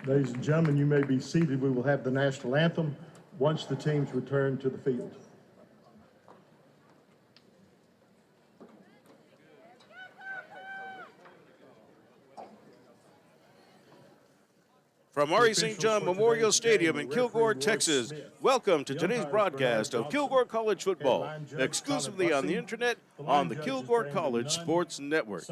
Ladies and gentlemen, you may be seated. We will have the national anthem once the teams return to the field. From Maury St. John Memorial Stadium in Kilgore, Texas, welcome to today's broadcast of Kilgore College football, exclusively on the internet on the Kilgore College Sports Network.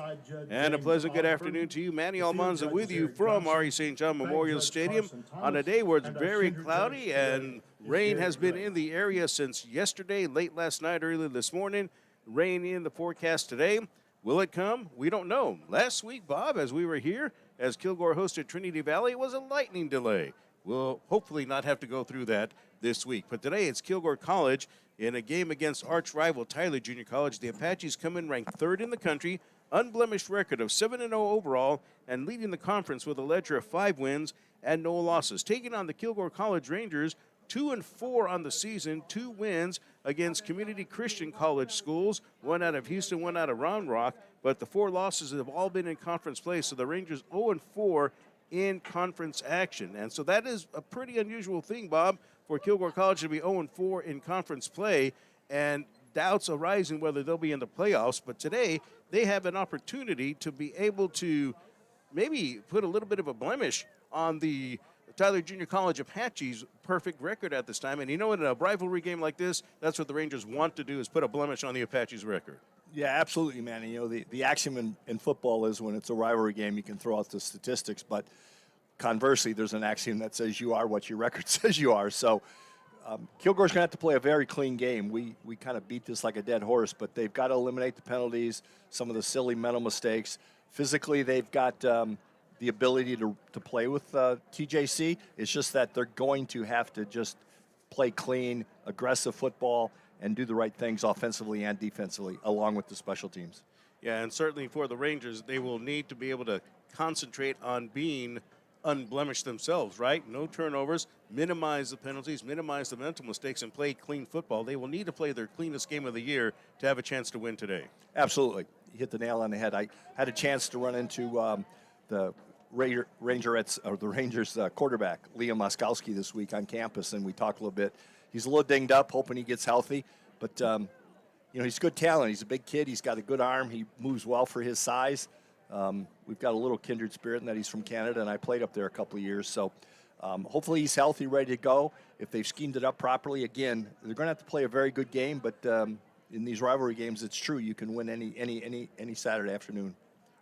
And a pleasant good afternoon to you. Manny Almanza with you from Maury St. John Memorial Stadium on a day where it's very cloudy and rain has been in the area since yesterday, late last night, early this morning. Rain in the forecast today. Will it come? We don't know. Last week, Bob, as we were here, as Kilgore hosted Trinity Valley, it was a lightning delay. We'll hopefully not have to go through that this week. But today it's Kilgore College in a game against arch rival Tyler Junior College. The Apaches come in ranked third in the country, unblemished record of 7-0 overall, and leading the conference with a ledger of 5 wins and no losses. Taking on the Kilgore College Rangers, 2-4 on the season, 2 wins against community Christian college schools, one out of Houston, one out of Round Rock, but the 4 losses have all been in conference play, so the Rangers 0-4 in conference action. And so that is a pretty unusual thing, Bob, for Kilgore College to be 0-4 in conference play, and doubts arising whether they'll be in the playoffs. But today they have an opportunity to be able to maybe put a little bit of a blemish on the Tyler Junior College Apache's perfect record at this time. And you know, in a rivalry game like this, that's what the Rangers want to do, is put a blemish on the Apache's record. Yeah, absolutely, man. And, you know, the axiom in football is when it's a rivalry game, you can throw out the statistics. But conversely, there's an axiom that says you are what your record says you are. So Kilgore's going to have to play a very clean game. We kind of beat this like a dead horse, but they've got to eliminate the penalties, some of the silly mental mistakes. Physically, they've got the ability to play with TJC. It's just that they're going to have to just play clean, aggressive football, and do the right things offensively and defensively, along with the special teams. Yeah, and certainly for the Rangers, they will need to be able to concentrate on being unblemished themselves, right? No turnovers, minimize the penalties, minimize the mental mistakes, and play clean football. They will need to play their cleanest game of the year to have a chance to win today. Absolutely. You hit the nail on the head. I had a chance to run into the Rangers quarterback, Liam Moskowski, this week on campus, and we talked a little bit. He's a little dinged up, hoping he gets healthy, but you know, he's good talent. He's a big kid. He's got a good arm. He moves well for his size. We've got a little kindred spirit in that he's from Canada, and I played up there a couple of years. So hopefully he's healthy, ready to go. If they've schemed it up properly, again, they're going to have to play a very good game. But in these rivalry games, it's true, you can win any Saturday afternoon.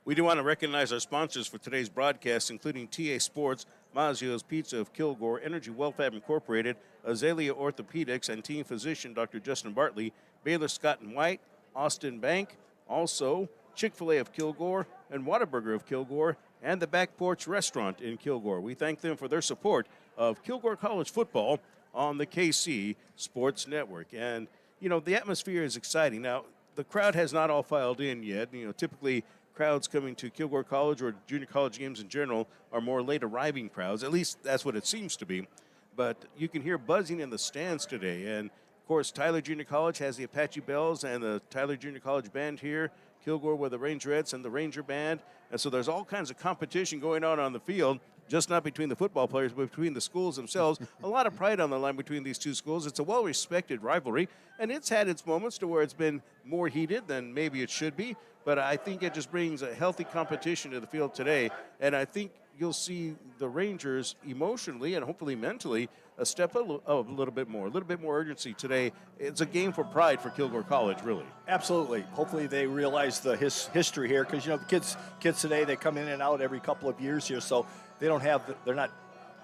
We do want to recognize our sponsors for today's broadcast, including TA Sports, Mazzio's Pizza of Kilgore, Energy WellFab Incorporated, Azalea Orthopedics, and team physician Dr. Justin Bartley, Baylor Scott & White, Austin Bank, also Chick-fil-A of Kilgore, and Whataburger of Kilgore, and the Back Porch Restaurant in Kilgore. We thank them for their support of Kilgore College football on the KC Sports Network. And, you know, the atmosphere is exciting. Now, the crowd has not all filed in yet. You know, typically crowds coming to Kilgore College or junior college games in general are more late arriving crowds. At least that's what it seems to be. But you can hear buzzing in the stands today. And, of course, Tyler Junior College has the Apache Bells and the Tyler Junior College Band here. Kilgore with the Rangerettes and the Ranger Band. And so there's all kinds of competition going on the field, just not between the football players, but between the schools themselves. A lot of pride on the line between these two schools. It's a well-respected rivalry, and it's had its moments to where it's been more heated than maybe it should be. But I think it just brings a healthy competition to the field today. And I think you'll see the Rangers emotionally and hopefully mentally step up a little bit more urgency today. It's a game for pride for Kilgore College, really. Absolutely. Hopefully they realize the history here, because, you know, the kids today, they come in and out every couple of years here, so they don't have, they're not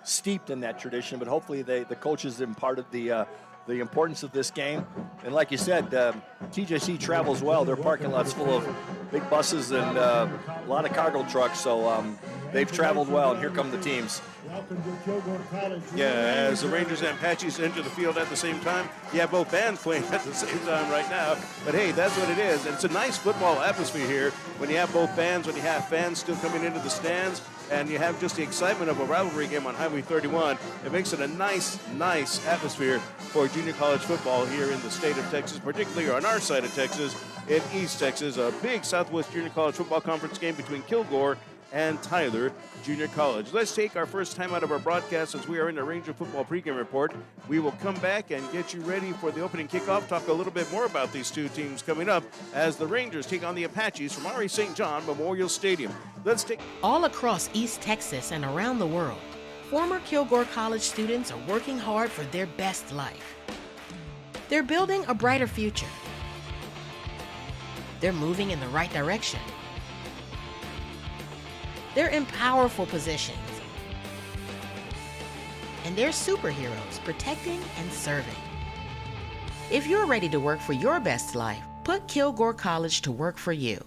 steeped in that tradition, but hopefully the coaches imparted the importance of this game. And like you said, TJC travels well. Their parking lot's full of big buses and a lot of cargo trucks, so they've traveled well, and here come the teams. Yeah, as the Rangers and Apaches enter the field at the same time, you have both bands playing at the same time right now. But hey, that's what it is. And it's a nice football atmosphere here when you have both bands, when you have fans still coming into the stands, and you have just the excitement of a rivalry game on Highway 31. It makes it a nice atmosphere for junior college football here in the state of Texas, particularly on our side of Texas, in East Texas. A big Southwest Junior College Football Conference game between Kilgore and Tyler Junior College. Let's take our first time out of our broadcast as we are in the Ranger Football Pregame Report. We will come back and get you ready for the opening kickoff, talk a little bit more about these two teams coming up as the Rangers take on the Apaches from R.E. St. John Memorial Stadium. Let's take... All across East Texas and around the world, former Kilgore College students are working hard for their best life. They're building a brighter future. They're moving in the right direction. They're in powerful positions. And they're superheroes protecting and serving. If you're ready to work for your best life, put Kilgore College to work for you.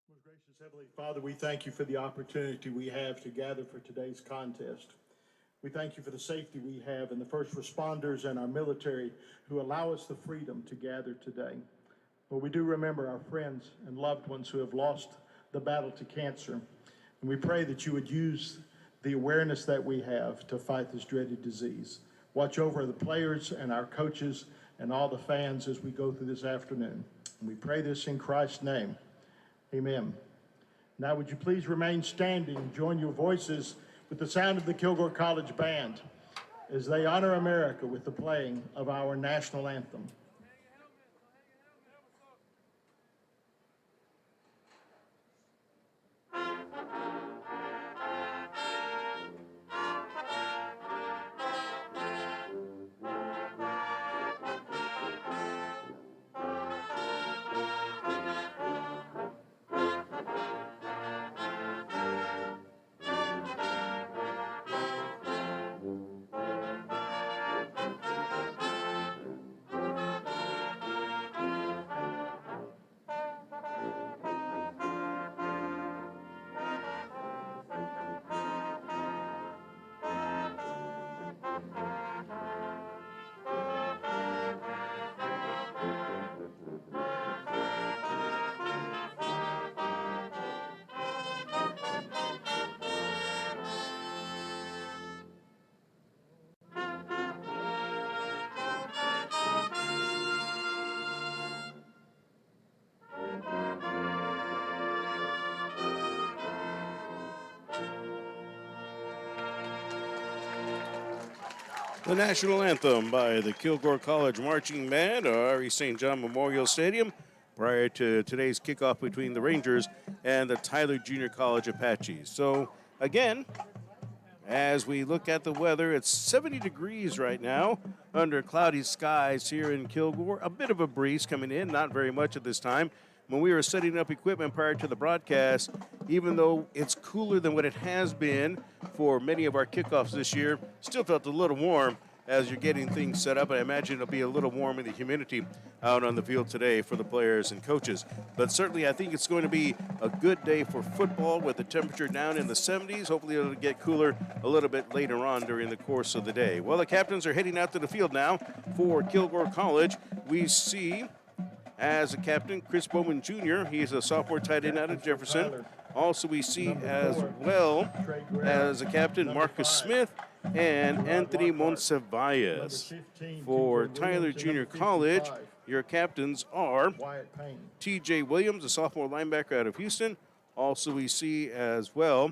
Most gracious Heavenly Father, we thank you for the opportunity we have to gather for today's contest. We thank you for the safety we have and the first responders and our military who allow us the freedom to gather today. But we do remember our friends and loved ones who have lost the battle to cancer. And we pray that you would use the awareness that we have to fight this dreaded disease. Watch over the players and our coaches and all the fans as we go through this afternoon. And we pray this in Christ's name. Amen. Now would you please remain standing and join your voices with the sound of the Kilgore College Band as they honor America with the playing of our national anthem. The national anthem by the Kilgore College Marching Band at R.E. St. John Memorial Stadium prior to today's kickoff between the Rangers and the Tyler Junior College Apaches. So, again, as we look at the weather, it's 70 degrees right now under cloudy skies here in Kilgore. A bit of a breeze coming in, not very much at this time. When we were setting up equipment prior to the broadcast, even though it's cooler than what it has been for many of our kickoffs this year, still felt a little warm as you're getting things set up. I imagine it'll be a little warm in the humidity out on the field today for the players and coaches. But certainly I think it's going to be a good day for football with the temperature down in the 70s. Hopefully it'll get cooler a little bit later on during the course of the day. Well, the captains are heading out to the field now for Kilgore College. We see as a captain, Chris Bowman Jr. He's a sophomore tight end out of Jefferson. Also, we see as well as a captain, Marcus Smith and Anthony Moncevalles. For Tyler Junior College, your captains are T.J. Williams, a sophomore linebacker out of Houston. Also, we see as well,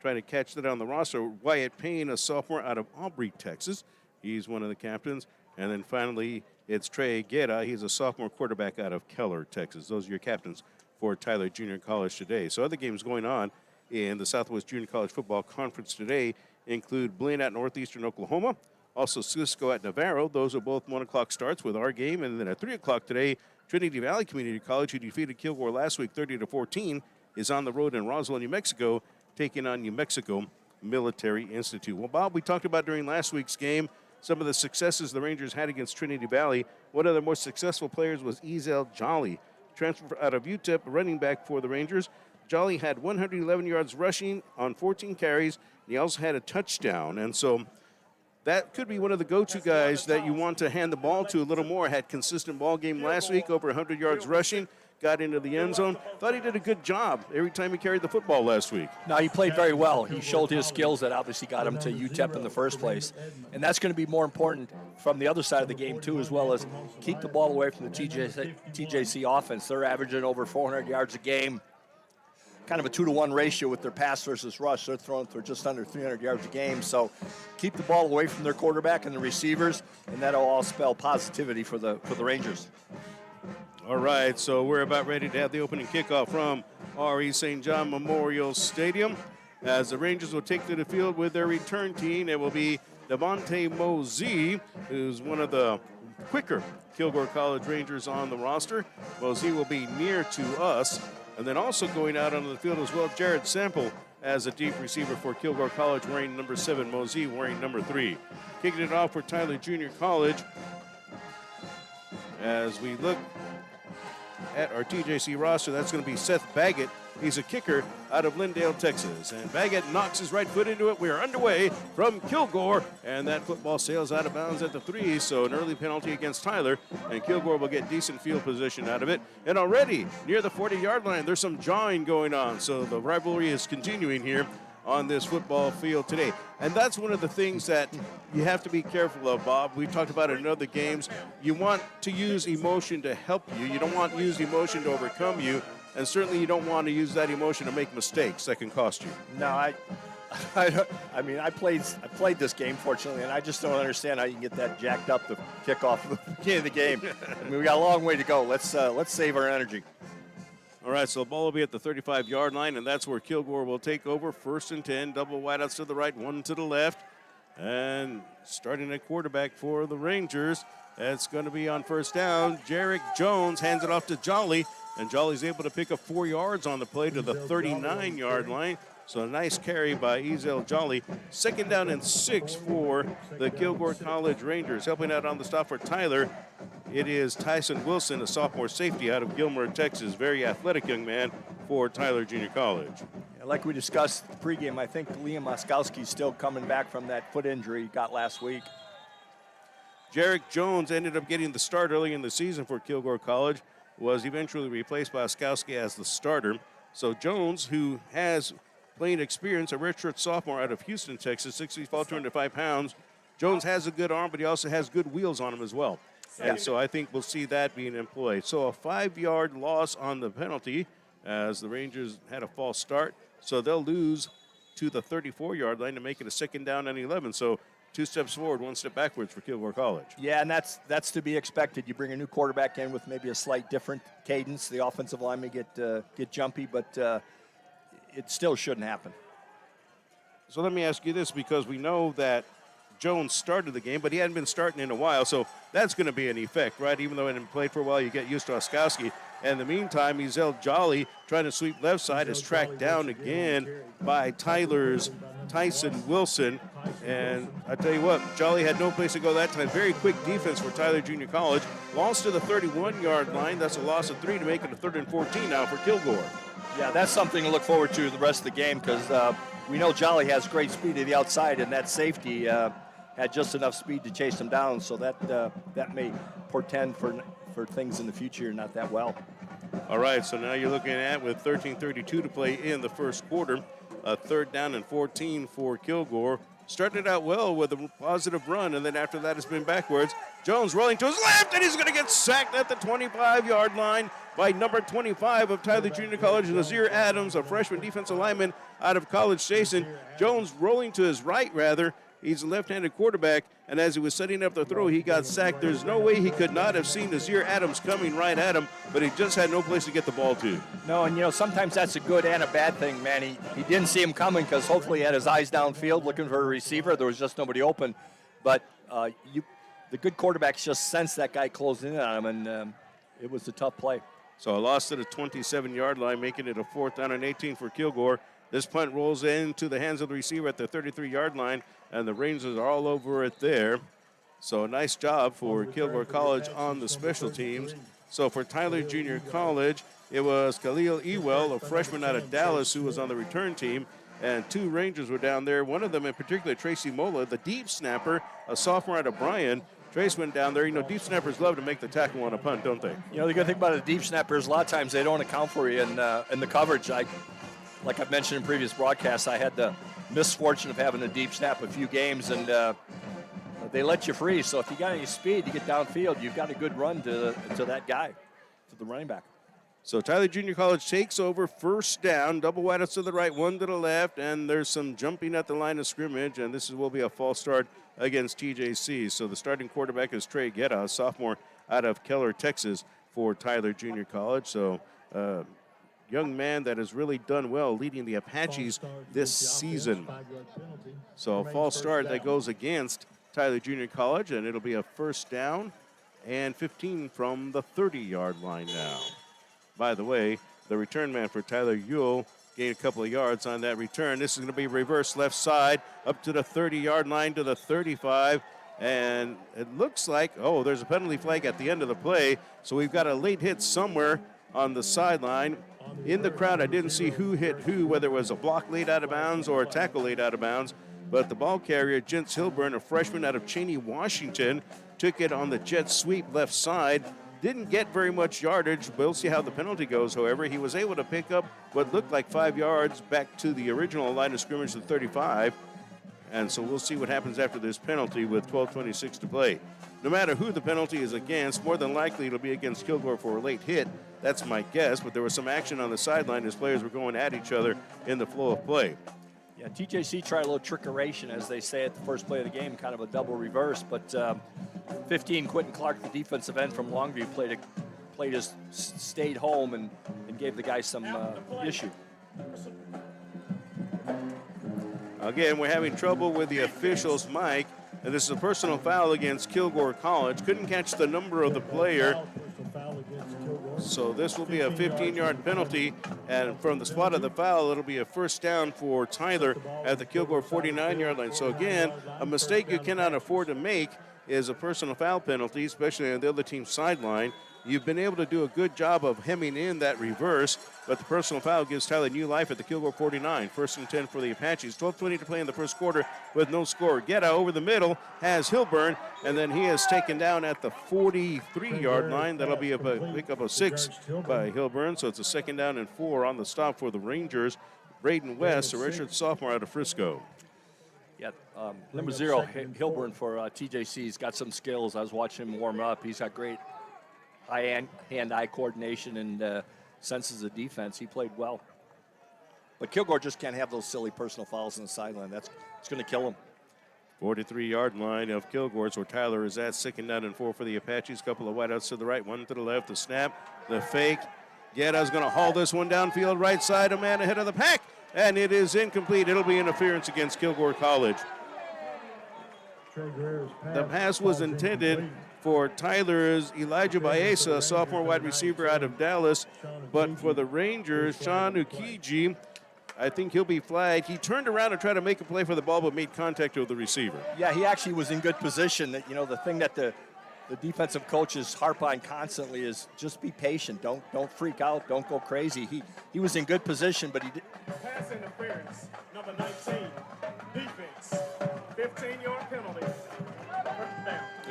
trying to catch that on the roster, Wyatt Payne, a sophomore out of Aubrey, Texas. He's one of the captains. And then finally, it's Trey Guerra. He's a sophomore quarterback out of Keller, Texas. Those are your captains for Tyler Junior College today. So other games going on in the Southwest Junior College Football Conference today include Blaine at Northeastern Oklahoma, also Cisco at Navarro. Those are both 1 o'clock starts with our game. And then at 3 o'clock today, Trinity Valley Community College, who defeated Kilgore last week 30-14, is on the road in Roswell, New Mexico, taking on New Mexico Military Institute. Well, Bob, we talked about during last week's game some of the successes the Rangers had against Trinity Valley. One of the more successful players was Ezel Jolly, transfer out of UTEP, running back for the Rangers. Jolly had 111 yards rushing on 14 carries. He also had a touchdown, and so that could be one of the go-to guys that you want to hand the ball to a little more. Had consistent ball game last week, over 100 yards rushing, got into the end zone. Thought he did a good job every time he carried the football last week. No, he played very well. He showed his skills that obviously got him to UTEP in the first place. And that's going to be more important from the other side of the game, too, as well as keep the ball away from the TJC offense. They're averaging over 400 yards a game. Kind of a 2-to-1 ratio with their pass versus rush. They're throwing for just under 300 yards a game. So keep the ball away from their quarterback and the receivers, and that'll all spell positivity for the Rangers. All right, so we're about ready to have the opening kickoff from R.E. St. John Memorial Stadium. As the Rangers will take to the field with their return team, it will be Devontae Mosey, who's one of the quicker Kilgore College Rangers on the roster. Mosey will be near to us. And then also going out onto the field as well, Jared Sample as a deep receiver for Kilgore College, wearing number 7, Mosey wearing number 3. Kicking it off for Tyler Junior College. As we look at our TJC roster, that's going to be Seth Baggett. He's a kicker out of Lindale, Texas. And Baggett knocks his right foot into it. We are underway from Kilgore, and that football sails out of bounds at the 3, so an early penalty against Tyler, and Kilgore will get decent field position out of it. And already near the 40-yard line, there's some jawing going on, so the rivalry is continuing here on this football field today. And that's one of the things that you have to be careful of, Bob. We talked about it in other games. You want to use emotion to help you. You don't want to use emotion to overcome you. And certainly you don't want to use that emotion to make mistakes that can cost you. No, I played this game, fortunately, and I just don't understand how you can get that jacked up to kick off the beginning of the game. I mean, we got a long way to go. Let's save our energy. All right, so the ball will be at the 35-yard line, and that's where Kilgore will take over. 1st and 10, double wideouts to the right, one to the left. And starting at quarterback for the Rangers, that's going to be on first down. Jarek Jones hands it off to Jolly, and Jolly's able to pick up 4 yards on the play to the 39-yard line. So a nice carry by Ezel Jolly. 2nd down and 6 for the Kilgore College Rangers. Helping out on the stop for Tyler, it is Tyson Wilson, a sophomore safety out of Gilmer, Texas. Very athletic young man for Tyler Junior College. Yeah, like we discussed pregame, I think Liam Moskowski's still coming back from that foot injury he got last week. Jarek Jones ended up getting the start early in the season for Kilgore College, was eventually replaced by Moskowski as the starter. So Jones, who has playing experience, a redshirt sophomore out of Houston, Texas, 6 feet, 205 pounds. Jones has a good arm, but he also has good wheels on him as well. And so I think we'll see that being employed. So a 5-yard loss on the penalty as the Rangers had a false start. So they'll lose to the 34-yard line to make it a 2nd down and 11. So 2 steps forward, 1 step backwards for Kilgore College. Yeah, and that's to be expected. You bring a new quarterback in with maybe a slight different cadence. The offensive line may get jumpy, but it still shouldn't happen. So let me ask you this, because we know that Jones started the game, but he hadn't been starting in a while, so that's going to be an effect, right? Even though he hadn't played for a while, you get used to Oskowski. And in the meantime, Ezel Jolly, trying to sweep left side, is tracked down again by Tyler's Tyson Wilson. And I tell you what, Jolly had no place to go that time. Very quick defense for Tyler Junior College. Lost to the 31-yard line. That's a loss of 3 to make it a 3rd and 14 now for Kilgore. Yeah, that's something to look forward to the rest of the game, because we know Jolly has great speed to the outside, and that safety had just enough speed to chase him down, so that may portend for things in the future not that well. All right, so now you're looking at, with 13:32 to play in the first quarter, a 3rd down and 14 for Kilgore. Started out well with a positive run, and then after that it's been backwards. Jones rolling to his left, and he's going to get sacked at the 25-yard line by number 25 of Tyler Junior College, Nazir Adams, a freshman defensive lineman out of College Station. Jones rolling to his right, rather. He's a left-handed quarterback, and as he was setting up the throw, he got sacked. There's no way he could not have seen Nazir Adams coming right at him, but he just had no place to get the ball to. No, and sometimes that's a good and a bad thing, man. He didn't see him coming because hopefully he had his eyes downfield looking for a receiver. There was just nobody open. But the good quarterbacks just sensed that guy closing in on him, and it was a tough play. So a loss to the 27-yard line, making it a 4th down and 18 for Kilgore. This punt rolls into the hands of the receiver at the 33-yard line, and the Rangers are all over it there. So a nice job for Kilgore College on the special teams. So for Tyler Junior College, it was Khalil Ewell, a freshman out of Dallas, who was on the return team, and 2 Rangers were down there. One of them in particular, Tracy Mola, the deep snapper, a sophomore out of Bryan. Trace went down there. You know, deep snappers love to make the tackle on a punt, don't they? You know, the good thing about a deep snapper is a lot of times they don't account for you in the coverage. Like I've mentioned in previous broadcasts, I had the misfortune of having a deep snap a few games, and they let you free. So if you got any speed, you get downfield, you've got a good run to that guy, to the running back. So Tyler Junior College takes over, first down, double wide outs to the right, one to the left, and there's some jumping at the line of scrimmage, and this will be a false start against TJC. So the starting quarterback is Trey Guetta, a sophomore out of Keller, Texas, for Tyler Junior College. So young man that has really done well leading the Apaches this season. So a false start that goes against Tyler Junior College, and it'll be a first down and 15 from the 30-yard line now. By the way, the return man for Tyler Ewell gained a couple of yards on that return. This is going to be reverse left side up to the 30-yard line to the 35. And it looks like, oh, there's a penalty flag at the end of the play. So we've got a late hit somewhere on the sideline. In the crowd, I didn't see who hit who, whether it was a block laid out of bounds or a tackle laid out of bounds. But the ball carrier, Jens Hilburn, a freshman out of Cheney, Washington, took it on the jet sweep left side. Didn't get very much yardage. We'll see how the penalty goes, however. He was able to pick up what looked like 5 yards back to the original line of scrimmage, the 35. And so we'll see what happens after this penalty with 12:26 to play. No matter who the penalty is against, more than likely it'll be against Kilgore for a late hit. That's my guess, but there was some action on the sideline as players were going at each other in the flow of play. Yeah, TJC tried a little trickeration, as they say at the first play of the game, kind of a double reverse, but 15, Quentin Clark, the defensive end from Longview, stayed home and gave the guy some issue. Again, we're having trouble with the officials' mic, and this is a personal foul against Kilgore College. Couldn't catch the number of the player. So this will be a 15-yard penalty, and from the spot of the foul, it'll be a first down for Tyler at the Kilgore 49-yard line. So again, a mistake you cannot afford to make is a personal foul penalty, especially on the other team's sideline. You've been able to do a good job of hemming in that reverse, but the personal foul gives Tyler new life at the Kilgore 49. First and 10 for the Apaches. 12:20 to play in the first quarter with no score. Guetta over the middle has Hilburn, and then he is taken down at the 43-yard line. That'll be a pickup of 6 by Hilburn, so it's a second down and 4 on the stop for the Rangers. Braden West, a redshirt sophomore out of Frisco. Yeah, number 0, Hilburn for TJC. He's got some skills. I was watching him warm up. He's got great hand-eye coordination and senses of defense. He played well. But Kilgore just can't have those silly personal fouls on the sideline. It's going to kill him. 43-yard line of Kilgore's where Tyler is at. Second down and 4 for the Apaches. Couple of wideouts to the right, one to the left. The snap, the fake. Guetta's going to haul this one downfield right side. A man ahead of the pack. And it is incomplete. It'll be interference against Kilgore College. The pass was intended for Tyler's Elijah Baeza, a sophomore wide receiver out of Dallas. But for the Rangers, Sean Ukiji, I think he'll be flagged. He turned around and tried to make a play for the ball, but made contact with the receiver. Yeah, he actually was in good position. That, the thing that the defensive coaches harp on constantly is just be patient. Don't freak out. Don't go crazy. He was in good position, but he did. Pass interference, number 19, defense, 15-yard penalty.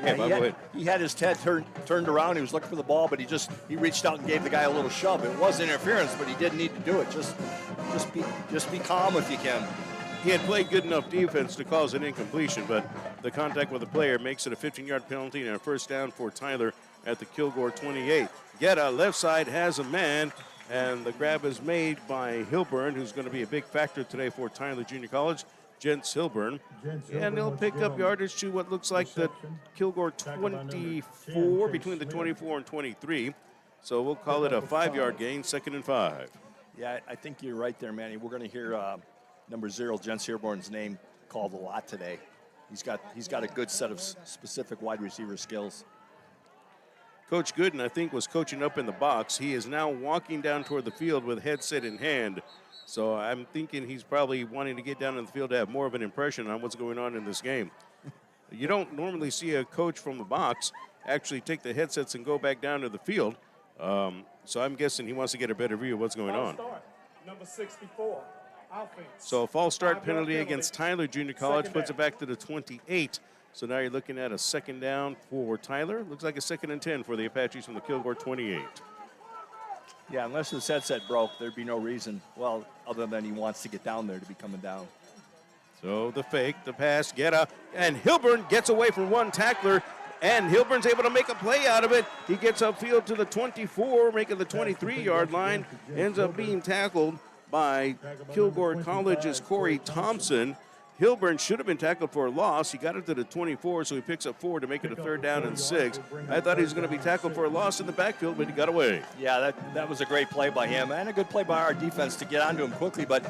Yeah, he had his head turned around. He was looking for the ball, but he reached out and gave the guy a little shove. It was interference, but he didn't need to do it. Just be calm if you can. He had played good enough defense to cause an incompletion, but the contact with the player makes it a 15-yard penalty and a first down for Tyler at the Kilgore 28. Guetta, left side, has a man, and the grab is made by Hilburn, who's going to be a big factor today for Tyler Junior College. Jens Hilburn, and he'll pick up yardage to what looks like the Kilgore 24, between the 24 and 23. So we'll call it a 5-yard gain, 2nd and 5. Yeah, I think you're right there, Manny. We're going to hear number 0, Jens Hilburn's name called a lot today. He's got a good set of specific wide receiver skills. Coach Gooden, I think, was coaching up in the box. He is now walking down toward the field with headset in hand. So I'm thinking he's probably wanting to get down in the field to have more of an impression on what's going on in this game. You don't normally see a coach from the box actually take the headsets and go back down to the field. So I'm guessing he wants to get a better view of what's going on. Start, number 64, offense. So a false start 5-yard penalty against Tyler Junior College puts it back to the 28. So now you're looking at a second down for Tyler. Looks like a 2nd and 10 for the Apaches from the Kilgore 28. Yeah, unless the headset broke, there'd be no reason, well, other than he wants to get down there to be coming down. So the fake, the pass, and Hilburn gets away from one tackler, and Hilburn's able to make a play out of it. He gets upfield to the 24, making the 23-yard line, ends up being tackled by Kilgore College's Corey Thompson. Hilburn should have been tackled for a loss. He got it to the 24, so he picks up 4 to make it a 3rd down and 6. I thought he was going to be tackled for a loss in the backfield, but he got away. Yeah, that was a great play by him, and a good play by our defense to get onto him quickly, but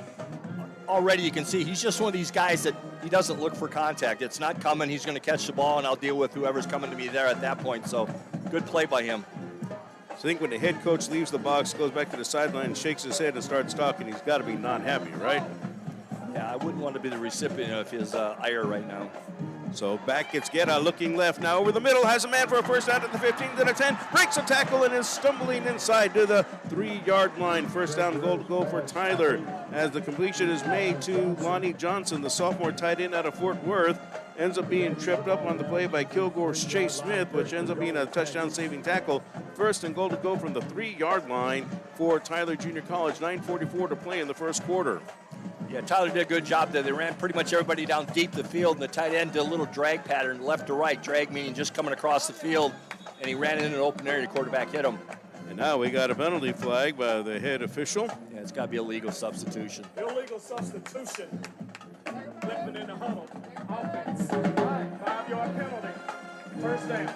already you can see he's just one of these guys that he doesn't look for contact. It's not coming. He's going to catch the ball, and I'll deal with whoever's coming to me there at that point. So good play by him. So I think when the head coach leaves the box, goes back to the sideline, shakes his head and starts talking, he's got to be not happy, right? Yeah, I wouldn't want to be the recipient of his ire right now. So back gets Guerra, looking left now over the middle, has a man for a first down at the 15 to the 10, breaks a tackle and is stumbling inside to the 3-yard line. First down goal for Tyler as the completion is made to Lonnie Johnson, the sophomore tight end out of Fort Worth. Ends up being tripped up on the play by Kilgore's Chase Smith, which ends up being a touchdown-saving tackle. First and goal to go from the 3-yard line for Tyler Junior College. 9:44 to play in the first quarter. Yeah, Tyler did a good job there. They ran pretty much everybody down deep the field, and the tight end did a little drag pattern, left to right. Drag meaning just coming across the field, and he ran in an open area. The quarterback hit him. And now we got a penalty flag by the head official. Yeah, it's got to be a legal substitution. Illegal substitution. Flipping in the huddle. Offense. 5-yard penalty. First down.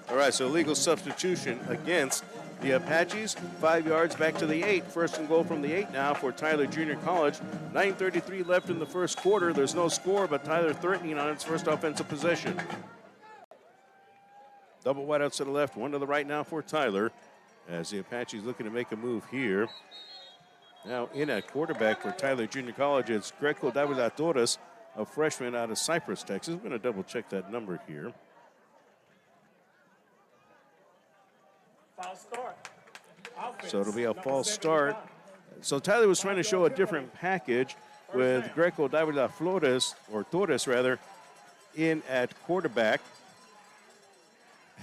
All right, so legal substitution against the Apaches. 5 yards back to the 8. First and goal from the 8 now for Tyler Junior College. 9:33 left in the first quarter. There's no score, but Tyler threatening on its first offensive possession. Double wide outs to the left, one to the right now for Tyler, as the Apaches looking to make a move here. Now in at quarterback for Tyler Junior College, it's Greco Davila Torres, a freshman out of Cypress, Texas. I'm going to double check that number here. False start. Offense. So it'll be a Number false 75. start. So Tyler was trying to show a different package with Greco Davila Flores, or Torres rather, in at quarterback.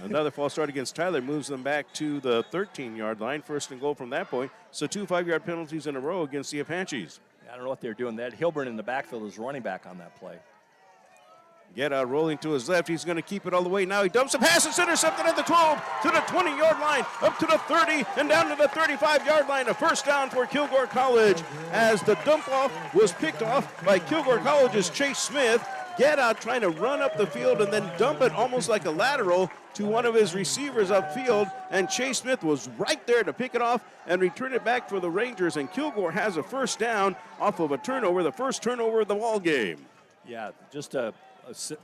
Another false start against Tyler moves them back to the 13-yard line. First and goal from that point. So 2 5-yard penalties in a row against the Apaches. I don't know what they're doing. That Hilburn in the backfield is running back on that play. Get out rolling to his left. He's going to keep it all the way. Now he dumps a pass. It's intercepted at the 12 to the 20-yard line, up to the 30, and down to the 35-yard line. A first down for Kilgore College as the dump off was picked off by Kilgore College's Chase Smith. Get out trying to run up the field and then dump it almost like a lateral to one of his receivers upfield, and Chase Smith was right there to pick it off and return it back for the Rangers, and Kilgore has a first down off of a turnover, the first turnover of the ball game. Yeah, just a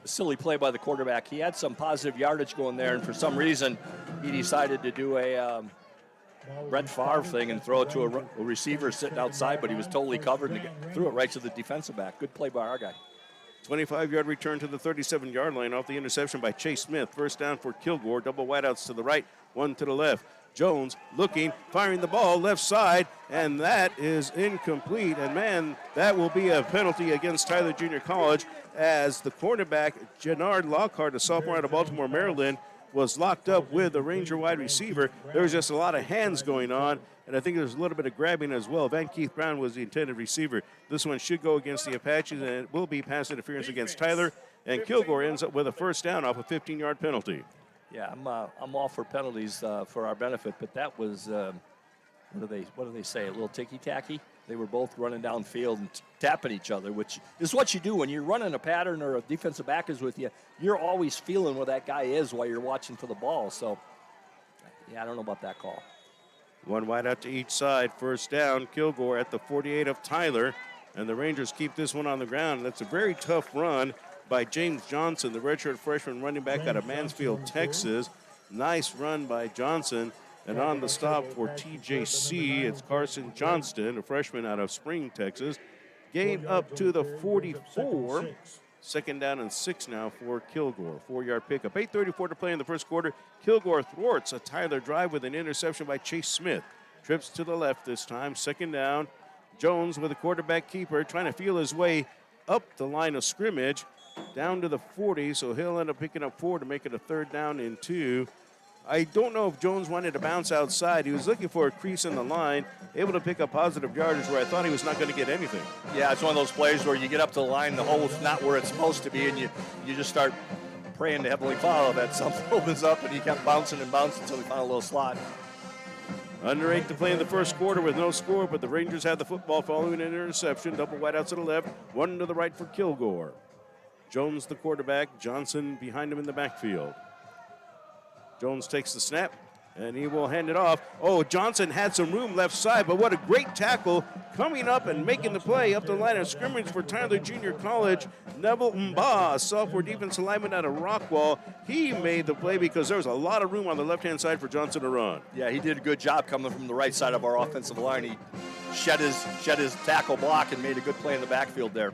silly play by the quarterback. He had some positive yardage going there, and for some reason he decided to do a Brett Favre thing and throw it to a receiver sitting outside, but he was totally covered and threw it right to the defensive back. Good play by our guy. 25-yard return to the 37-yard line off the interception by Chase Smith. First down for Kilgore. Double wideouts to the right, one to the left. Jones looking, firing the ball left side, and that is incomplete. And, man, that will be a penalty against Tyler Junior College as the cornerback, Jannard Lockhart, a sophomore out of Baltimore, Maryland, was locked up with the Ranger wide receiver. There was just a lot of hands going on, and I think there's a little bit of grabbing as well. Van Keith Brown was the intended receiver. This one should go against the Apaches, and it will be pass interference against Tyler, and Kilgore ends up with a first down off a 15-yard penalty. Yeah, I'm all for penalties for our benefit, but that was what do they say? A little ticky-tacky. They were both running downfield and tapping each other, which is what you do when you're running a pattern or a defensive back is with you. You're always feeling where that guy is while you're watching for the ball. So, yeah, I don't know about that call. One wide out to each side. First down, Kilgore at the 48 of Tyler, and the Rangers keep this one on the ground. That's a very tough run by James Johnson, the redshirt freshman running back out of Mansfield, Texas. Nice run by Johnson. And on the stop for TJC, it's Carson Johnston, a freshman out of Spring, Texas. Gain up to the 44. Second down and 6 now for Kilgore. 4-yard pickup. 8:34 to play in the first quarter. Kilgore thwarts a Tyler drive with an interception by Chase Smith. Trips to the left this time. Second down. Jones with a quarterback keeper trying to feel his way up the line of scrimmage down to the 40, so he'll end up picking up 4 to make it a 3rd down and 2. I don't know if Jones wanted to bounce outside. He was looking for a crease in the line, able to pick up positive yardage where I thought he was not going to get anything. Yeah, it's one of those plays where you get up to the line, the hole's not where it's supposed to be, and you just start praying to Heavenly Father that something opens up, and he kept bouncing and bouncing until he found a little slot. Under 8 to play in the first quarter with no score, but the Rangers had the football following an interception. Double wideouts to the left, one to the right for Kilgore. Jones the quarterback, Johnson behind him in the backfield. Jones takes the snap, and he will hand it off. Oh, Johnson had some room left side, but what a great tackle coming up and making the play up the line of scrimmage for Tyler Junior College. Neville Mba, sophomore defensive lineman out of Rockwall. He made the play because there was a lot of room on the left-hand side for Johnson to run. Yeah, he did a good job coming from the right side of our offensive line. He shed his tackle block and made a good play in the backfield there.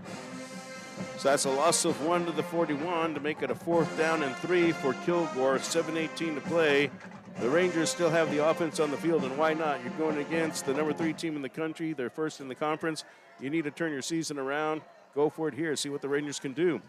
So that's a loss of 1 to the 41 to make it a 4th down and 3 for Kilgore. 7:18 to play. The Rangers still have the offense on the field, and why not? You're going against the number 3 team in the country. They're first in the conference. You need to turn your season around. Go for it here. See what the Rangers can do.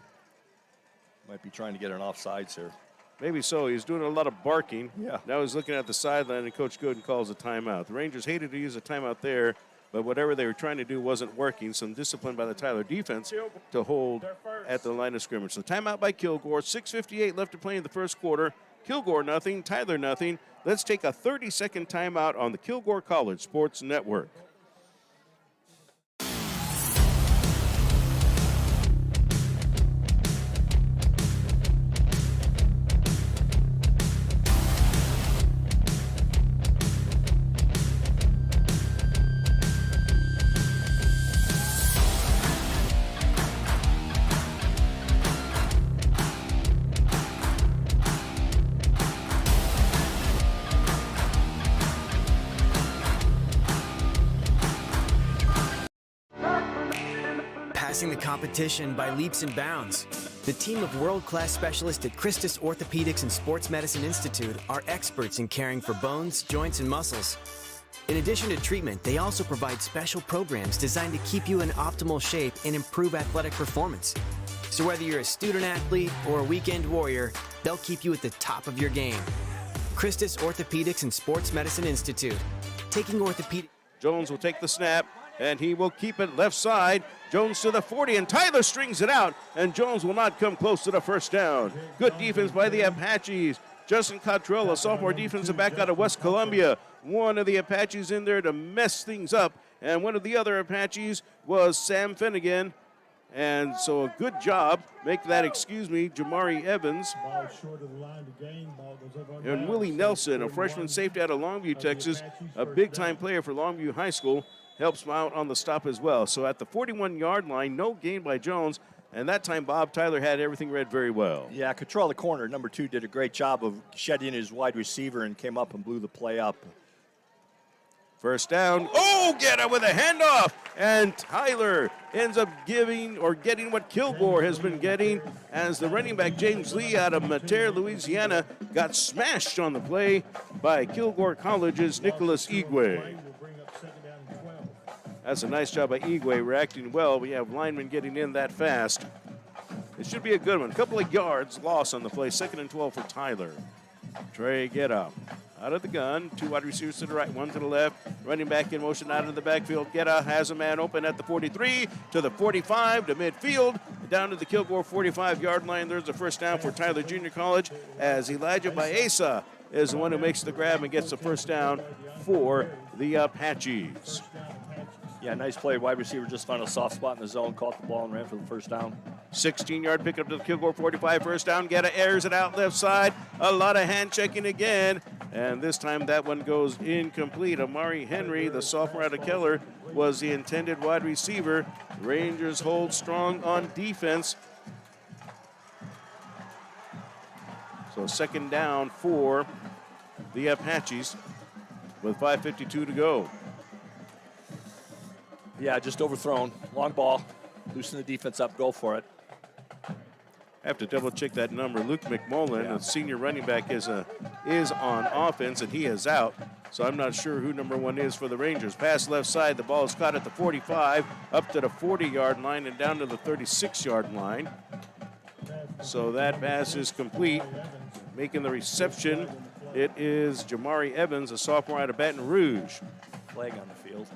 Might be trying to get an offsides here. Maybe so. He's doing a lot of barking. Yeah. Now he's looking at the sideline, and Coach Gooden calls a timeout. The Rangers hated to use a timeout there, but whatever they were trying to do wasn't working. Some discipline by the Tyler defense to hold at the line of scrimmage. So timeout by Kilgore. 6:58 left to play in the first quarter. Kilgore nothing, Tyler nothing. Let's take a 30-second timeout on the Kilgore College Sports Network. Passing the competition by leaps and bounds. The team of world-class specialists at Christus Orthopedics and Sports Medicine Institute are experts in caring for bones, joints, and muscles. In addition to treatment, they also provide special programs designed to keep you in optimal shape and improve athletic performance. So whether you're a student athlete or a weekend warrior, they'll keep you at the top of your game. Christus Orthopedics and Sports Medicine Institute. Taking orthopedic... Jones will take the snap, and he will keep it left side. Jones to the 40, and Tyler strings it out, and Jones will not come close to the first down. Good defense by the Apaches. Justin Cottrell, a sophomore defensive back out of West Columbia. One of the Apaches in there to mess things up, and one of the other Apaches was Sam Finnegan. And so a good job. Make that, Jamari Evans. Ball short of the line to gain. Ball goes up on And Willie Nelson, a freshman safety out of Longview, Texas, a big-time player for Longview High School, helps him out on the stop as well. So at the 41-yard line, no gain by Jones, and that time Bob Tyler had everything read very well. Yeah, Cottrell, the corner, number 2, did a great job of shedding his wide receiver and came up and blew the play up. First down. Oh, get it with a handoff. And Tyler ends up getting what Kilgore has been getting as the running back James Lee out of Mater, Louisiana, got smashed on the play by Kilgore College's Nicholas Igwe. That's a nice job by Igwe, reacting well. We have linemen getting in that fast. It should be a good one. A couple of yards lost on the play. 2nd and 12 for Tyler. Trey Guetta out of the gun. 2 wide receivers to the right, 1 to the left. Running back in motion out of the backfield. Guetta has a man open at the 43 to the 45 to midfield. Down to the Kilgore 45-yard line. There's a first down for Tyler Junior College as Elijah Baeza is the one who makes the grab and gets the first down for the Apaches. Yeah, nice play. Wide receiver just found a soft spot in the zone, caught the ball and ran for the first down. 16-yard pickup to the Kilgore 45, first down. Guetta airs it out left side. A lot of hand checking again. And this time that one goes incomplete. Amari Henry, the sophomore out of Keller, was the intended wide receiver. Rangers hold strong on defense. So 2nd down for the Apaches. with 5:52 to go. Yeah, just overthrown. Long ball. Loosen the defense up. Go for it. I have to double check that number. Luke McMullen, a senior running back, is on offense, and he is out. So I'm not sure who number 1 is for the Rangers. Pass left side. The ball is caught at the 45, up to the 40-yard line, and down to the 36-yard line. So that pass is complete. Making the reception, it is Jamari Evans, a sophomore out of Baton Rouge. Flag on the field.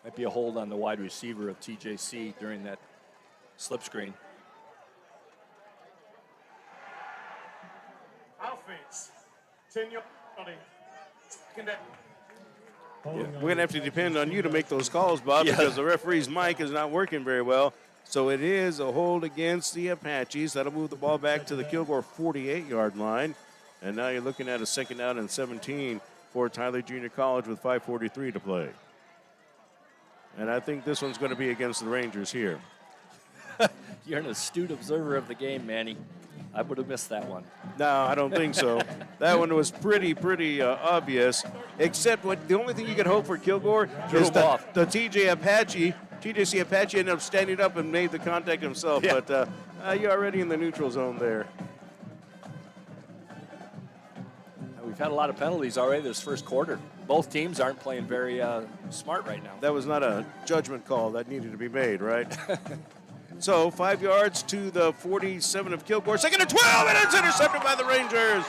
Might be a hold on the wide receiver of TJC during that slip screen. Offense. 10-yard penalty. Second down. We're going to have to depend on you to make those calls, Bob, because the referee's mic is not working very well. So it is a hold against the Apaches. That'll move the ball back to the Kilgore 48-yard line. And now you're looking at a second down and 17 for Tyler Junior College with 5:43 to play. And I think this one's going to be against the Rangers here. You're an astute observer of the game, Manny. I would have missed that one. No, I don't think so. That one was pretty obvious, except the only thing you can hope for Kilgore is the TJC Apache ended up standing up and made the contact himself, but you're already in the neutral zone there. We've had a lot of penalties already this first quarter. Both teams aren't playing very smart right now. That was not a judgment call that needed to be made, right? So 5 yards to the 47 of Kilgore. Second and 12, and it's intercepted by the Rangers.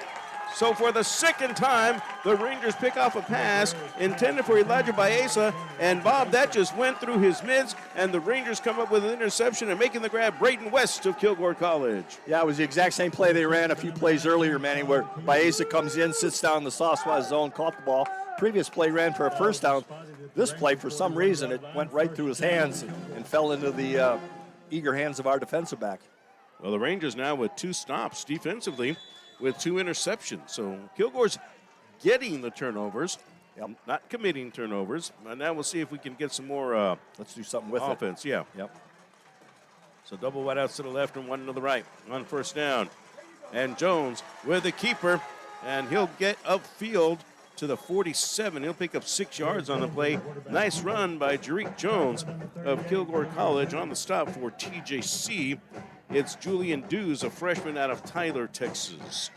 So for the second time, the Rangers pick off a pass intended for Elijah Baeza. And Bob, that just went through his mitts, and the Rangers come up with an interception and making the grab. Braden West of Kilgore College. Yeah, it was the exact same play they ran a few plays earlier, Manny, where Baeza comes in, sits down in the soft spot zone, caught the ball. Previous play ran for a first down. This play, for some reason, it went right through his hands and fell into the eager hands of our defensive back. Well, the Rangers now with 2 stops defensively with 2 interceptions. So Kilgore's getting the turnovers, not committing turnovers. And now we'll see if we can get some more let's do something with offense. it. Yep. So double wide outs to the left and one to the right on first down. And Jones with the keeper, and he'll get upfield to the 47. He'll pick up 6 yards on the play. Nice run by Jerick Jones of Kilgore College on the stop for TJC. It's Julian Dews, a freshman out of Tyler, Texas.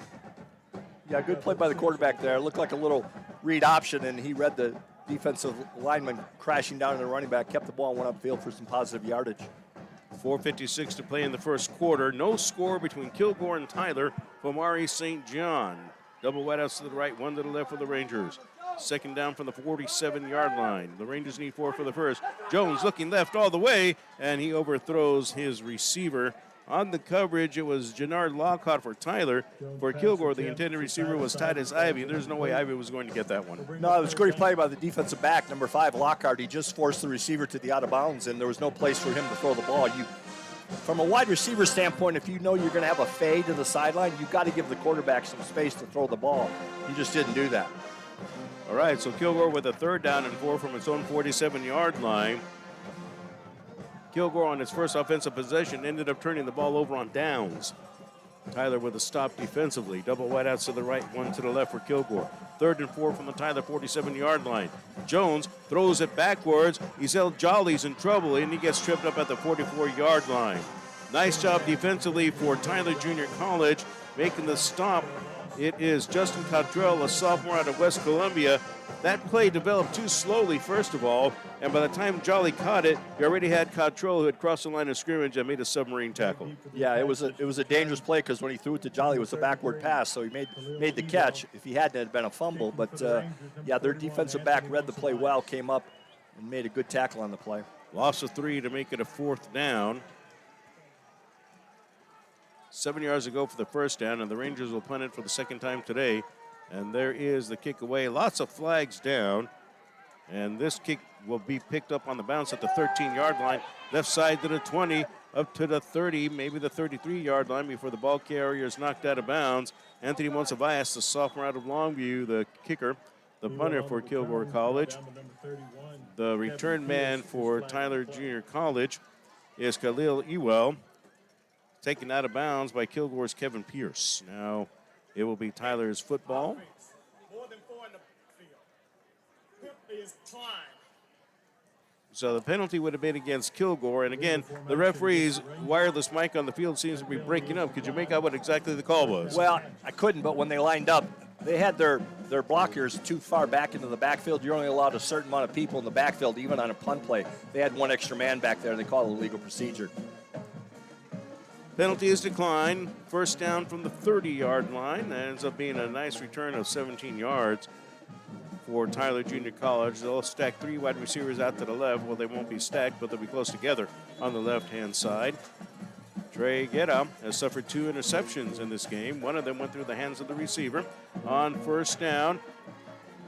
Yeah, good play by the quarterback there. It looked like a little read option, and he read the defensive lineman crashing down to the running back, kept the ball, and went upfield for some positive yardage. 4:56 to play in the first quarter. No score between Kilgore and Tyler. Pomari St. John. Double wide outs to the right, one to the left for the Rangers. Second down from the 47-yard line. The Rangers need 4 for the first. Jones looking left all the way, and he overthrows his receiver. On the coverage, it was Jannard Lockhart for Tyler. For Kilgore, the intended receiver was Titus Ivy. There's no way Ivy was going to get that one. No, it was a great play by the defensive back, number 5, Lockhart. He just forced the receiver to the out of bounds, and there was no place for him to throw the ball. From a wide receiver standpoint, if you know you're going to have a fade to the sideline, you've got to give the quarterback some space to throw the ball. He just didn't do that. All right, so Kilgore with a 3rd down and 4 from its own 47-yard line. Kilgore on its first offensive possession ended up turning the ball over on downs. Tyler with a stop defensively. Double wide outs to the right, one to the left for Kilgore. 3rd and 4 from the Tyler 47-yard line. Jones throws it backwards. Ezel Jolly's in trouble, and he gets tripped up at the 44-yard line. Nice job defensively for Tyler Junior College, making the stop. It is Justin Cottrell, a sophomore out of West Columbia. That play developed too slowly, first of all, and by the time Jolly caught it, you already had Cottrell who had crossed the line of scrimmage and made a submarine tackle. Yeah, it was a dangerous play because when he threw it to Jolly, it was a backward pass, so he made the catch. If he hadn't, it had been a fumble. But, their defensive back read the play well, came up and made a good tackle on the play. Loss of 3 to make it a 4th down. 7 yards to go for the first down, and the Rangers will punt it for the second time today. And there is the kick away. Lots of flags down. And this kick will be picked up on the bounce at the 13-yard line. Left side to the 20, up to the 30, maybe the 33-yard line before the ball carrier is knocked out of bounds. Anthony Monsivais, the sophomore out of Longview, the kicker, the punter for Kilgore College. The return man for Tyler Junior College is Khalil Ewell, taken out of bounds by Kilgore's Kevin Pierce. Now, It will be Tyler's football. More than 4 in the field. Penalty is declined. So the penalty would have been against Kilgore. And again, the referee's wireless mic on the field seems to be breaking up. Could you make out what exactly the call was? Well, I couldn't, but when they lined up, they had their blockers too far back into the backfield. You're only allowed a certain amount of people in the backfield, even on a punt play. They had one extra man back there. They called it a legal procedure. Penalty is declined. First down from the 30-yard line. That ends up being a nice return of 17 yards for Tyler Junior College. They'll stack 3 wide receivers out to the left. Well, they won't be stacked, but they'll be close together on the left-hand side. Trey Guerra has suffered 2 interceptions in this game. One of them went through the hands of the receiver. On first down,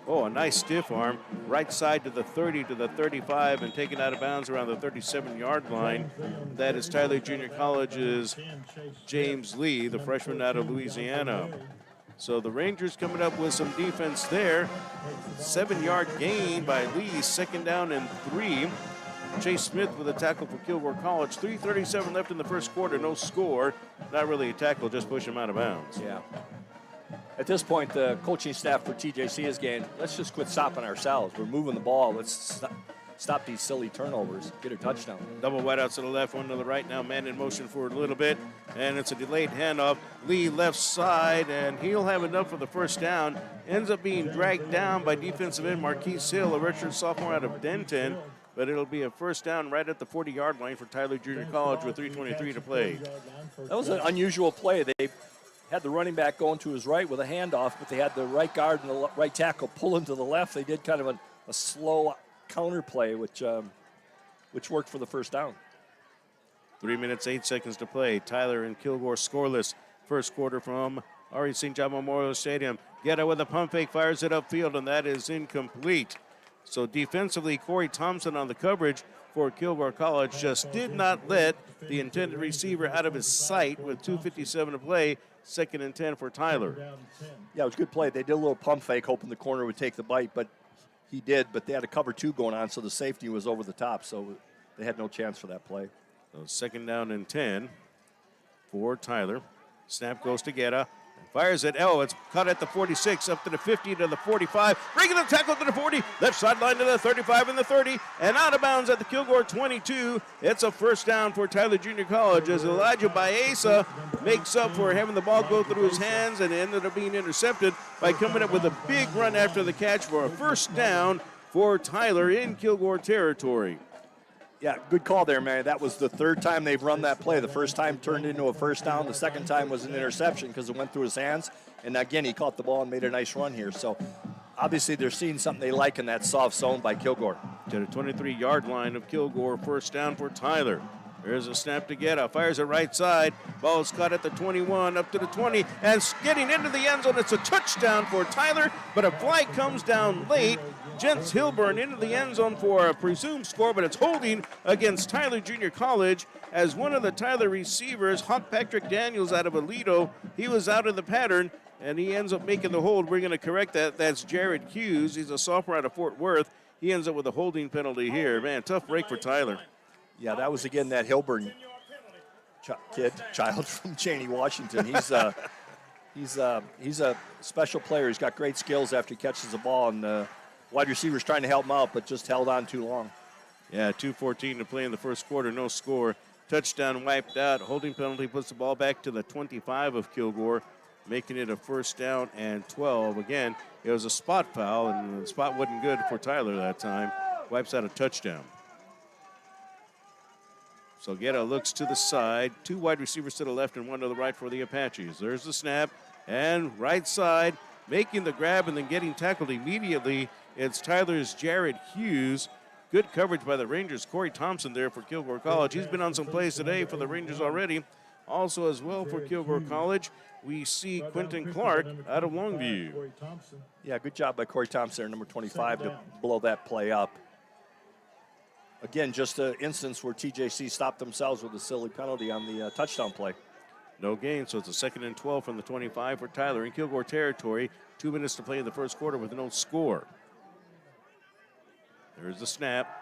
a nice stiff arm. Right side to the 30 to the 35 and taken out of bounds around the 37-yard line. That is Tyler Junior College's James Lee, the freshman out of Louisiana. So the Rangers coming up with some defense there. 7-yard gain by Lee, second down and 3. Chase Smith with a tackle for Kilgore College. 3:37 left in the first quarter, no score. Not really a tackle, just push him out of bounds. Yeah. At this point, the coaching staff for TJC is getting, let's just quit stopping ourselves. We're moving the ball. Let's stop these silly turnovers. Get a touchdown. Double wideouts to the left, one to the right. Now man in motion for a little bit. And it's a delayed handoff. Lee left side, and he'll have enough for the first down. Ends up being dragged down by defensive end Marquise Hill, a redshirt sophomore out of Denton. But it'll be a first down right at the 40-yard line for Tyler Junior College with 3:23 to play. That was an unusual play. They had the running back going to his right with a handoff, but they had the right guard and the right tackle pulling to the left. They did kind of a slow counter play, which worked for the first down. 3 minutes, 8 seconds to play. Tyler and Kilgore scoreless. First quarter from R.E. St. John Memorial Stadium. Guerra with a pump fake, fires it upfield, and that is incomplete. So defensively, Corey Thompson on the coverage for Kilgore College just did not let the intended receiver out of his sight with 2:57 to play. Second and 10 for Tyler. Yeah, it was a good play. They did a little pump fake, hoping the corner would take the bite, but he did. But they had a cover 2 going on, so the safety was over the top, so they had no chance for that play. So second down and 10 for Tyler. Snap goes to Guerra. Fires it. It's cut at the 46, up to the 50, to the 45. Bringing the tackle to the 40. Left sideline to the 35 and the 30. And out of bounds at the Kilgore 22. It's a first down for Tyler Junior College as Elijah Baeza makes up for having the ball go through his hands and ended up being intercepted by coming up with a big run after the catch for a first down for Tyler in Kilgore territory. Yeah, good call there, man. That was the 3rd time they've run that play. The first time turned into a first down. The second time was an interception because it went through his hands. And again, he caught the ball and made a nice run here. So obviously they're seeing something they like in that soft zone by Kilgore. To the 23-yard line of Kilgore, first down for Tyler. There's a snap to Guerra. Fires it right side. Ball is caught at the 21, up to the 20, and getting into the end zone. It's a touchdown for Tyler, but a flag comes down late. Jens Hilburn into the end zone for a presumed score, but it's holding against Tyler Junior College as one of the Tyler receivers, Hawk Patrick Daniels out of Aledo, he was out of the pattern, and he ends up making the hold. We're going to correct that. That's Jared Hughes. He's a sophomore out of Fort Worth. He ends up with a holding penalty here. Man, tough break for Tyler. Yeah, that was, again, that Hilburn child from Cheney, Washington. He's a special player. He's got great skills after he catches the ball, and wide receiver's trying to help him out, but just held on too long. Yeah, 2:14 to play in the first quarter, no score. Touchdown wiped out. Holding penalty puts the ball back to the 25 of Kilgore, making it a first down and 12. Again, it was a spot foul, and the spot wasn't good for Tyler that time. Wipes out a touchdown. So Guerra looks to the side. 2 wide receivers to the left and 1 to the right for the Apaches. There's the snap. And right side, making the grab and then getting tackled immediately. It's Tyler's Jared Hughes. Good coverage by the Rangers. Corey Thompson there for Kilgore College. He's been on some plays today for the Rangers already. Also as well for Kilgore College, we see Quentin Clark out of Longview. Yeah, good job by Corey Thompson, number 25, to blow that play up. Again, just an instance where TJC stopped themselves with a silly penalty on the touchdown play. No gain, so it's a second and 12 from the 25 for Tyler in Kilgore territory. 2 minutes to play in the first quarter with no score. There's the snap.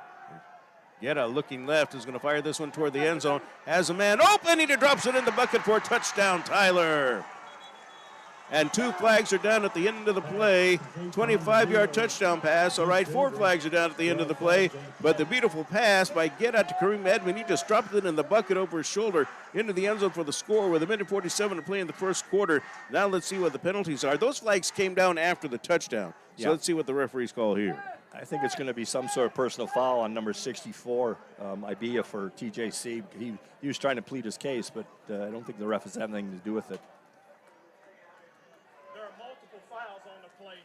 Guerra looking left is going to fire this one toward the end zone. Has a man open, he drops it in the bucket for a touchdown, Tyler. And 2 flags are down at the end of the play. 25-yard touchdown pass. All right, 4 flags are down at the end of the play. But the beautiful pass by Guerra to Kareem Edmond. He just dropped it in the bucket over his shoulder into the end zone for the score with 1:47 to play in the first quarter. Now let's see what the penalties are. Those flags came down after the touchdown. So let's see what the referees call here. I think it's going to be some sort of personal foul on number 64, Ibia for TJC. He was trying to plead his case, but I don't think the ref has anything to do with it. There are multiple fouls on the play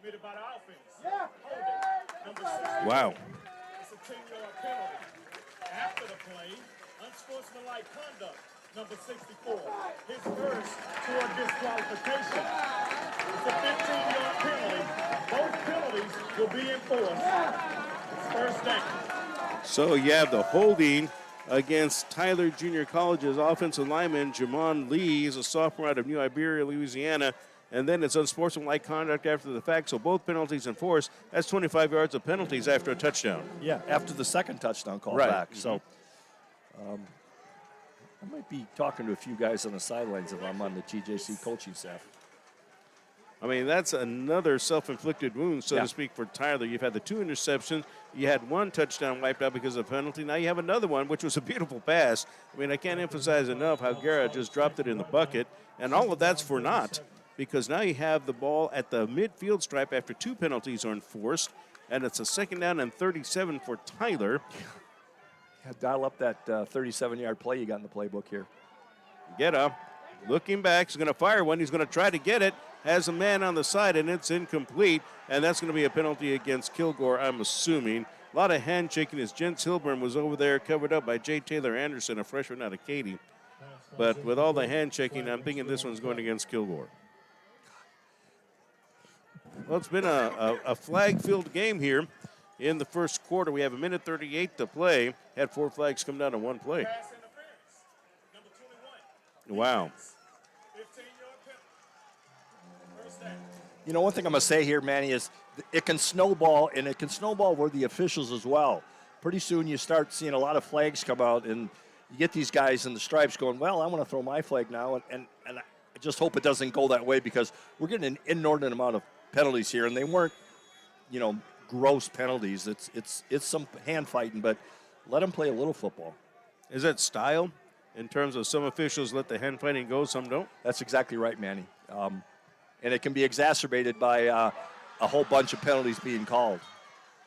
committed by the offense. Holding. Number 6. Wow. It's a 10-yard penalty. After the play, unsportsmanlike conduct. Number 64. His first toward disqualification. It's a 15-yard penalty. Both penalties will be enforced. It's first down. So you have the holding against Tyler Junior College's offensive lineman, Jamon Lee. He's a sophomore out of New Iberia, Louisiana. And then it's unsportsmanlike conduct after the fact, so both penalties enforced. That's 25 yards of penalties after a touchdown. Yeah, after the second touchdown call back. So I might be talking to a few guys on the sidelines if I'm on the TJC coaching staff. I mean, that's another self-inflicted wound, so to speak, for Tyler. You've had the 2 interceptions. You had 1 touchdown wiped out because of penalty. Now you have another one, which was a beautiful pass. I mean, I can't emphasize enough how Guerra just dropped it in the bucket. And all of that's for naught, because now you have the ball at the midfield stripe after 2 penalties are enforced, and it's a 2nd down and 37 for Tyler. Yeah, dial up that 37-yard play you got in the playbook here. Guerra looking back. He's going to fire one. He's going to try to get it. Has a man on the side, and it's incomplete. And that's going to be a penalty against Kilgore, I'm assuming. A lot of hand-shaking as Jens Hilburn was over there covered up by J. Taylor Anderson, a freshman out of Katy. But with all the hand-shaking, I'm thinking this one's going against Kilgore. Well, it's been a flag-filled game here in the first quarter. We have 1:38 to play. Had 4 flags come down in 1 play. Pass interference. Number 21. Wow. 15-yard penalty. First down. You know, one thing I'm going to say here, Manny, is it can snowball, and it can snowball with the officials as well. Pretty soon you start seeing a lot of flags come out, and you get these guys in the stripes going, well, I want to throw my flag now, and I just hope it doesn't go that way, because we're getting an inordinate amount of penalties here, and they weren't, you know, gross penalties. It's some hand fighting, but let them play a little football. Is that style in terms of some officials let the hand fighting go, some don't? That's exactly right, Manny. And it can be exacerbated by a whole bunch of penalties being called.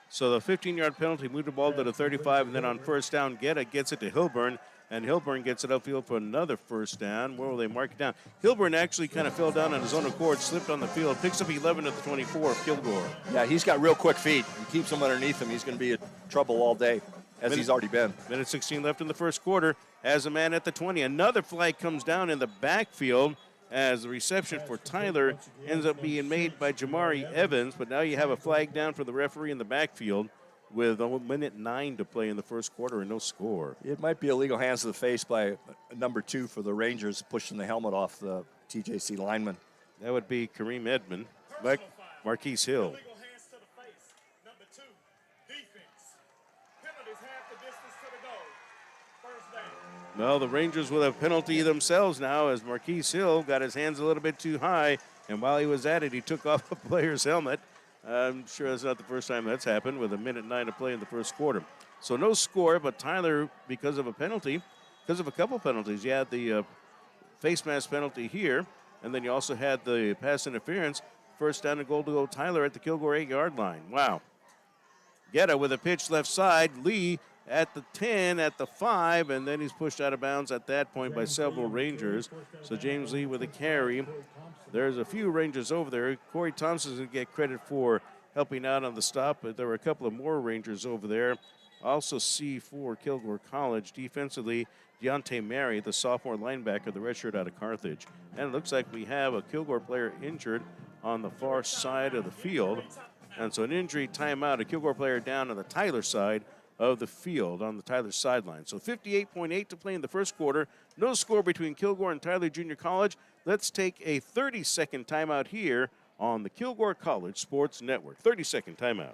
So the 15-yard penalty moved the ball to the 35, and then on first down, Guerra gets it to Hilburn, and Hilburn gets it upfield for another first down. Where will they mark it down? Hilburn actually kind of fell down on his own accord, slipped on the field, picks up 11 at the 24 of Kilgore. Yeah, he's got real quick feet. He keeps them underneath him. He's going to be in trouble all day, as he's already been. Minute 16 left in the first quarter. Has a man at the 20. Another flag comes down in the backfield as the reception for Tyler ends up being made by Jamari Evans. But now you have a flag down for the referee in the backfield with 1:09 to play in the first quarter and no score. It might be illegal hands to the face by number 2 for the Rangers, pushing the helmet off the TJC lineman. That would be Kareem Edmond, like Marquise Hill. Illegal hands to the face. Number 2, defense. Penalties half the distance to the goal. First down. Well, the Rangers with a penalty themselves now as Marquise Hill got his hands a little bit too high, and while he was at it, he took off a player's helmet. I'm sure that's not the first time that's happened with 1:09 to play in the first quarter. So no score, but Tyler, because of a penalty, because of a couple penalties, you had the face mask penalty here, and then you also had the pass interference. First down and goal to go Tyler at the Kilgore 8-yard line. Wow. Guerra with a pitch left side. Lee at the 10, at the 5, and then he's pushed out of bounds at that point by several Rangers. So James Lee with a carry. There's a few Rangers over there. Corey Thompson's going to get credit for helping out on the stop, but there were a couple of more Rangers over there. Also see for Kilgore College defensively, Deontay Mary, the sophomore linebacker, the redshirt out of Carthage. And it looks like we have a Kilgore player injured on the far side of the field. And so an injury timeout, a Kilgore player down on the Tyler side of the field on the Tyler sideline. So 58.8 to play in the first quarter. No score between Kilgore and Tyler Junior College. Let's take a 30-second timeout here on the Kilgore College Sports Network. 30-second timeout.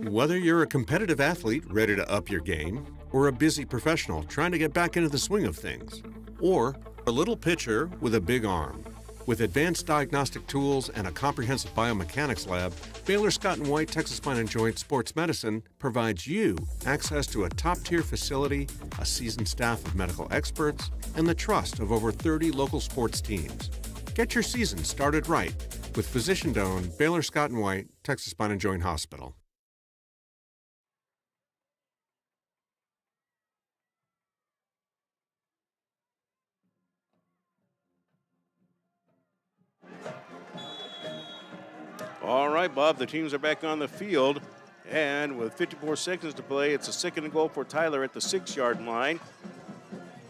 Whether you're a competitive athlete ready to up your game, or a busy professional trying to get back into the swing of things, or a little pitcher with a big arm, With advanced diagnostic tools and a comprehensive biomechanics lab, Baylor Scott & White Texas Spine & Joint Sports Medicine provides you access to a top-tier facility, a seasoned staff of medical experts, and the trust of over 30 local sports teams. Get your season started right with physician-owned Baylor Scott & White Texas Spine & Joint Hospital. All right, Bob, the teams are back on the field. And with 54 seconds to play, it's a 2nd and goal for Tyler at the 6-yard line.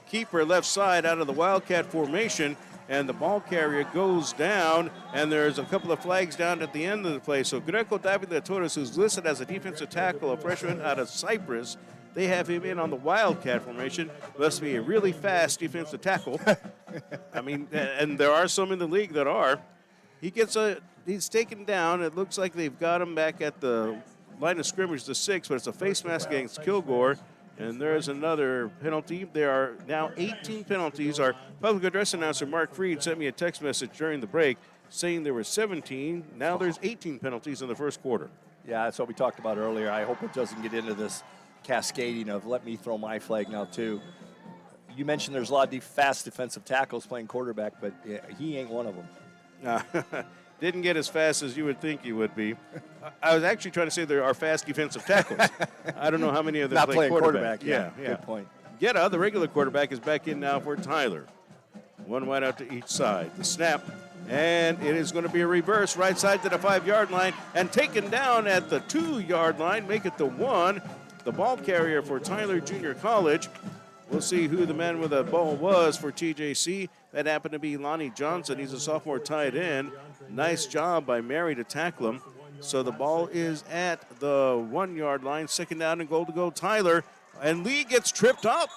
Keeper left side out of the Wildcat formation, and the ball carrier goes down, and there's a couple of flags down at the end of the play. So Greco Davide Torres, who's listed as a defensive tackle, a freshman out of Cyprus, they have him in on the Wildcat formation. Must be a really fast defensive tackle. I mean, and there are some in the league that are. He's taken down. It looks like they've got him back at the line of scrimmage, the 6, but it's a face mask against Kilgore. And there's another penalty. There are now 18 penalties. Our public address announcer, Mark Freed, sent me a text message during the break saying there were 17. Now there's 18 penalties in the first quarter. Yeah, that's what we talked about earlier. I hope it doesn't get into this cascading of let me throw my flag now too. You mentioned there's a lot of fast defensive tackles playing quarterback, but he ain't one of them. Didn't get as fast as you would think he would be. I was actually trying to say there are fast defensive tackles. I don't know how many of them Not play playing quarterback. Yeah, good point. Getta, the regular quarterback, is back in now for Tyler. One wide out to each side. The snap, and it is going to be a reverse right side to the 5-yard line and taken down at the 2-yard line, make it the 1. The ball carrier for Tyler Junior College. We'll see who the man with the ball was for TJC. That happened to be Lonnie Johnson. He's a sophomore tight end. Nice job by Mary to tackle him. So the ball is at the 1-yard line. 2nd down and goal to go Tyler. And Lee gets tripped up.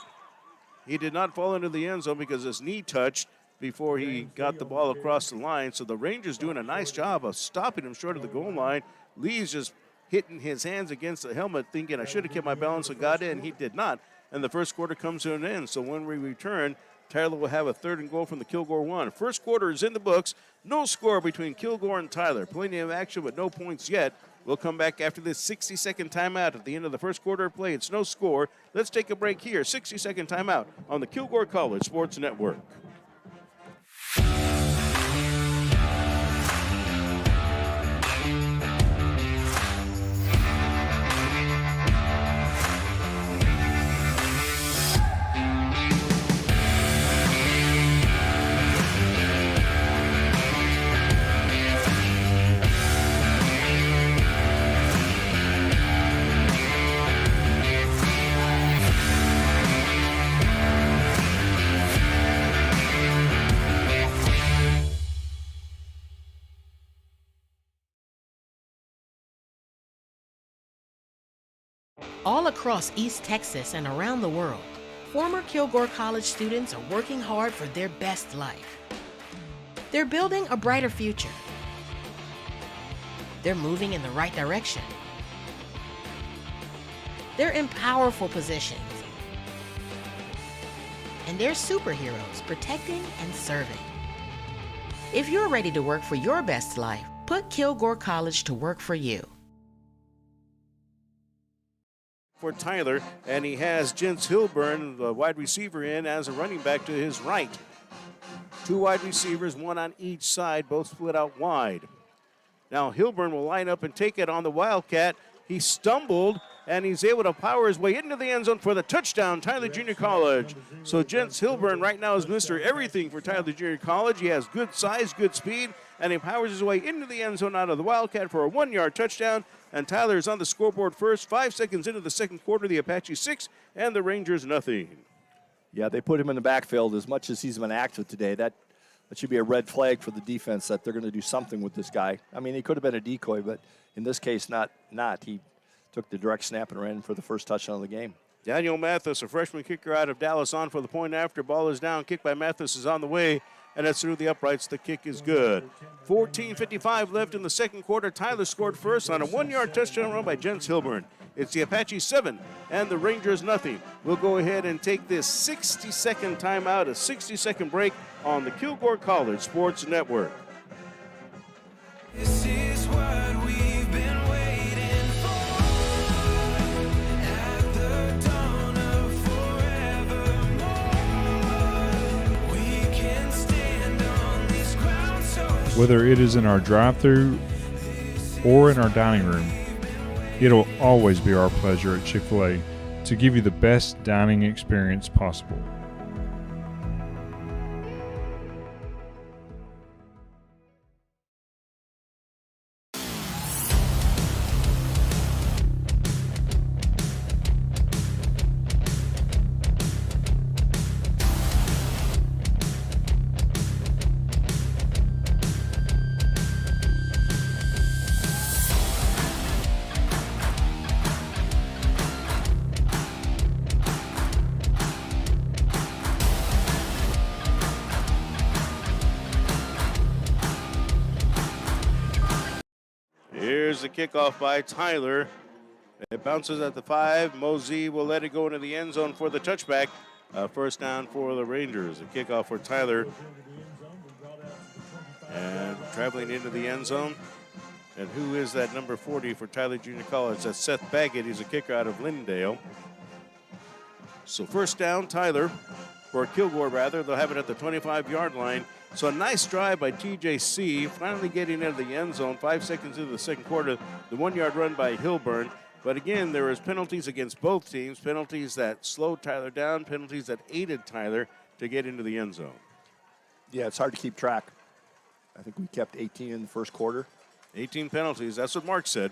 He did not fall into the end zone because his knee touched before he got the ball across the line. So the Rangers doing a nice job of stopping him short of the goal line. Lee's just hitting his hands against the helmet thinking, I should have kept my balance and got in. He did not. And the first quarter comes to an end. So when we return, Tyler will have a 3rd and goal from the Kilgore 1. First quarter is in the books. No score between Kilgore and Tyler. Plenty of action, but no points yet. We'll come back after this 60-second timeout at the end of the first quarter of play. It's no score. Let's take a break here. 60-second timeout on the Kilgore College Sports Network. All across East Texas and around the world, former Kilgore College students are working hard for their best life. They're building a brighter future. They're moving in the right direction. They're in powerful positions. And they're superheroes protecting and serving. If you're ready to work for your best life, put Kilgore College to work for you. For Tyler, and he has Jens Hilburn, the wide receiver, in as a running back to his right. 2 wide receivers, 1 on each side, both split out wide. Now Hilburn will line up and take it on the Wildcat. He stumbled, and he's able to power his way into the end zone for the touchdown, Tyler Junior College. So Jens Hilburn right now is Mr. Everything for Tyler Junior College. He has good size, good speed, and he powers his way into the end zone out of the Wildcat for a 1-yard touchdown. And Tyler is on the scoreboard first. 5 seconds into the second quarter, the Apache 6 and the Rangers nothing. Yeah, they put him in the backfield. As much as he's been active today, that should be a red flag for the defense that they're going to do something with this guy. I mean, he could have been a decoy, but in this case, not. He took the direct snap and ran for the first touchdown of the game. Daniel Mathis, a freshman kicker out of Dallas, on for the point after. Ball is down. Kick by Mathis is on the way, and that's through the uprights. The kick is good. 14:55 left in the second quarter. Tyler scored first on a 1-yard touchdown run by Jens Hilburn. It's the Apaches 7 and the Rangers nothing. We'll go ahead and take this 60-second timeout, a 60-second break on the Kilgore College Sports Network. This is what we've been waiting for. At the dawn of forevermore, we can stand on this ground so Whether it is in our drive-thru or in our dining room, it'll always be our pleasure at Chick-fil-A to give you the best dining experience possible. Here's the kickoff by Tyler. It bounces at the 5. Mosey will let it go into the end zone for the touchback. First down for the Rangers. A kickoff for Tyler. And traveling into the end zone. And who is that number 40 for Tyler Junior College? That's Seth Baggett. He's a kicker out of Lindale. So first down, Tyler, or Kilgore rather. They'll have it at the 25-yard line. So a nice drive by TJC, finally getting into the end zone. 5 seconds into the second quarter, the 1-yard run by Hilburn. But again, there was penalties against both teams, penalties that slowed Tyler down, penalties that aided Tyler to get into the end zone. Yeah, it's hard to keep track. I think we kept 18 in the first quarter. 18 penalties, that's what Mark said.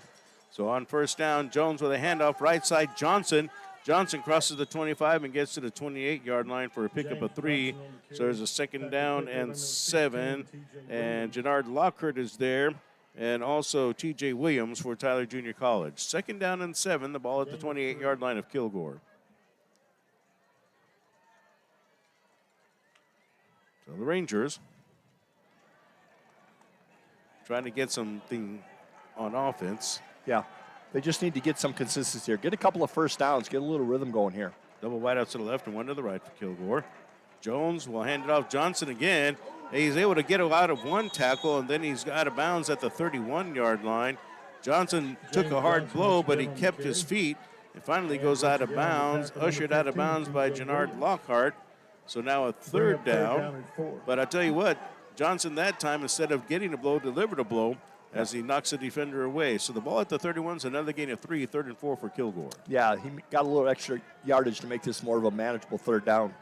So on first down, Jones with a handoff, right side, Johnson. Johnson crosses the 25 and gets to the 28-yard line for a pickup of 3. So there's a second down and 7. And Jannard Lockhart is there. And also T.J. Williams for Tyler Junior College. Second down and 7, the ball at the 28-yard line of Kilgore. So the Rangers trying to get something on offense. Yeah, they just need to get some consistency here. Get a couple of first downs. Get a little rhythm going here. Double wide out to the left and one to the right for Kilgore. Jones will hand it off. Johnson again. He's able to get out of one tackle, and then he's out of bounds at the 31-yard line. Johnson took a hard blow, but he kept his feet and finally goes out of bounds, ushered out of bounds by Jannard Lockhart. So now a third down. But I tell you what, Johnson that time, instead of getting a blow, delivered a blow as he knocks the defender away. So the ball at the 31 is another gain of 3, 3rd and 4 for Kilgore. Yeah, he got a little extra yardage to make this more of a manageable third down.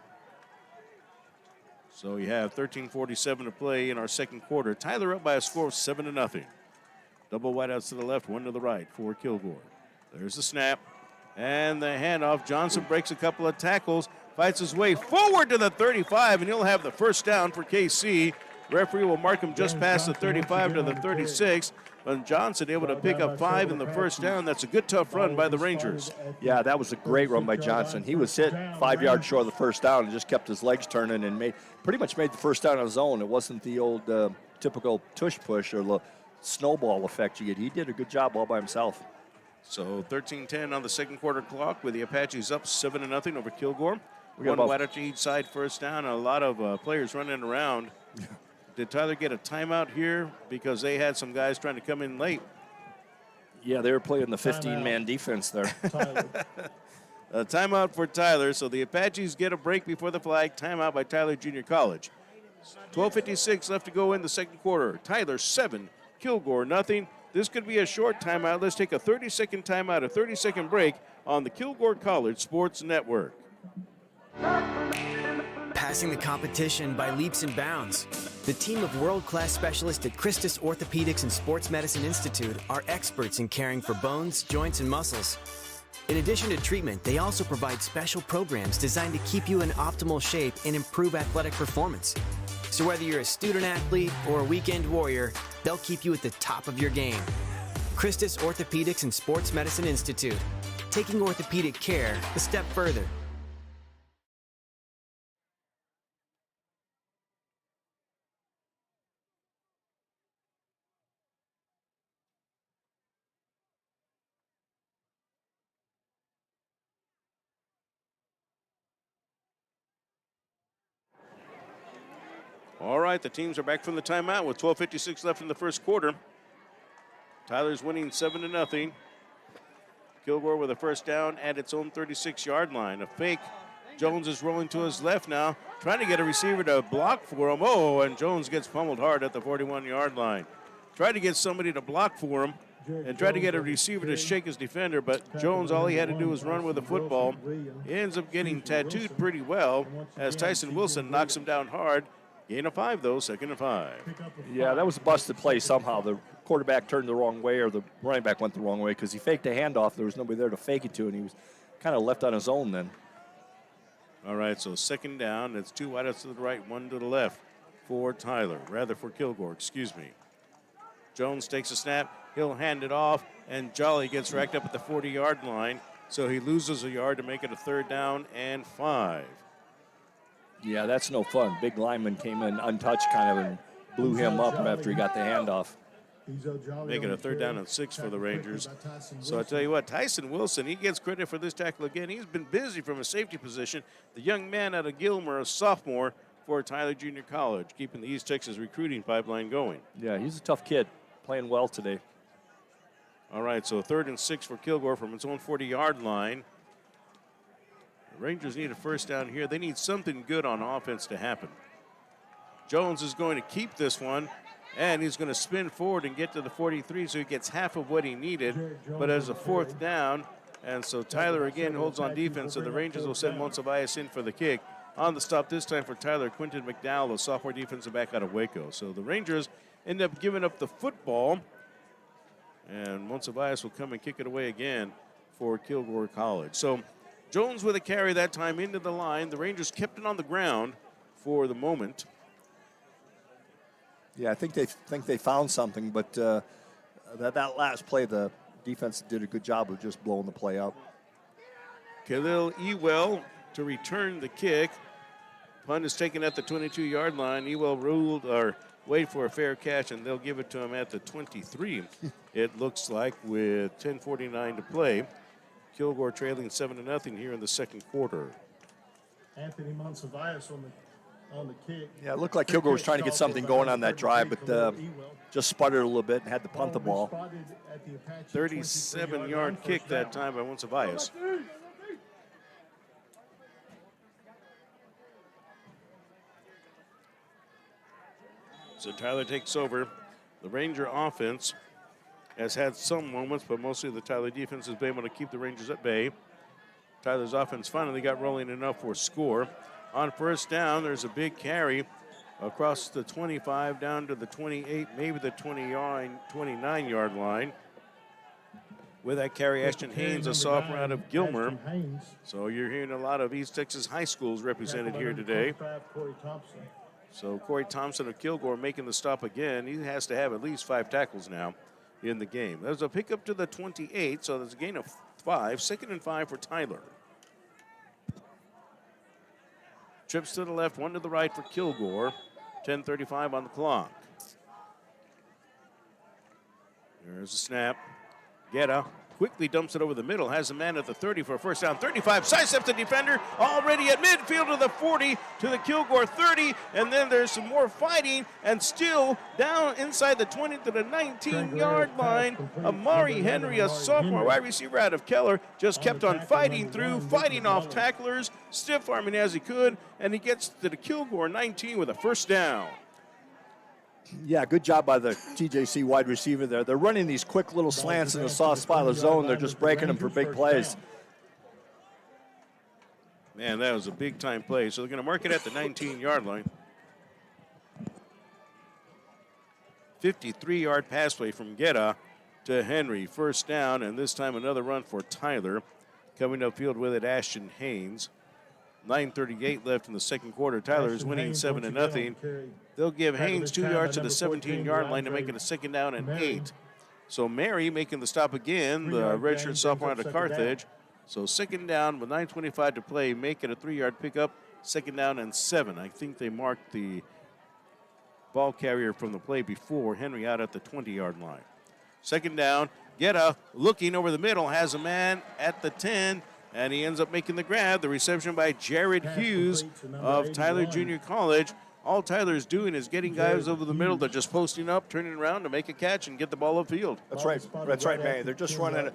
So you have 13:47 to play in our second quarter. Tyler up by a score of 7-0. Double wideouts to the left, one to the right for Kilgore. There's the snap and the handoff. Johnson breaks a couple of tackles, fights his way forward to the 35, and he'll have the first down for KC. Referee will mark him just past the 35 to the 36. But Johnson able to pick up 5 in the first down. That's a good, tough run by the Rangers. Yeah, that was a great run by Johnson. He was hit 5 yards short of the first down and just kept his legs turning and pretty much made the first down on his own. It wasn't the old typical tush push or the snowball effect you get. He did a good job all by himself. So 13-10 on the second quarter clock with the Apaches up 7-0 over Kilgore. One wide out to each side, first down, and a lot of players running around. Did Tyler get a timeout here because they had some guys trying to come in late? Yeah, they were playing the 15-man defense there. A timeout for Tyler, so the Apaches get a break before the flag. Timeout by Tyler Junior College. 12:56 left to go in the second quarter. Tyler 7, Kilgore nothing. This could be a short timeout. Let's take a 30-second timeout, a 30-second break on the Kilgore College Sports Network. Passing the competition by leaps and bounds. The team of world-class specialists at Christus Orthopedics and Sports Medicine Institute are experts in caring for bones, joints, and muscles. In addition to treatment, they also provide special programs designed to keep you in optimal shape and improve athletic performance. So whether you're a student athlete or a weekend warrior, they'll keep you at the top of your game. Christus Orthopedics and Sports Medicine Institute, taking orthopedic care a step further. All right, the teams are back from the timeout with 12:56 left in the first quarter. Tyler's winning 7-0. Kilgore with a first down at its own 36-yard line. A fake. Jones is rolling to his left now, trying to get a receiver to block for him. Oh, and Jones gets pummeled hard at the 41-yard line. Tried to get somebody to block for him and tried to get a receiver to shake his defender, but Jones, all he had to do was run with the football. He ends up getting tattooed pretty well as Tyson Wilson knocks him down hard. Gain of 5, though, 2nd and 5. Yeah, that was a busted play somehow. The quarterback turned the wrong way, or the running back went the wrong way because he faked a handoff. There was nobody there to fake it to, and he was kind of left on his own then. All right, so 2nd down. It's 2 wideouts to the right, 1 to the left for Kilgore, excuse me. Jones takes a snap. He'll hand it off, and Jolly gets racked up at the 40-yard line, so he loses a yard to make it a 3rd down and 5. Yeah, that's no fun. Big lineman came in untouched kind of and blew him up after he got the handoff. Make it a 3rd down and 6 for the Rangers. So I tell you what, Tyson Wilson, he gets credit for this tackle again. He's been busy from a safety position. The young man out of Gilmer, a sophomore for Tyler Junior College, keeping the East Texas recruiting pipeline going. Yeah, he's a tough kid, playing well today. All right, so 3rd and 6 for Kilgore from its own 40-yard line. The Rangers need a first down here. They need something good on offense to happen. Jones is going to keep this one, and he's going to spin forward and get to the 43, so he gets half of what he needed. But as a 4th down, and so Tyler again holds on defense, so the Rangers will send Monsivais in for the kick. On the stop this time for Tyler, Quinton McDowell, a sophomore defensive back out of Waco. So the Rangers end up giving up the football, and Monsivais will come and kick it away again for Kilgore College. So Jones with a carry that time into the line. The Rangers kept it on the ground for the moment. Yeah, I think they found something, but that last play, the defense did a good job of just blowing the play up. Khalil Ewell to return the kick. Punt is taken at the 22-yard line. Ewell ruled or wait for a fair catch, and they'll give it to him at the 23. It looks like with 10:49 to play. Kilgore trailing 7-0 here in the second quarter. Anthony Monsivais on the kick. Yeah, it looked like Kilgore was trying to get something going on that drive, but just sputtered a little bit and had to punt the ball. 37-yard kick that time by Monsivais. So Tyler takes over. The Ranger offense has had some moments, but mostly the Tyler defense has been able to keep the Rangers at bay. Tyler's offense finally got rolling enough for a score. On first down, there's a big carry across the 25 down to the 28, maybe the 29-yard line. With that carry, Ashton Haynes, a sophomore out of Gilmer. So you're hearing a lot of East Texas high schools represented here today. So Corey Thompson of Kilgore making the stop again. He has to have at least 5 tackles now in the game. There's a pickup to the 28, so there's a gain of 5. 2nd and 5 for Tyler. Trips to the left, 1 to the right for Kilgore. 10:35 on the clock. There's a snap. Guetta quickly dumps it over the middle, has a man at the 30 for a first down. 35, sidesteps the defender, already at midfield to the 40, to the Kilgore 30, and then there's some more fighting, and still down inside the 20 to the 19-yard line. Amari Henry, a sophomore wide receiver out of Keller, just kept on fighting through, fighting off tacklers, stiff-arming as he could, and he gets to the Kilgore 19 with a first down. Yeah, good job by the TJC wide receiver there. They're running these quick little slants in the soft spot of the zone. They're just breaking them for big plays. Man, that was a big-time play. So they're going to mark it at the 19-yard line. 53-yard pass play from Guetta to Henry. First down, and this time another run for Tyler. Coming upfield with it, Ashton Haynes. 9:38 left in the second quarter. Tyler is winning 7-0. They'll give Haynes 2 yards to the 17-yard line to make it a 2nd down and 8. So Mary making the stop again, the redshirt sophomore out of Carthage. So 2nd down with 9:25 to play, make it a 3-yard pickup, 2nd down and 7. I think they marked the ball carrier from the play before, Henry out at the 20-yard line. 2nd down, Guetta looking over the middle, has a man at the 10, and he ends up making the grab. The reception by Jared Hughes of Tyler Junior College. all Tyler's doing is getting guys over the middle. They're just posting up, turning around to make a catch and get the ball upfield. That's right. That's right, man. They're just running,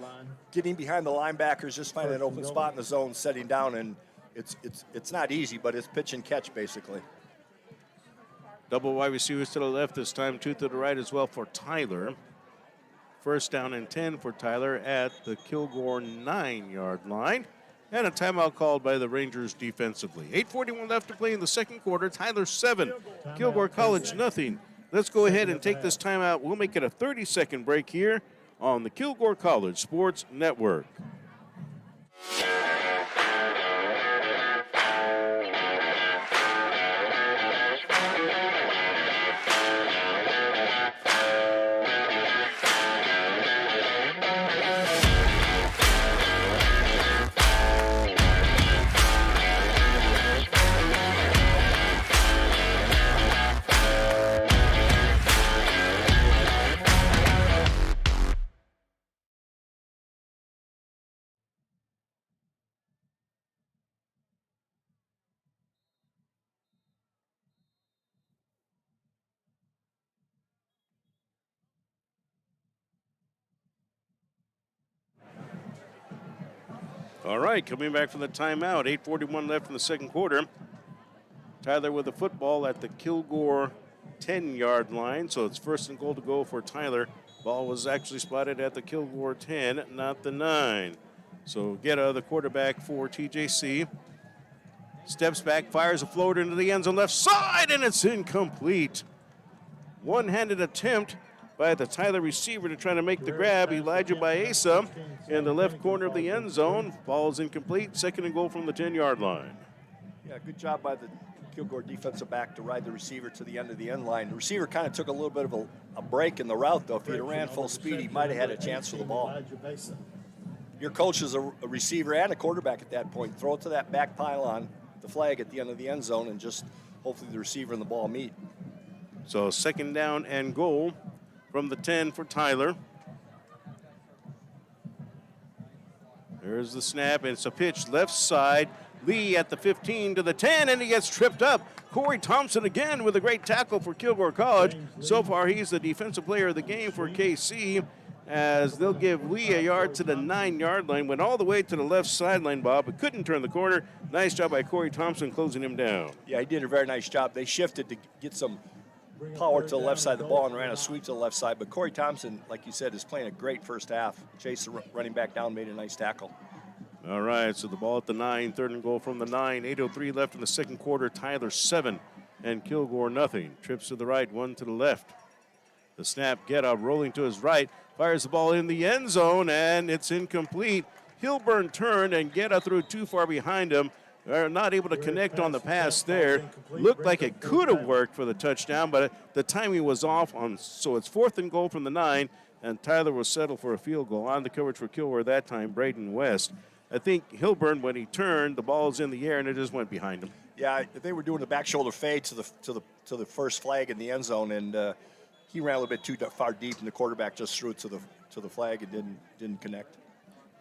getting behind the linebackers, just finding an open spot in the zone, setting down, and it's not easy, but it's pitch and catch basically. Double wide receivers to the left this time, two to the right as well for Tyler. First down and 10 for Tyler at the Kilgore 9-yard line. And a timeout called by the Rangers defensively. 8:41 left to play in the second quarter. Tyler 7, Kilgore College nothing. Let's go ahead and take this timeout. We'll make it a 30-second break here on the Kilgore College Sports Network. All right, coming back from the timeout, 8:41 left in the second quarter. Tyler with the football at the Kilgore 10-yard line, so it's first and goal to go for Tyler. Ball was actually spotted at the Kilgore 10, not the 9. So Guetta, the quarterback for TJC, steps back, fires a floater into the end zone left side, and it's incomplete. One-handed attempt by the Tyler receiver to try to make the grab. Elijah Baeza in the left corner of the end zone. Ball is incomplete. Second and goal from the 10-yard line. Yeah, good job by the Kilgore defensive back to ride the receiver to the end of the end line. The receiver kind of took a little bit of a break in the route, though. If he'd have ran full speed, he might have had a chance for the ball. Your coach is a receiver and a quarterback at that point. Throw it to that back pylon, the flag at the end of the end zone, and just hopefully the receiver and the ball meet. So second down and goal from the 10 for Tyler. There's the snap, and it's a pitch left side. Lee at the 15 to the 10, and he gets tripped up. Corey Thompson again with a great tackle for Kilgore College. So far, he's the defensive player of the game for KC, as they'll give Lee a yard to the 9-yard line. Went all the way to the left sideline, Bob, but couldn't turn the corner. Nice job by Corey Thompson closing him down. Yeah, he did a very nice job. They shifted to get some power to the left side of the ball and ran a sweep to the left side. But Corey Thompson, like you said, is playing a great first half. Chased the running back down, made a nice tackle. All right, so the ball at the 9, third and goal from the 9. 8:03 left in the second quarter. Tyler 7 and Kilgore nothing. Trips to the right, one to the left. The snap, Guetta rolling to his right, fires the ball in the end zone, and it's incomplete. Hilburn turned, and Guetta threw too far behind him. They're not able to connect on the pass there. Looked like it could have worked for the touchdown, but the timing was off. So it's fourth and goal from the 9, and Tyler will settle for a field goal. On the coverage for Kilgore that time, Braden West. I think Hilburn, when he turned, the ball was in the air, and it just went behind him. Yeah, they were doing the back shoulder fade to the first flag in the end zone, and he ran a little bit too far deep, and the quarterback just threw it to the flag and didn't connect.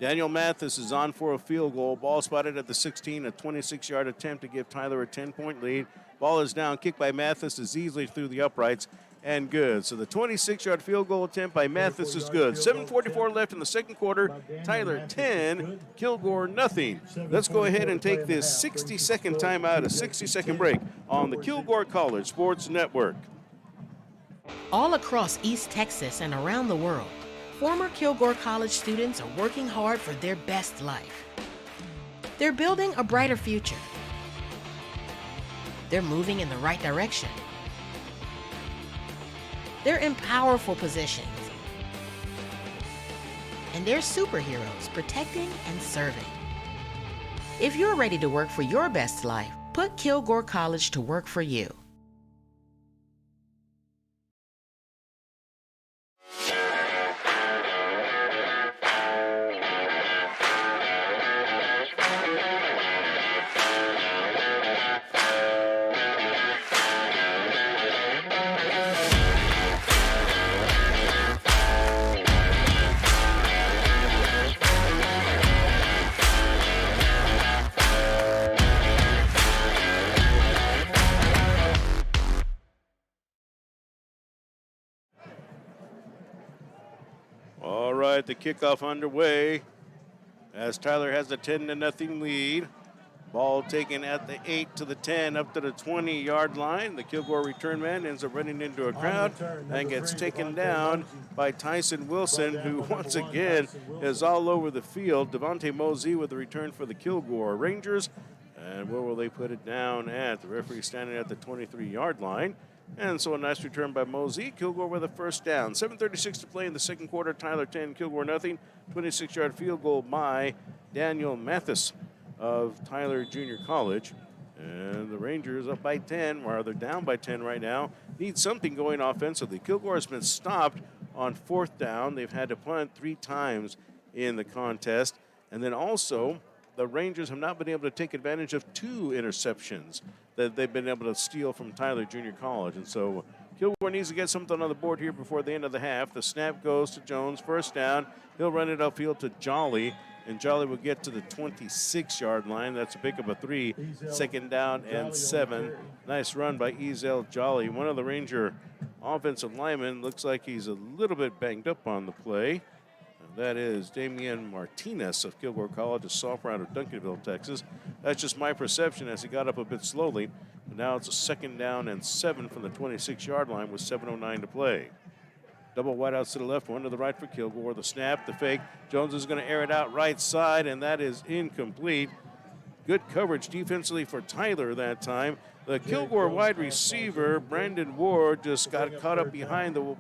Daniel Mathis is on for a field goal. Ball spotted at the 16, a 26-yard attempt to give Tyler a 10-point lead. Ball is down, kicked by Mathis is easily through the uprights, and good. So the 26-yard field goal attempt by Mathis is good. 7:44 left in the second quarter. Tyler 10, Kilgore nothing. Let's go ahead and take this 60-second timeout, a 60-second break on the Kilgore College Sports Network. All across East Texas and around the world, former Kilgore College students are working hard for their best life. They're building a brighter future. They're moving in the right direction. They're in powerful positions. And they're superheroes protecting and serving. If you're ready to work for your best life, put Kilgore College to work for you. All right, the kickoff underway as Tyler has a 10-0 lead. Ball taken at the 8 to the 10, up to the 20-yard line. The Kilgore return man ends up running into a crowd and gets taken down by Tyson Wilson, who once again is all over the field. Devontae Mosey with the return for the Kilgore Rangers. And where will they put it down at? The referee standing at the 23-yard line. And so a nice return by Mosey. Kilgore with a first down. 7:36 to play in the second quarter. Tyler 10, Kilgore nothing. 26-yard field goal by Daniel Mathis of Tyler Junior College. And the Rangers up by 10, or they're down by 10 right now. Need something going offensively. Kilgore has been stopped on fourth down. They've had to punt 3 times in the contest. And then also, the Rangers have not been able to take advantage of 2 interceptions that they've been able to steal from Tyler Junior College. And so Kilgore needs to get something on the board here before the end of the half. The snap goes to Jones, first down. He'll run it upfield to Jolly, and Jolly will get to the 26-yard line. That's a pick up a 3, second down and 7. Nice run by Ezel Jolly. One of the Ranger offensive linemen looks like he's a little bit banged up on the play. That is Damian Martinez of Kilgore College, a sophomore out of Duncanville, Texas. That's just my perception as he got up a bit slowly. But now it's a second down and 7 from the 26-yard line with 7:09 to play. Double wideouts to the left, one to the right for Kilgore. The snap, the fake. Jones is going to air it out right side, and that is incomplete. Good coverage defensively for Tyler that time. The Kilgore wide receiver, Brandon Ward, just got caught up behind the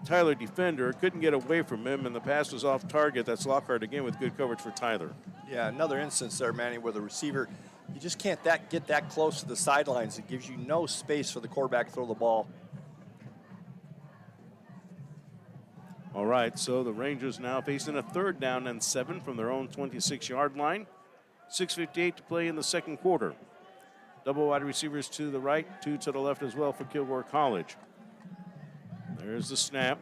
Tyler defender, couldn't get away from him, and the pass was off target. That's Lockhart again with good coverage for Tyler. Yeah, another instance there, Manny, where the receiver, you just can't get that close to the sidelines. It gives you no space for the quarterback to throw the ball. All right, so the Rangers now facing a third down and 7 from their own 26-yard line. 6:58 to play in the second quarter. Double wide receivers to the right, 2 to the left as well for Kilgore College. There's the snap.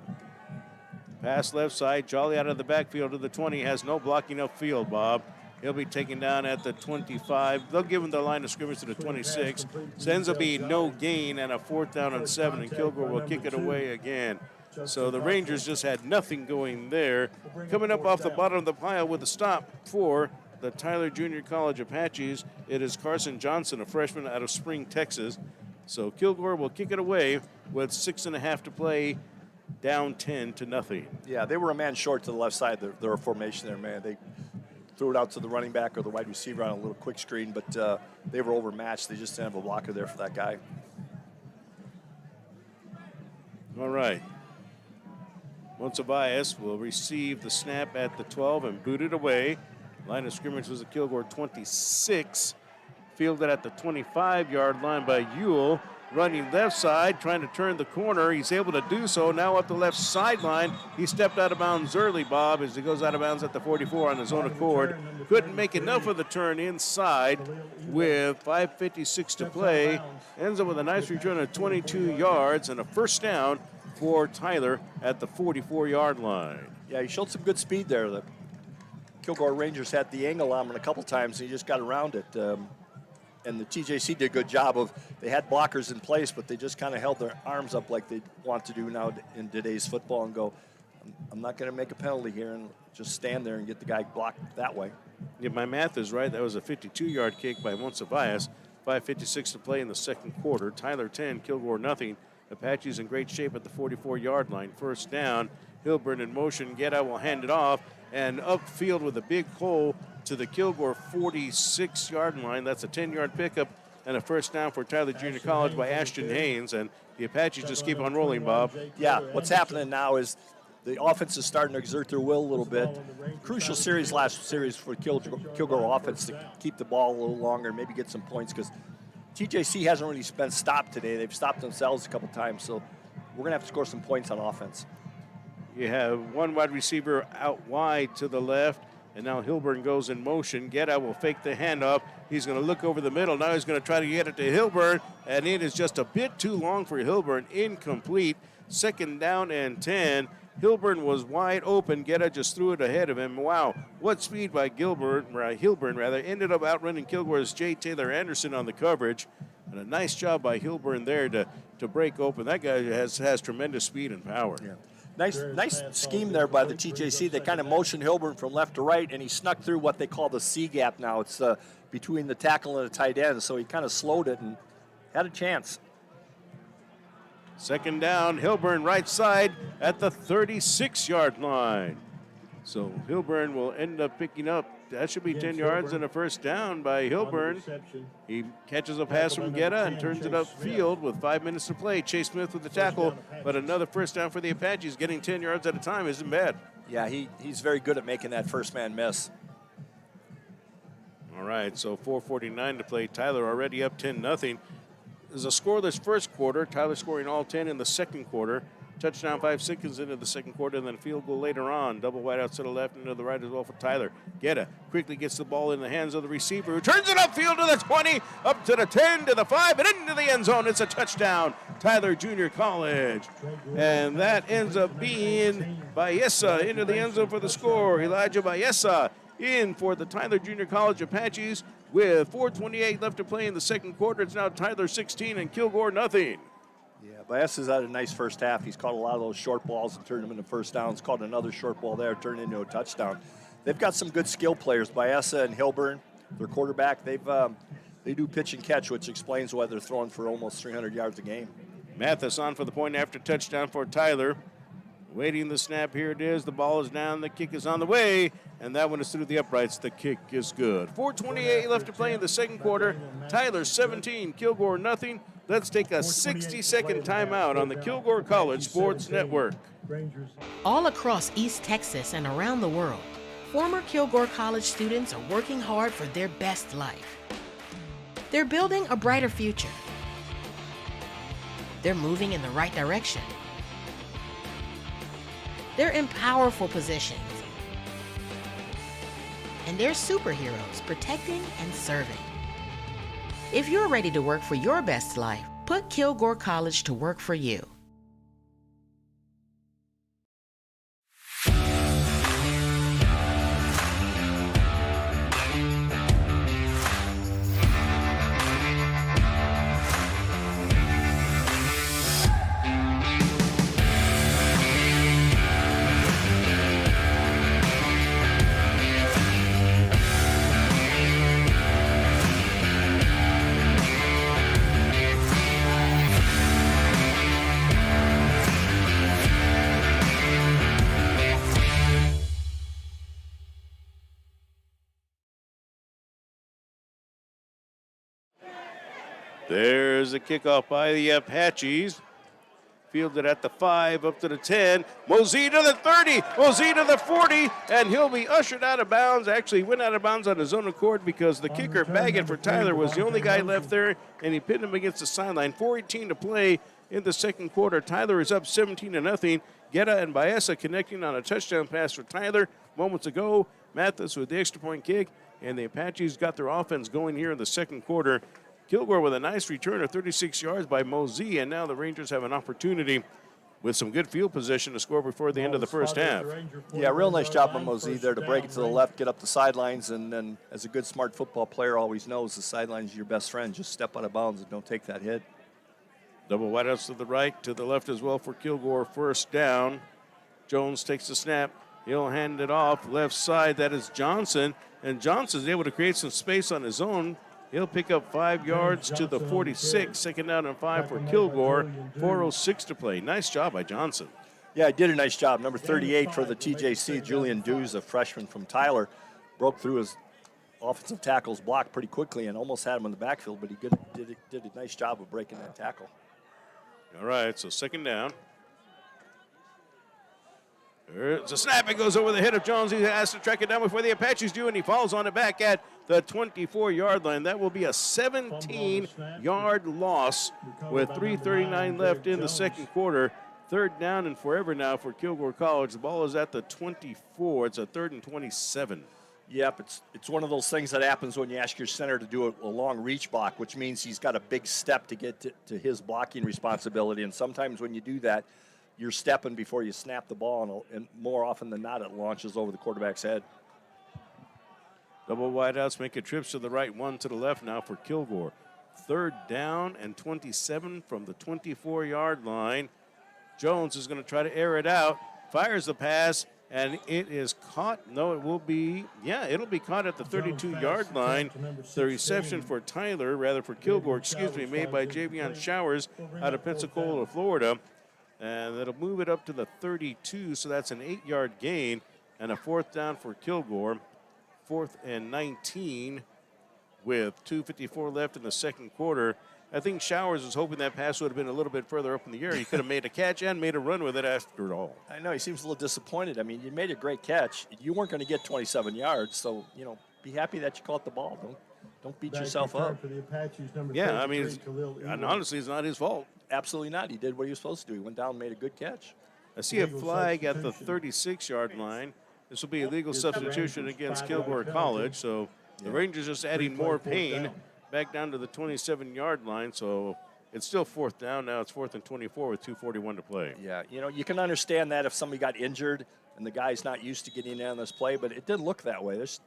Pass left side. Jolly out of the backfield to the 20. Has no blocking upfield, Bob. He'll be taken down at the 25. They'll give him the line of scrimmage to the 26. So ends up being no gain and a 4th down and 7, and Kilgore will kick it away again. So the Rangers just had nothing going there. Coming up off the bottom of the pile with a stop for the Tyler Junior College Apaches, it is Carson Johnson, a freshman out of Spring, Texas. So Kilgore will kick it away with 6.5 to play, down 10-0. Yeah, they were a man short to the left side of their formation there, man. They threw it out to the running back or the wide receiver on a little quick screen, but they were overmatched. They just didn't have a blocker there for that guy. All right. Monsiváis will receive the snap at the 12 and boot it away. Line of scrimmage was a Kilgore 26. Fielded at the 25-yard line by Ewell. Running left side, trying to turn the corner. He's able to do so. Now up the left sideline. He stepped out of bounds early, Bob, as he goes out of bounds at the 44 on his own accord. Couldn't make enough of the turn inside with 5:56 to play. Ends up with a nice return of 22 yards and a first down for Tyler at the 44-yard line. Yeah, he showed some good speed there. The Kilgore Rangers had the angle on him a couple times, and he just got around it. And the TJC did a good job of, they had blockers in place, but they just kind of held their arms up like they want to do now in today's football and go, I'm not going to make a penalty here, and just stand there and get the guy blocked that way. Yeah, my math is right. That was a 52-yard kick by Monsiváis. 5:56 to play in the second quarter. Tyler 10, Kilgore nothing. Apaches in great shape at the 44-yard line. First down. Hilburn in motion. Getta will hand it off. And upfield with a big hole to the Kilgore 46-yard line. That's a 10-yard pickup and a first down for Tyler Junior College by Ashton Haynes. And the Apaches just keep on rolling, Bob. Yeah, what's happening now is the offense is starting to exert their will a little bit. Crucial series last series for Kilgore offense to keep the ball a little longer, maybe get some points, because TJC hasn't really been stopped today. They've stopped themselves a couple times, so we're going to have to score some points on offense. You have one wide receiver out wide to the left, and now Hilburn goes in motion. Getta will fake the handoff. He's going to look over the middle. Now he's going to try to get it to Hilburn, and it is just a bit too long for Hilburn. Incomplete. Second down and 10. Hilburn was wide open. Getta just threw it ahead of him. Wow, what speed by Hilburn ended up outrunning Kilgore's J. Taylor Anderson on the coverage. And a nice job by Hilburn there to break open. That guy has tremendous speed and power. Yeah. Nice scheme there by the TJC. They kind of motioned Hilburn from left to right, and he snuck through what they call the C gap now. It's between the tackle and the tight end, so he kind of slowed it and had a chance. Second down, Hilburn right side at the 36-yard line. So Hilburn will end up picking up, that should be 10 yards and a first down by Hilburn. He catches a pass from Guetta and turns it upfield with 5 minutes to play. Chase Smith with the tackle, but another first down for the Apaches. Getting 10 yards at a time isn't bad. Yeah, he's very good at making that first man miss. All right, so 4:49 to play. Tyler already up 10-0. There's a scoreless first quarter. Tyler scoring all 10 in the second quarter. Touchdown 5 seconds into the second quarter, and then field goal later on. Double wide out to the left and to the right as well for Tyler. Guetta quickly gets the ball in the hands of the receiver, who turns it upfield to the 20, up to the 10, to the 5, and into the end zone. It's a touchdown, Tyler Junior College. And that ends up being Baeza into the end zone for the score. Elijah Baeza in for the Tyler Junior College Apaches with 4:28 left to play in the second quarter. It's now Tyler 16 and Kilgore nothing. Yeah, Baez had a nice first half. He's caught a lot of those short balls and turned them into first downs. Caught another short ball there, turned into a touchdown. They've got some good skill players. Baez and Hilburn, their quarterback, they do pitch and catch, which explains why they're throwing for almost 300 yards a game. Mathis on for the point after touchdown for Tyler. Waiting the snap, here it is. The ball is down, the kick is on the way, and that one is through the uprights. The kick is good. 4:28 left to play in the second quarter. Tyler 17, Kilgore nothing. Let's take a 60-second timeout on the Kilgore College Sports Network. All across East Texas and around the world, former Kilgore College students are working hard for their best life. They're building a brighter future. They're moving in the right direction. They're in powerful positions. And they're superheroes protecting and serving. If you're ready to work for your best life, put Kilgore College to work for you. There's a kickoff by the Apaches. Fielded at the 5, up to the 10. Mosey to the 30, Mosey to the 40, and he'll be ushered out of bounds. Actually, went out of bounds on his own accord because the kicker, Baggett for Tyler, was the only guy left there, and he pinned him against the sideline. 4:18 to play in the second quarter. Tyler is up 17-0. Guetta and Baeza connecting on a touchdown pass for Tyler moments ago. Mathis with the extra point kick, and the Apaches got their offense going here in the second quarter. Kilgore with a nice return of 36 yards by Mosey, and now the Rangers have an opportunity with some good field position to score before the end of the first half. Yeah, real nice job by Mosey there to break it to the left, get up the sidelines, and then as a good, smart football player always knows, the sidelines are your best friend. Just step out of bounds and don't take that hit. Double wideouts to the right, to the left as well for Kilgore. First down. Jones takes the snap. He'll hand it off left side. That is Johnson, and Johnson's able to create some space on his own. He'll pick up 5 yards to the 46. Second down and 5 for Kilgore. 4:06 to play. Nice job by Johnson. Yeah, he did a nice job. Number 38 for the TJC, Julian Dews, a freshman from Tyler, broke through his offensive tackle's block pretty quickly and almost had him in the backfield, but he did a nice job of breaking that tackle. All right, so second down. It's a snap. It goes over the head of Jones. He has to track it down before the Apaches do, and he falls on it back at the 24-yard line. That will be a 17-yard loss with 3:39 left in the second quarter. Third down and forever now for Kilgore College. The ball is at the 24. It's a 3rd and 27. Yep, it's one of those things that happens when you ask your center to do a long reach block, which means he's got a big step to get to his blocking responsibility. And sometimes when you do that, you're stepping before you snap the ball, and more often than not, it launches over the quarterback's head. Double wideouts making trips to the right, one to the left now for Kilgore. Third down and 27 from the 24-yard line. Jones is going to try to air it out, fires the pass, and it is caught. No, it will be, it'll be caught at the 32-yard line. The reception for Kilgore, made by Javion Showers out of Pensacola, Florida. And that'll move it up to the 32, so that's an 8-yard gain and a 4th down for Kilgore. 4th and 19 with 2:54 left in the second quarter. I think Showers was hoping that pass would have been a little bit further up in the air. He could have made a catch and made a run with it after all. I know, he seems a little disappointed. I mean, you made a great catch. You weren't going to get 27 yards, so, be happy that you caught the ball. Don't beat yourself up. For the Apaches, number Yeah, I mean, 33, Khalil and Eagle. honestly, it's not his fault. Absolutely not. He did what he was supposed to do. He went down and made a good catch. I see a flag at the 36-yard line. This will be a legal substitution against Kilgore College, so the Rangers just adding more pain back down to the 27-yard line, so it's still 4th down. Now it's 4th and 24 with 2:41 to play. Yeah, you can understand that if somebody got injured and the guy's not used to getting in on this play, but it didn't look that way. It's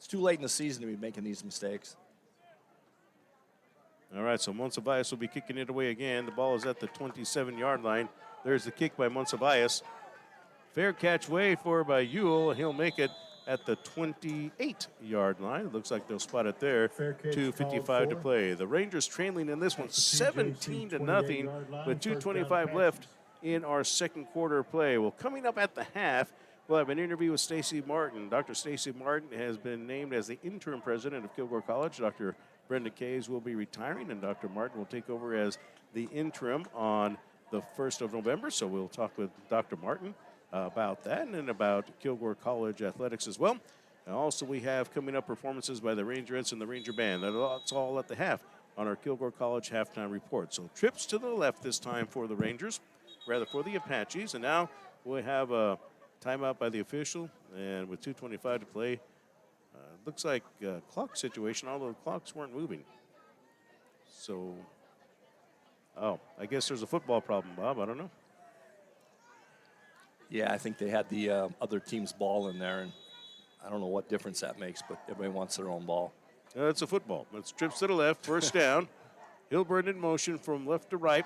too late in the season to be making these mistakes. All right, so Monsiváis will be kicking it away again. The ball is at the 27-yard line. There's the kick by Monsiváis. Fair catch way for by Ewell. He'll make it at the 28-yard line. It looks like they'll spot it there. 2:55 to play. The Rangers trailing in this one 17-0 with 2:25 left in our second quarter of play. Well, coming up at the half, we'll have an interview with Stacy Martin. Dr. Stacy Martin has been named as the interim president of Kilgore College. Dr. Brenda Kays will be retiring, and Dr. Martin will take over as the interim on the 1st of November. So we'll talk with Dr. Martin about that and about Kilgore College athletics as well. And also we have coming up performances by the Rangerettes and the Ranger Band. That's all at the half on our Kilgore College halftime report. So trips to the left this time for the Rangers, rather for the Apaches. And now we have a timeout by the official, and with 2:25 to play, looks like a clock situation, although the clocks weren't moving. So, I guess there's a football problem, Bob. I don't know. Yeah, I think they had the other team's ball in there, and I don't know what difference that makes, but everybody wants their own ball. It's a football. It's trips to the left, first down. Hilburn in motion from left to right.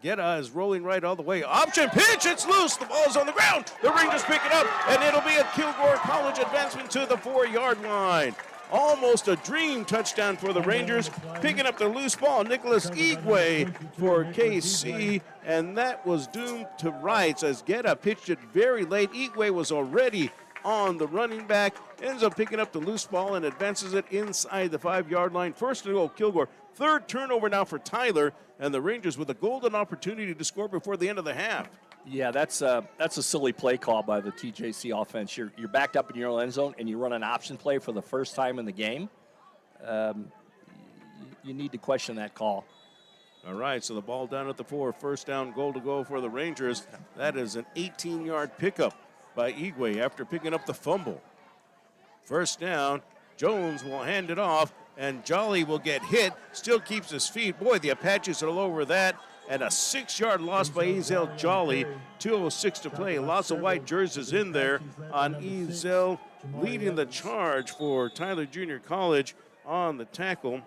Guetta is rolling right all the way. Option pitch, it's loose. The ball's on the ground. The Rangers pick it up, and it'll be a Kilgore College advancement to the 4-yard line. Almost a dream touchdown for the Rangers. Picking up the loose ball, Nicholas Igwe for KC, and that was doomed to rights as Guetta pitched it very late. Igwe was already on the running back, ends up picking up the loose ball and advances it inside the 5-yard line. First and goal, Kilgore. 3rd turnover now for Tyler, and the Rangers with a golden opportunity to score before the end of the half. Yeah, that's a silly play call by the TJC offense. You're backed up in your own end zone, and you run an option play for the first time in the game. You need to question that call. All right, so the ball down at the 4, first down, goal to go for the Rangers. That is an 18-yard pickup by Igwe after picking up the fumble. First down, Jones will hand it off, and Jolly will get hit, still keeps his feet. Boy, the Apaches are all over that. And a 6-yard loss by Ezel Jolly. 2:06 to play. Lots of white jerseys in there on Ezel, leading the charge for Tyler Junior College on the tackle.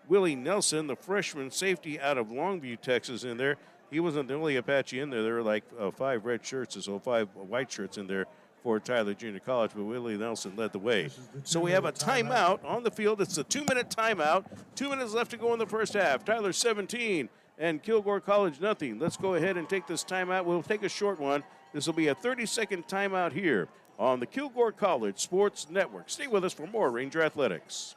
Willie Nelson, the freshman safety out of Longview, Texas, in there. He wasn't the only Apache in there. There were like 5 red shirts, so 5 white shirts in there for Tyler Junior College, but Willie Nelson led the way. So we have a timeout on the field. It's a 2-minute timeout. 2 minutes left to go in the first half. Tyler 17 and Kilgore College nothing. Let's go ahead and take this timeout. We'll take a short one. This will be a 30-second timeout here on the Kilgore College Sports Network. Stay with us for more Ranger Athletics.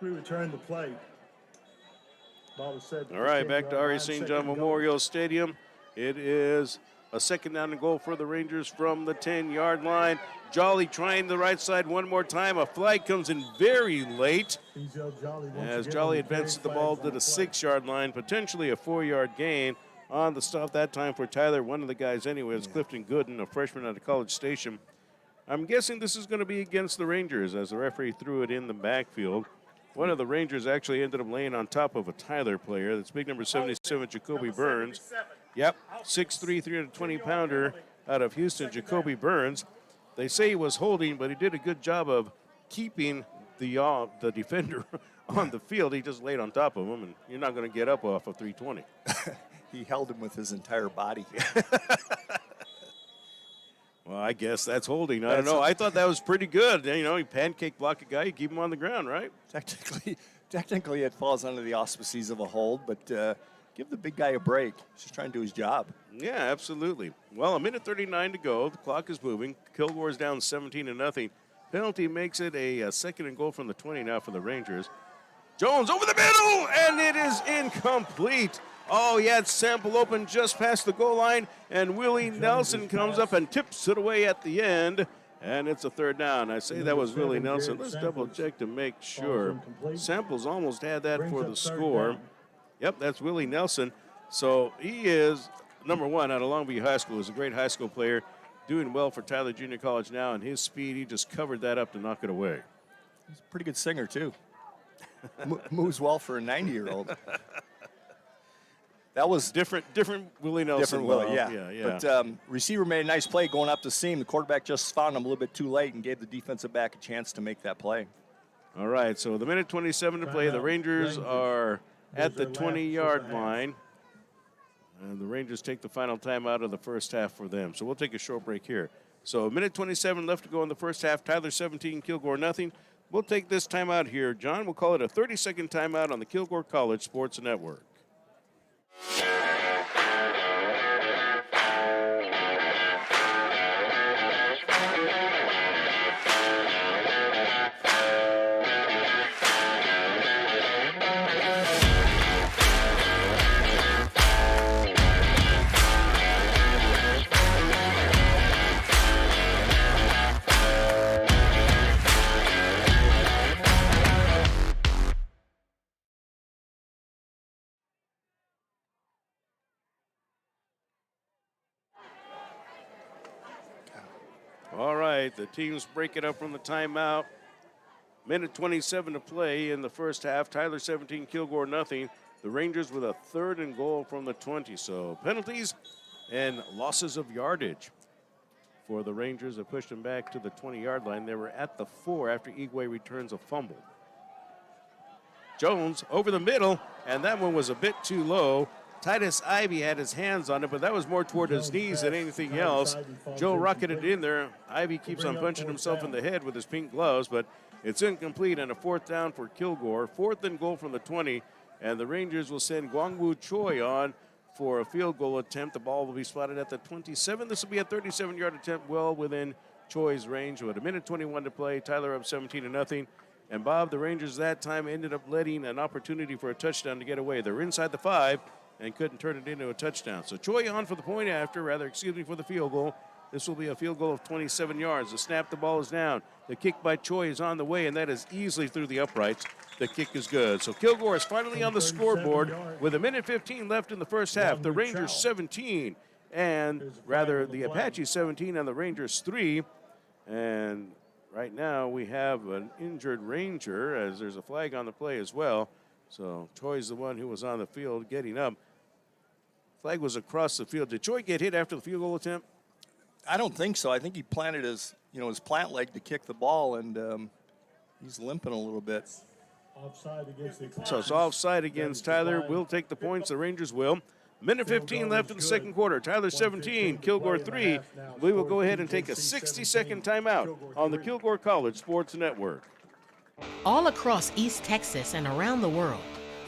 We return the play. Ball is set. All right, back to RE St. John Memorial Stadium. It is A second down and goal for the Rangers from the 10-yard line. Jolly trying the right side one more time. A flag comes in very late as Jolly advances the ball to the 6-yard line, potentially a 4-yard gain on the stop that time for Tyler. One of the guys anyway is Clifton Gooden, a freshman out of College Station. I'm guessing this is going to be against the Rangers as the referee threw it in the backfield. One of the Rangers actually ended up laying on top of a Tyler player. That's big number 77, Jacoby Burns. Yep, 6'3", 320-pounder out of Houston, Jacoby Burns. They say he was holding, but he did a good job of keeping the defender on the field. He just laid on top of him, and you're not going to get up off of 320. He held him with his entire body. Well, I guess that's holding. I don't know. I thought that was pretty good. You know, you pancake block a guy, you keep him on the ground, right? Technically, it falls under the auspices of a hold, but give the big guy a break. He's just trying to do his job. Yeah, absolutely. Well, 1:39 to go. The clock is moving. Kilgore's down 17-0. Penalty makes it a second and goal from the 20 now for the Rangers. Jones over the middle, and it is incomplete. Oh, he had Sample open just past the goal line, and Willie Nelson comes up and tips it away at the end, and it's a third down. I say that was Willie Nelson. Let's double check to make sure. Samples almost had that for the score. Yep, that's Willie Nelson. So he is number one out of Longview High School. He's a great high school player, doing well for Tyler Junior College now, and his speed, he just covered that up to knock it away. He's a pretty good singer, too. Moves well for a 90-year-old. That was different Willie Nelson. Different Willie, yeah. But receiver made a nice play going up the seam. The quarterback just found him a little bit too late and gave the defensive back a chance to make that play. All right, so the 1:27 to play. The Rangers are at the 20-yard line. And the Rangers take the final time out of the first half for them. So we'll take a short break here. So 1:27 left to go in the first half. Tyler 17, Kilgore nothing. We'll take this timeout here, John. We'll call it a 30-second timeout on the Kilgore College Sports Network. All right, the teams break it up from the timeout. 1:27 to play in the first half. Tyler 17, Kilgore nothing. The Rangers with a third and goal from the 20. So penalties and losses of yardage for the Rangers that pushed them back to the 20-yard line. They were at the 4 after Igwe returns a fumble. Jones over the middle, and that one was a bit too low. Titus Ivy had his hands on it, but that was more toward his knees than anything else. Joe rocketed it in there. Ivy keeps on punching himself in the head with his pink gloves, but it's incomplete and a fourth down for Kilgore. Fourth and goal from the 20, and the Rangers will send Gwangwoo Choi on for a field goal attempt. The ball will be spotted at the 27. This will be a 37-yard attempt well within Choi's range. With 1:21 to play, Tyler up 17-0. And Bob, the Rangers that time ended up letting an opportunity for a touchdown to get away. They're inside the 5 and couldn't turn it into a touchdown. So Choi on for the point after, for the field goal. This will be a field goal of 27 yards. The snap, the ball is down. The kick by Choi is on the way, and that is easily through the uprights. The kick is good. So Kilgore is finally on the scoreboard with 1:15 left in the first half. The Rangers 17, the Apaches 17 and the Rangers 3. And right now we have an injured Ranger as there's a flag on the play as well. So Choi's the one who was on the field getting up. Flag was across the field. Did Choi get hit after the field goal attempt? I don't think so. I think he planted his plant leg to kick the ball, and he's limping a little bit. So it's offside against Tyler. We'll take the points. The Rangers will. 1:15 left in the second quarter. Tyler 17, Kilgore 3. We will go ahead and take a 60-second timeout on the Kilgore College Sports Network. All across East Texas and around the world,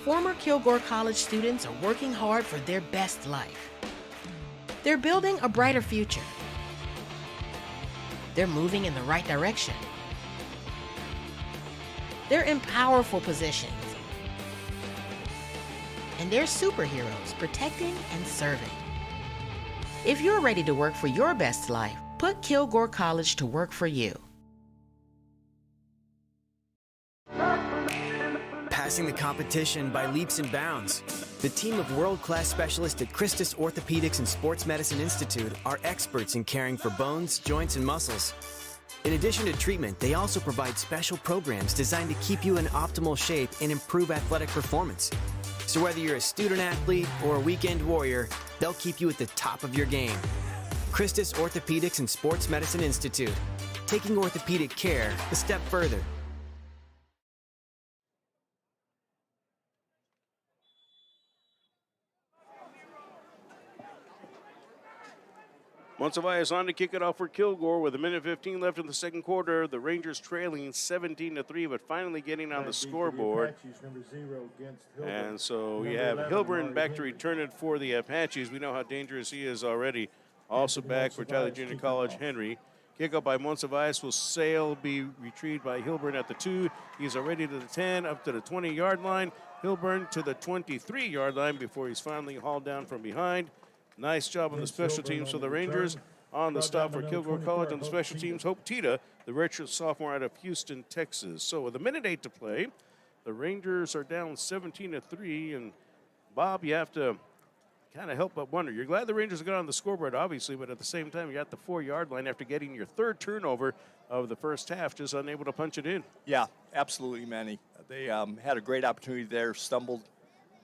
former Kilgore College students are working hard for their best life. They're building a brighter future. They're moving in the right direction. They're in powerful positions. And they're superheroes protecting and serving. If you're ready to work for your best life, put Kilgore College to work for you. Passing the competition by leaps and bounds. The team of world-class specialists at Christus Orthopedics and Sports Medicine Institute are experts in caring for bones, joints, and muscles. In addition to treatment, they also provide special programs designed to keep you in optimal shape and improve athletic performance. So whether you're a student athlete or a weekend warrior, they'll keep you at the top of your game. Christus Orthopedics and Sports Medicine Institute, taking orthopedic care a step further. Monsiváis on to kick it off for Kilgore with 1:15 left in the second quarter. The Rangers trailing 17-3, but finally getting on the scoreboard. And so you have Hilburn back to return it for the Apaches. We know how dangerous he is already. Also back for Tyler Junior College, Henry. Kickoff by Monsiváis will be retrieved by Hilburn at the 2. He's already to the 10, up to the 20-yard line. Hilburn to the 23-yard line before he's finally hauled down from behind. Nice job on the special teams for the Rangers. On the stop for Kilgore College on the special teams, Hope Tita, the redshirt sophomore out of Houston, Texas. So with 1:08 to play, the Rangers are down 17-3. And Bob, you have to kind of help but wonder. You're glad the Rangers got on the scoreboard, obviously, but at the same time, you got the 4-yard line after getting your third turnover of the first half, just unable to punch it in. Yeah, absolutely, Manny. They had a great opportunity there, stumbled,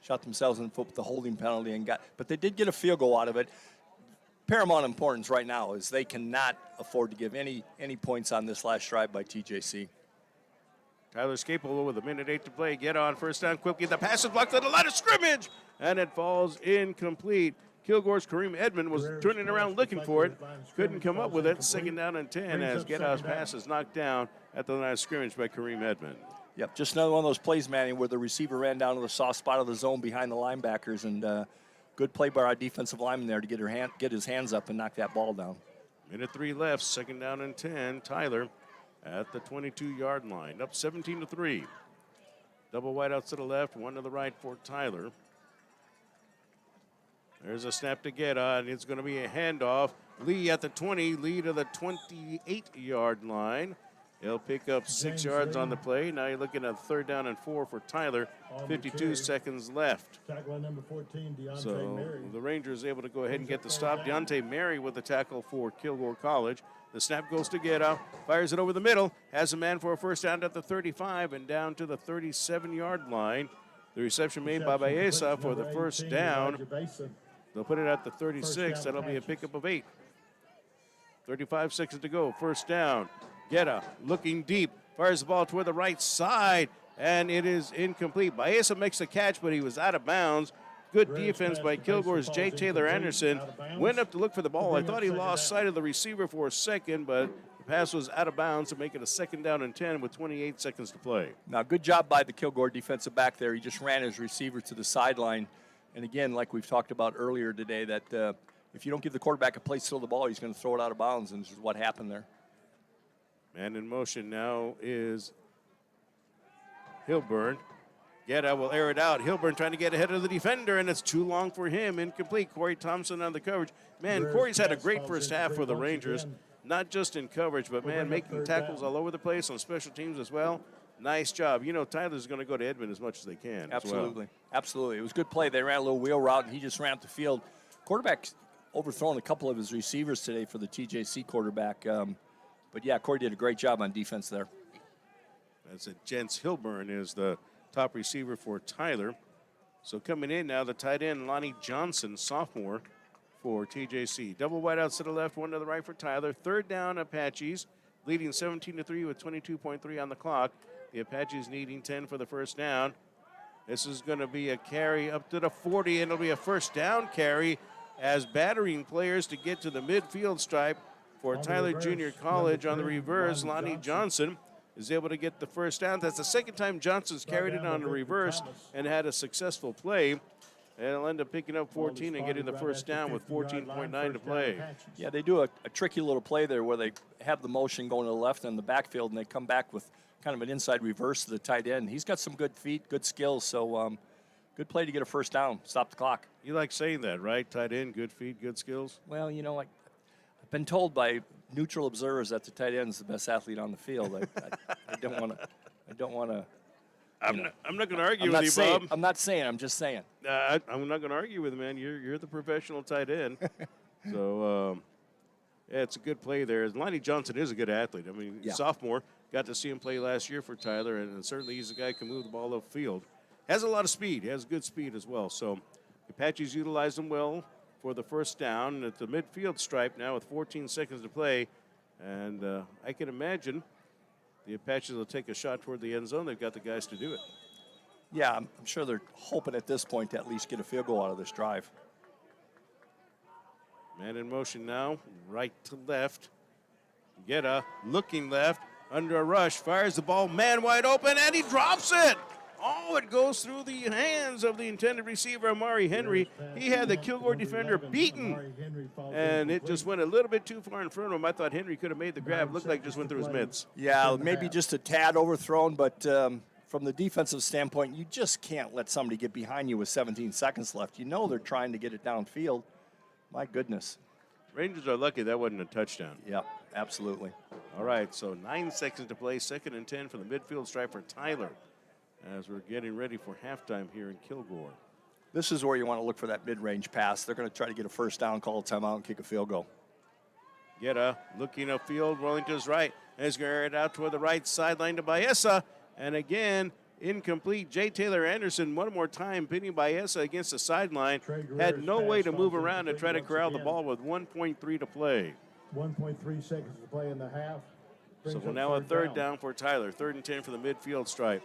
shot themselves in the foot with the holding penalty, but they did get a field goal out of it. Paramount importance right now is they cannot afford to give any points on this last drive by TJC. Tyler Scapel with 1:08 to play. Get on first down quickly. The pass is blocked at the line of scrimmage, and it falls incomplete. Kilgore's Kareem Edmond was turning around looking for it. Couldn't come up with it. Second down and 10 as Getow's pass is knocked down at the line of scrimmage by Kareem Edmond. Yep, just another one of those plays, Manny, where the receiver ran down to the soft spot of the zone behind the linebackers, and good play by our defensive lineman there to get his hands up and knock that ball down. 1:03 left, second down and 10. Tyler at the 22-yard line, up 17-3. Double wide outs to the left, one to the right for Tyler. There's a snap to get on. It's going to be a handoff. Lee at the 20, Lee to the 28-yard line. He'll pick up 6 yards on the play. Now you're looking at third down and 4 for Tyler. 52 seconds left. So the Rangers able to go ahead and get the stop. Deontay Mary with the tackle for Kilgore College. The snap goes to Guerra, fires it over the middle, has a man for a first down at the 35 and down to the 37-yard line. The reception made by Baeza for the first down. They'll put it at the 36. That'll be a pickup of 8. 35 seconds to go. First down. Guerra looking deep, fires the ball toward the right side, and it is incomplete. Baeza makes the catch, but he was out of bounds. Good defense by Kilgore's J. Taylor Anderson. Went up to look for the ball. I thought he lost sight of the receiver for a second, but the pass was out of bounds to make it a second down and 10 with 28 seconds to play. Now, good job by the Kilgore defensive back there. He just ran his receiver to the sideline. And again, like we've talked about earlier today, that if you don't give the quarterback a place to throw the ball, he's going to throw it out of bounds, and this is what happened there. Man in motion now is Hilburn. Guerra will air it out. Hilburn trying to get ahead of the defender, and it's too long for him. Incomplete. Corey Thompson on the coverage. Man, Corey's had a great first half for the Rangers, not just in coverage, but, man, making tackles all over the place on special teams as well. Nice job. You know, Tyler's going to go to Edmond as much as they can. Absolutely. Absolutely. It was a good play. They ran a little wheel route, and he just ran up the field. Quarterback overthrown a couple of his receivers today for the TJC quarterback. But, yeah, Corey did a great job on defense there. That's it. Jens Hilburn is the top receiver for Tyler. So coming in now, the tight end, Lonnie Johnson, sophomore for TJC. Double wide outs to the left, one to the right for Tyler. Third down, Apaches, leading 17-3 with 22.3 on the clock. The Apaches needing 10 for the first down. This is going to be a carry up to the 40, and it'll be a first down carry as battering players to get to the midfield stripe. For Tyler Junior College on the reverse, Lonnie Johnson is able to get the first down. That's the second time Johnson's carried it on the reverse and had a successful play. And he'll end up picking up 14 and getting the first down with 14.9 to play. Yeah, they do a tricky little play there where they have the motion going to the left in the backfield, and they come back with kind of an inside reverse to the tight end. He's got some good feet, good skills, so good play to get a first down, stop the clock. You like saying that, right? Tight end, good feet, good skills. Well, you know, I've been told by neutral observers that the tight end is the best athlete on the field. I don't want to. I'm not going to argue I'm with not you, saying. Bob. I'm not saying. I'm just saying. I'm not going to argue with you, man. You're the professional tight end. So, yeah, it's a good play there. Lonnie Johnson is a good athlete. I mean, sophomore, got to see him play last year for Tyler, and certainly he's a guy who can move the ball upfield. Has a lot of speed. Has good speed as well. So, the Apaches utilize him well for the first down at the midfield stripe now with 14 seconds to play. And I can imagine the Apaches will take a shot toward the end zone. They've got the guys to do it. Yeah, I'm sure they're hoping at this point to at least get a field goal out of this drive. Man in motion now, right to left. Guetta looking left, under a rush, fires the ball, man wide open, and he drops it. Oh, it goes through the hands of the intended receiver, Amari Henry. He had the Kilgore defender beaten, and it just went a little bit too far in front of him. I thought Henry could have made the grab. Looked like it just went through his mitts. Yeah, maybe just a tad overthrown, but from the defensive standpoint, you just can't let somebody get behind you with 17 seconds left. You know they're trying to get it downfield. My goodness. Rangers are lucky that wasn't a touchdown. Yep, absolutely. All right, so 9 seconds to play, 2nd and 10 for the midfield stripe for Tyler as we're getting ready for halftime here in Kilgore. This is where you want to look for that mid-range pass. They're going to try to get a first down, call a timeout, and kick a field goal. Guetta looking upfield, rolling to his right. And he's going to air it out toward the right sideline to Baeza. And again, incomplete. J. Taylor Anderson, one more time, pinning Baeza against the sideline. Had no way to move around and try to corral the ball with 1.3 to play. 1.3 seconds to play in the half. So we're now a third down for Tyler. 3rd and 10 for the midfield stripe.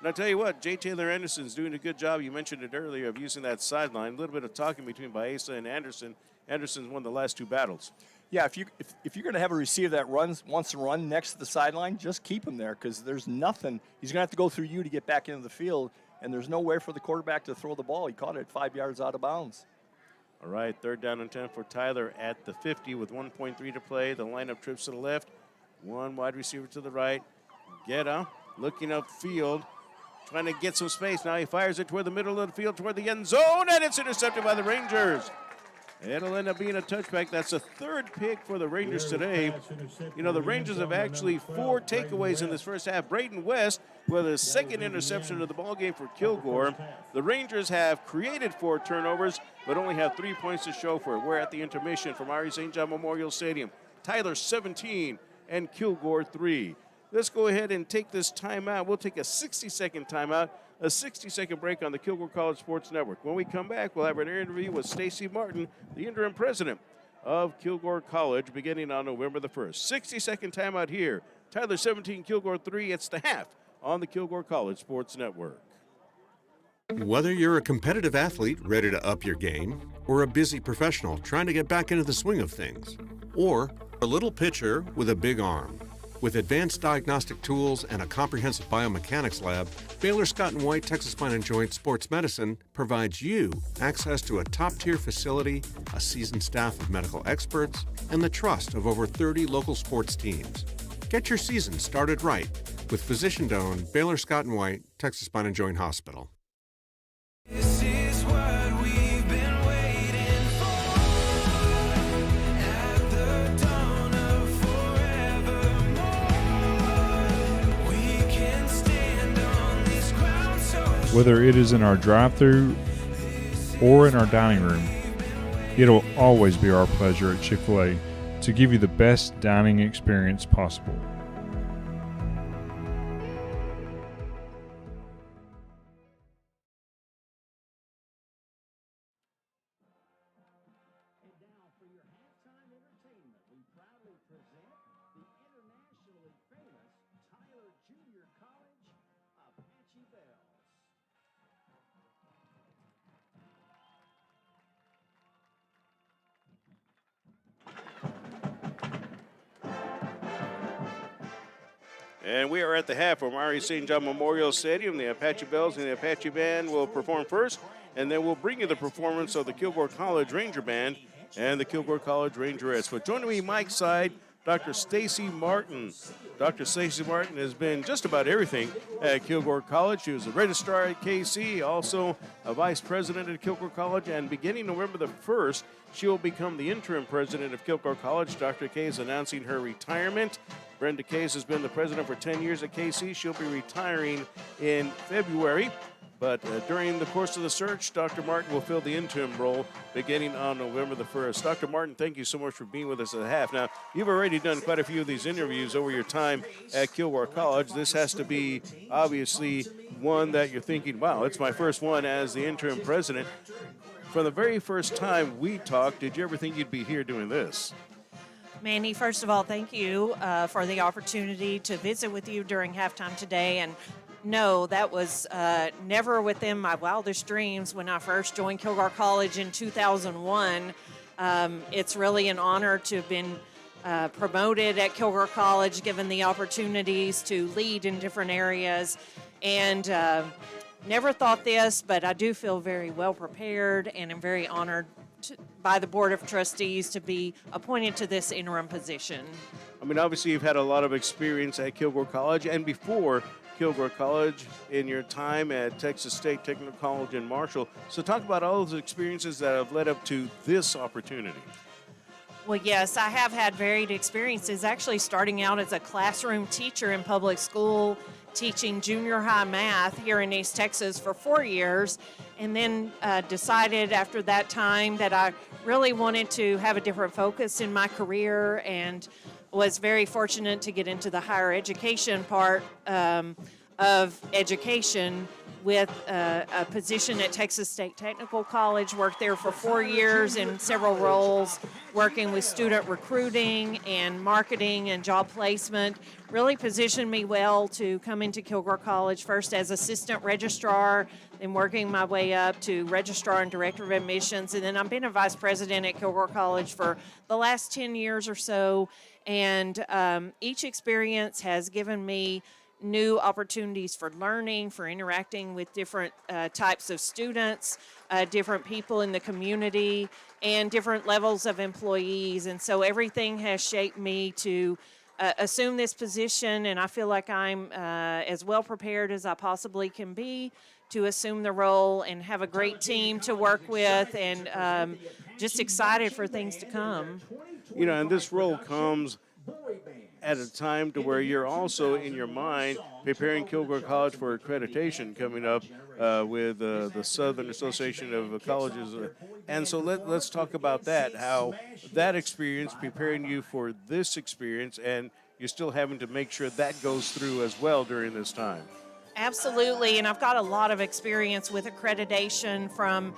And I'll tell you what, J. Taylor Anderson's doing a good job. You mentioned it earlier of using that sideline. A little bit of talking between Baeza and Anderson. Anderson's won the last 2 battles. Yeah, if you're going to have a receiver that wants to run next to the sideline, just keep him there because there's nothing. He's going to have to go through you to get back into the field, and there's no way for the quarterback to throw the ball. He caught it at 5 yards out of bounds. All right, 3rd down and 10 for Tyler at the 50 with 1.3 to play. The lineup trips to the left. One wide receiver to the right. Guetta looking upfield, trying to get some space. Now he fires it toward the middle of the field, toward the end zone, and it's intercepted by the Rangers. It'll end up being a touchback. That's the 3rd pick for the Rangers today. You know, the Rangers have actually 4 takeaways in this first half. Braden West with his 2nd interception of the ballgame for Kilgore. The Rangers have created 4 turnovers, but only have 3 points to show for it. We're at the intermission from Ari St. John Memorial Stadium. Tyler 17 and Kilgore 3. Let's go ahead and take this timeout. We'll take a 60-second timeout, a 60-second break on the Kilgore College Sports Network. When we come back, we'll have an interview with Stacy Martin, the interim president of Kilgore College, beginning on November the 1st. 60-second timeout here. Tyler 17, Kilgore 3. It's the half on the Kilgore College Sports Network. Whether you're a competitive athlete ready to up your game, or a busy professional trying to get back into the swing of things, or a little pitcher with a big arm, with advanced diagnostic tools and a comprehensive biomechanics lab, Baylor Scott & White Texas Spine & Joint Sports Medicine provides you access to a top-tier facility, a seasoned staff of medical experts, and the trust of over 30 local sports teams. Get your season started right with physician-owned Baylor Scott & White Texas Spine & Joint Hospital. This is what we've been waiting for. At the dawn of forevermore, we can stand on this ground so Whether it is in our drive-thru or in our dining room, it'll always be our pleasure at Chick-fil-A to give you the best dining experience possible. And we are at the half from Ari St. John Memorial Stadium. The Apache Bells and the Apache Band will perform first, and then we'll bring you the performance of the Kilgore College Ranger Band and the Kilgore College Rangerettes. But joining me, Mike's side, Dr. Stacy Martin. Dr. Stacy Martin has been just about everything at Kilgore College. She was a registrar at KC, also a vice president at Kilgore College, and beginning November the 1st, she will become the interim president of Kilgore College. Dr. K is announcing her retirement. Brenda Case has been the president for 10 years at KC. She'll be retiring in February. But during the course of the search, Dr. Martin will fill the interim role beginning on November the 1st. Dr. Martin, thank you so much for being with us at half. Now, you've already done quite a few of these interviews over your time at Kilgore College. This has to be obviously one that you're thinking, wow, it's my first one as the interim president. From the very first time we talked, did you ever think you'd be here doing this? Manny, first of all, thank you for the opportunity to visit with you during halftime today. And no, that was never within my wildest dreams when I first joined Kilgore College in 2001. It's really an honor to have been promoted at Kilgore College, given the opportunities to lead in different areas. And never thought this, but I do feel very well prepared, and I'm very honored by the Board of Trustees to be appointed to this interim position. I mean, obviously you've had a lot of experience at Kilgore College and before Kilgore College in your time at Texas State Technical College in Marshall. So talk about all those experiences that have led up to this opportunity. Well, yes, I have had varied experiences, actually starting out as a classroom teacher in public school, teaching junior high math here in East Texas for 4 years, and then decided after that time that I really wanted to have a different focus in my career, and was very fortunate to get into the higher education part of education with a position at Texas State Technical College. Worked there for 4 years in several roles, working with student recruiting and marketing and job placement. Really positioned me well to come into Kilgore College, first as assistant registrar, then working my way up to registrar and director of admissions. And then I've been a vice president at Kilgore College for the last 10 years or so. And each experience has given me new opportunities for learning, for interacting with different types of students, different people in the community, and different levels of employees. And so everything has shaped me to assume this position, and I feel like I'm as well prepared as I possibly can be to assume the role and have a great team to work with, and just excited for things to come. You know, and this role comes at a time to where you're also in your mind preparing Kilgore College for accreditation coming up with the Southern Association of Colleges. And so let's talk about that, how that experience preparing you for this experience, and you're still having to make sure that goes through as well during this time. Absolutely, and I've got a lot of experience with accreditation, from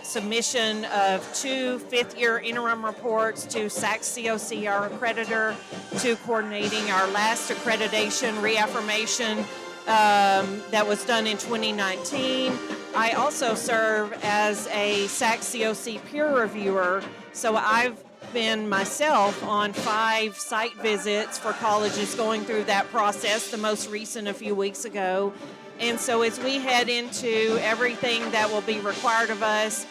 submission of 2 fifth-year interim reports to SAC-COC, our accreditor, to coordinating our last accreditation reaffirmation that was done in 2019. I also serve as a SAC-COC peer reviewer, so I've been myself on 5 site visits for colleges going through that process, the most recent a few weeks ago. And so as we head into everything that will be required of us,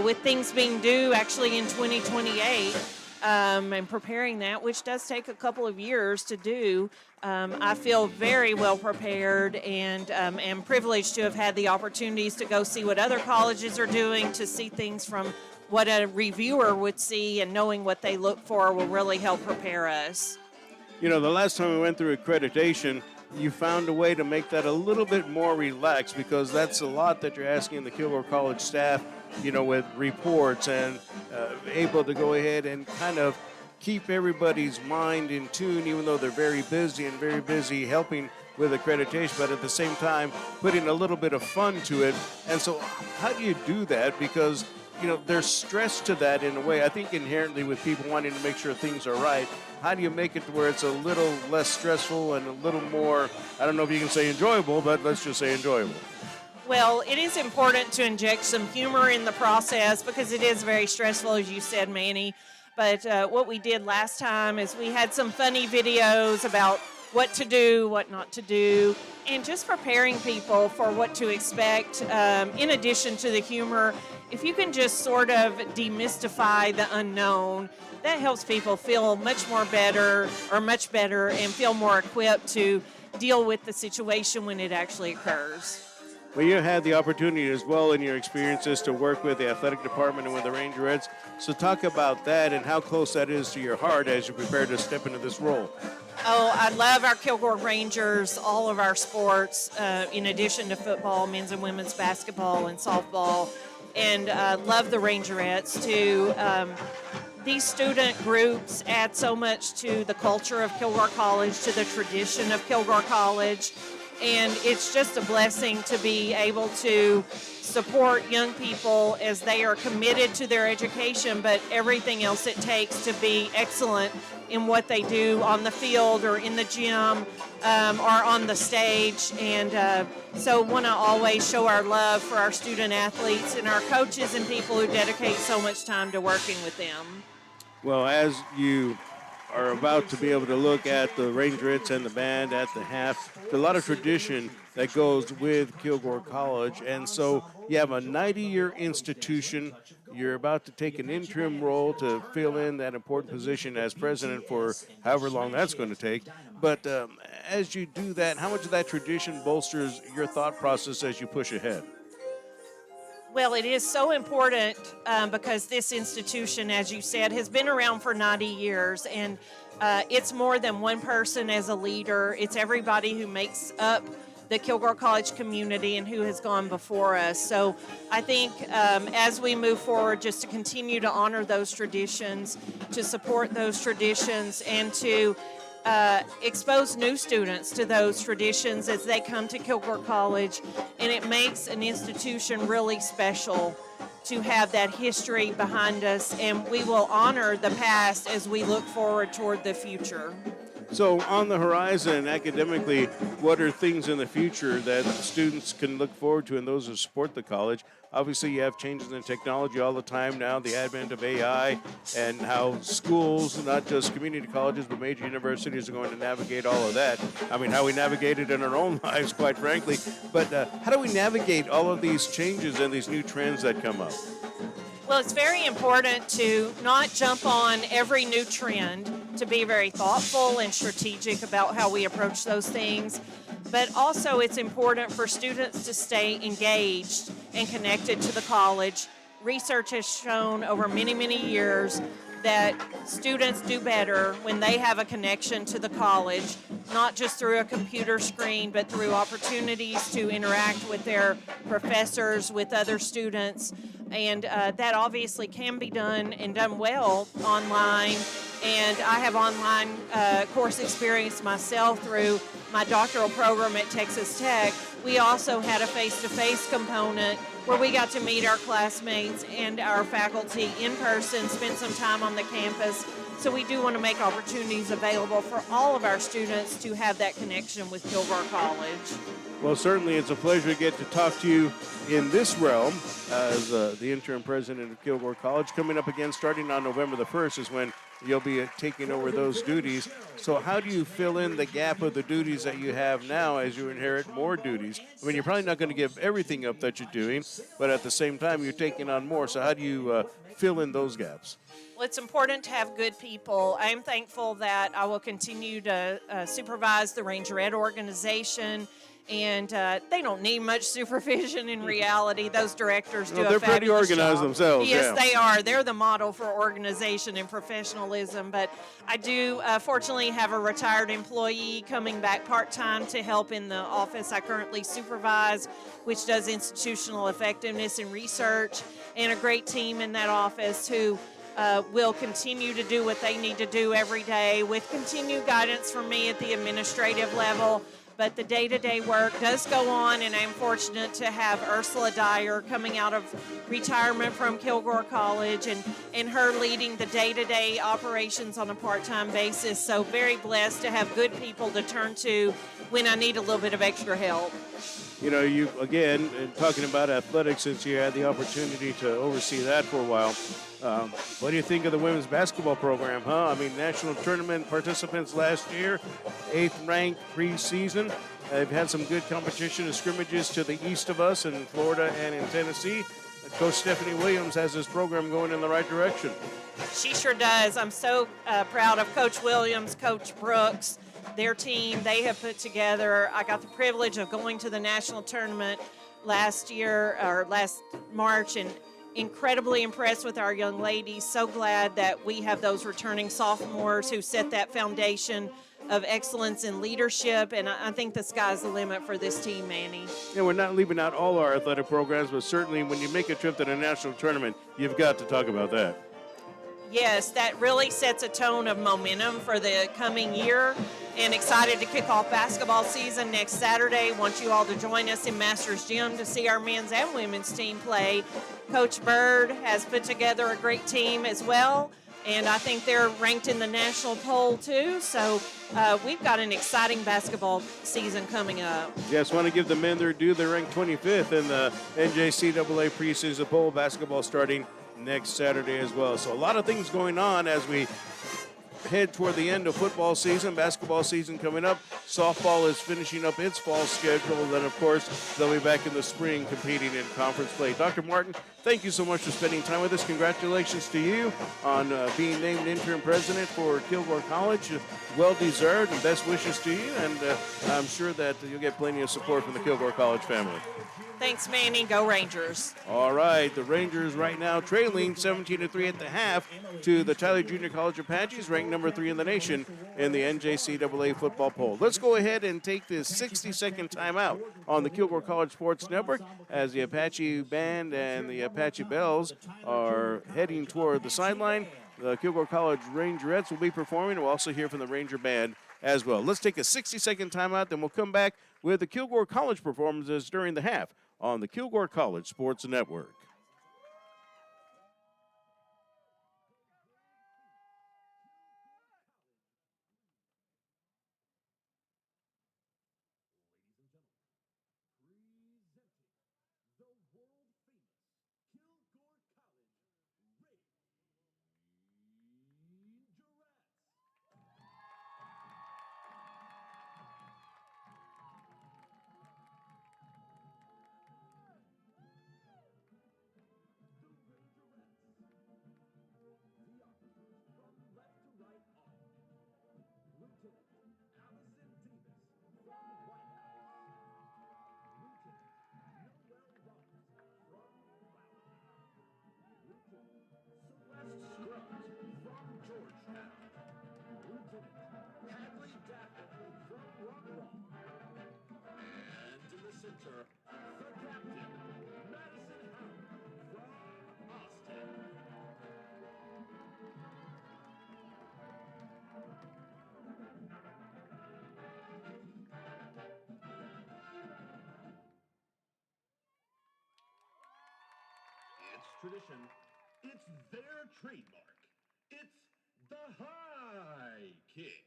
with things being due actually in 2028, and preparing that, which does take a couple of years to do, I feel very well prepared, and am privileged to have had the opportunities to go see what other colleges are doing, to see things from what a reviewer would see, and knowing what they look for will really help prepare us. You know, the last time we went through accreditation, you found a way to make that a little bit more relaxed, because that's a lot that you're asking the Kilgore College staff, you know, with reports, and able to go ahead and kind of keep everybody's mind in tune, even though they're very busy helping with accreditation, but at the same time putting a little bit of fun to it. And so how do you do that? Because, you know, there's stress to that in a way. I think inherently with people wanting to make sure things are right, how do you make it to where it's a little less stressful and a little more, I don't know if you can say enjoyable, but let's just say enjoyable? Well, it is important to inject some humor in the process, because it is very stressful, as you said, Manny. But what we did last time is we had some funny videos about what to do, what not to do, and just preparing people for what to expect. In addition to the humor, if you can just sort of demystify the unknown, that helps people feel much better, and feel more equipped to deal with the situation when it actually occurs. Well, you had the opportunity as well in your experiences to work with the athletic department and with the Rangerettes. So talk about that and how close that is to your heart as you prepare to step into this role. Oh, I love our Kilgore Rangers, all of our sports, in addition to football, men's and women's basketball and softball, and love the Rangerettes too. These student groups add so much to the culture of Kilgore College, to the tradition of Kilgore College, and it's just a blessing to be able to support young people as they are committed to their education, but everything else it takes to be excellent in what they do on the field or in the gym or on the stage. And so want to always show our love for our student athletes and our coaches and people who dedicate so much time to working with them. Well, as you are about to be able to look at the Rangerettes and the band at the half, there's a lot of tradition that goes with Kilgore College. And so you have a 90-year institution. You're about to take an interim role to fill in that important position as president for however long that's going to take. But as you do that, how much of that tradition bolsters your thought process as you push ahead? Well, it is so important because this institution, as you said, has been around for 90 years, and it's more than one person as a leader. It's everybody who makes up the Kilgore College community and who has gone before us. So I think as we move forward, just to continue to honor those traditions, to support those traditions, and to expose new students to those traditions as they come to Kilgore College, and it makes an institution really special to have that history behind us, and we will honor the past as we look forward toward the future. So on the horizon, academically, what are things in the future that students can look forward to and those who support the college? Obviously, you have changes in technology all the time now, the advent of AI, and how schools, not just community colleges, but major universities are going to navigate all of that. I mean, how we navigate it in our own lives, quite frankly. But how do we navigate all of these changes and these new trends that come up? Well, it's very important to not jump on every new trend, to be very thoughtful and strategic about how we approach those things. But also it's important for students to stay engaged and connected to the college. Research has shown over many, many years that students do better when they have a connection to the college, not just through a computer screen, but through opportunities to interact with their professors, with other students. And that obviously can be done and done well online. And I have online course experience myself through my doctoral program at Texas Tech. We also had a face-to-face component where we got to meet our classmates and our faculty in person, spend some time on the campus. So we do want to make opportunities available for all of our students to have that connection with Kilgore College. Well, certainly it's a pleasure to get to talk to you in this realm as the interim president of Kilgore College. Coming up again, starting on November the 1st is when you'll be taking over those duties. So how do you fill in the gap of the duties that you have now as you inherit more duties? I mean, you're probably not going to give everything up that you're doing, but at the same time, you're taking on more. So how do you fill in those gaps? Well, it's important to have good people. I'm thankful that I will continue to supervise the Rangerette organization. And they don't need much supervision in reality. Those directors do a fabulous job. They're pretty organized themselves. Yes, they are. They're the model for organization and professionalism. But I do fortunately have a retired employee coming back part-time to help in the office I currently supervise, which does institutional effectiveness and research, and a great team in that office who will continue to do what they need to do every day with continued guidance from me at the administrative level. But the day-to-day work does go on, and I'm fortunate to have Ursula Dyer coming out of retirement from Kilgore College and her leading the day-to-day operations on a part-time basis. So very blessed to have good people to turn to when I need a little bit of extra help. You know, you, again, talking about athletics, since you had the opportunity to oversee that for a while, what do you think of the women's basketball program, huh? I mean, national tournament participants last year, 8th ranked preseason. They've had some good competition and scrimmages to the east of us in Florida and in Tennessee. Coach Stephanie Williams has this program going in the right direction. She sure does. I'm so proud of Coach Williams, Coach Brooks, their team. They have put together. I got the privilege of going to the national tournament last March, and incredibly impressed with our young ladies. So glad that we have those returning sophomores who set that foundation of excellence in leadership, and I think the sky's the limit for this team, Manny. Yeah, we're not leaving out all our athletic programs, but certainly when you make a trip to the national tournament, you've got to talk about that. Yes, that really sets a tone of momentum for the coming year, and excited to kick off basketball season next Saturday. Want you all to join us in Masters Gym to see our men's and women's team play. Coach Bird has put together a great team as well, and I think they're ranked in the national poll too. So we've got an exciting basketball season coming up. Yes, want to give the men their due. They're ranked 25th in the NJCAA preseason poll. Basketball starting next Saturday as well. So a lot of things going on as we head toward the end of football season, basketball season coming up. Softball is finishing up its fall schedule. And then, of course, they'll be back in the spring competing in conference play. Dr. Martin, thank you so much for spending time with us. Congratulations to you on being named interim president for Kilgore College. Well-deserved, and best wishes to you. And I'm sure that you'll get plenty of support from the Kilgore College family. Thanks, Manny. Go Rangers. All right, the Rangers right now trailing 17-3 at the half to the Tyler Junior College Apaches, ranked number 3 in the nation in the NJCAA football poll. Let's go ahead and take this 60-second timeout on the Kilgore College Sports Network as the Apache Band and the Apache Bells are heading toward the sideline. The Kilgore College Rangerettes will be performing. We'll also hear from the Ranger Band as well. Let's take a 60-second timeout, then we'll come back with the Kilgore College performances during the half on the Kilgore College Sports Network. Tradition, it's their trademark. It's the high kick.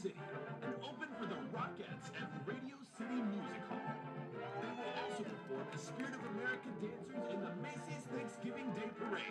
City and open for the Rockettes at Radio City Music Hall. They will also perform the Spirit of America dancers in the Macy's Thanksgiving Day Parade.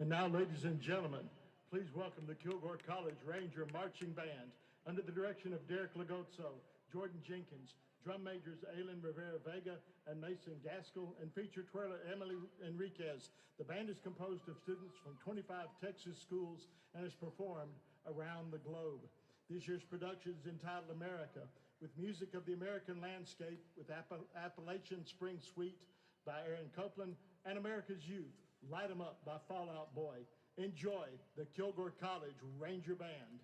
And now, ladies and gentlemen, please welcome the Kilgore College Ranger Marching Band under the direction of Derek Legozzo, Jordan Jenkins, drum majors Aylin Rivera-Vega and Mason Gaskell, and feature twirler Emily Enriquez. The band is composed of students from 25 Texas schools and is performed around the globe. This year's production is entitled America, with music of the American landscape with Appalachian Spring Suite by Aaron Copeland and America's Youth, Light 'em Up by Fall Out Boy. Enjoy the Kilgore College Ranger Band.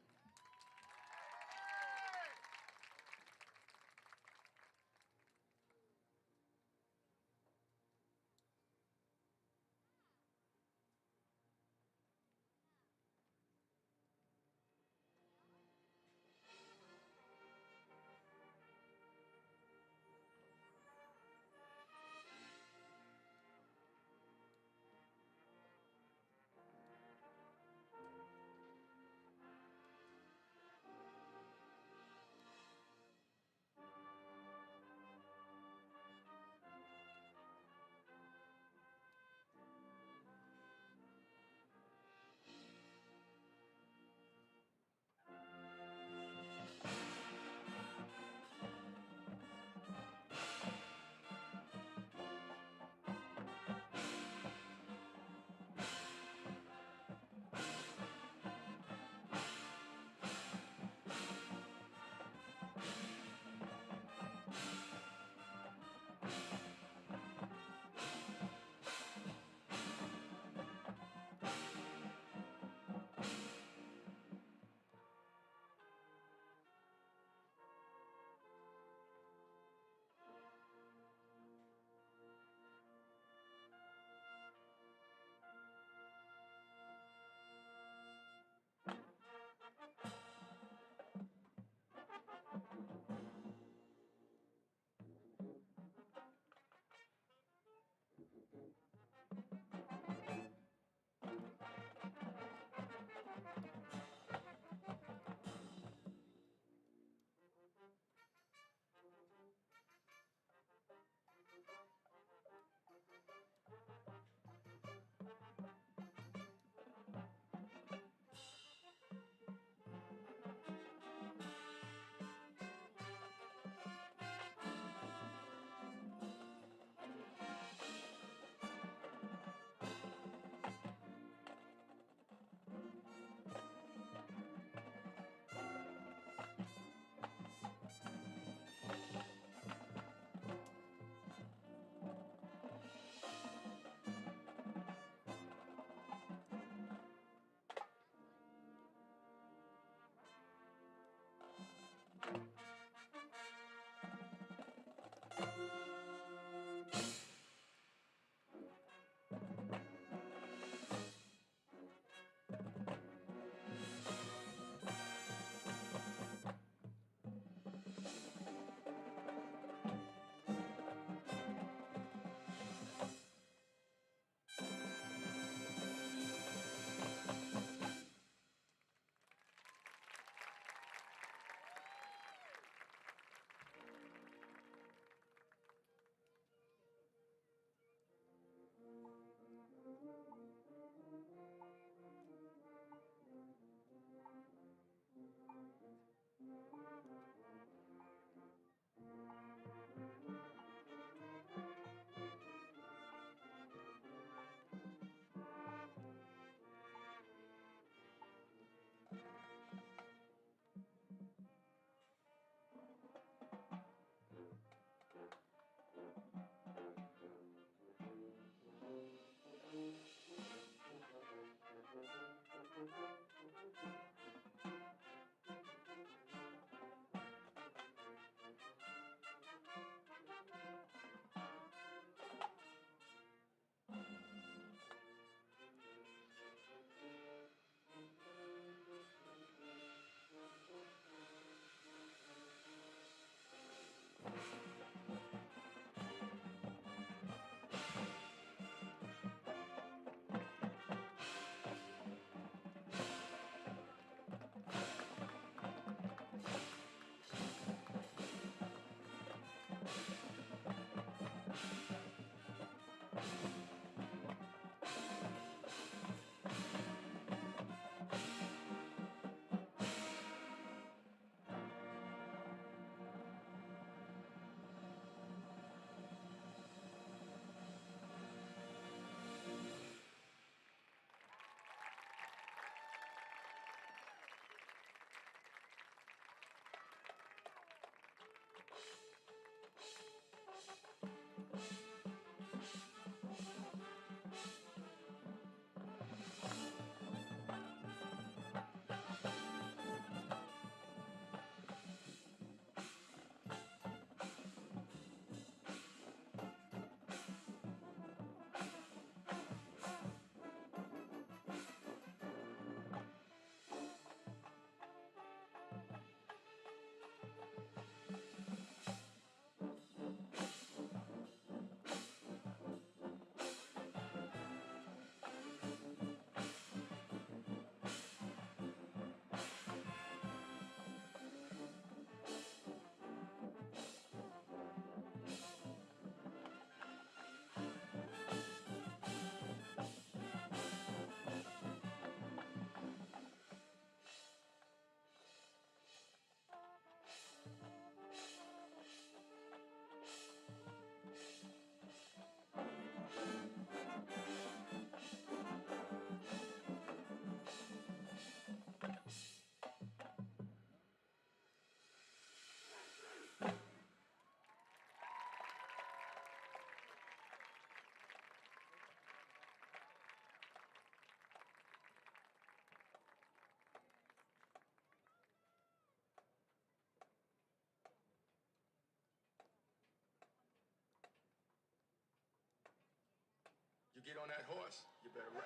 You get on that horse, you better ride.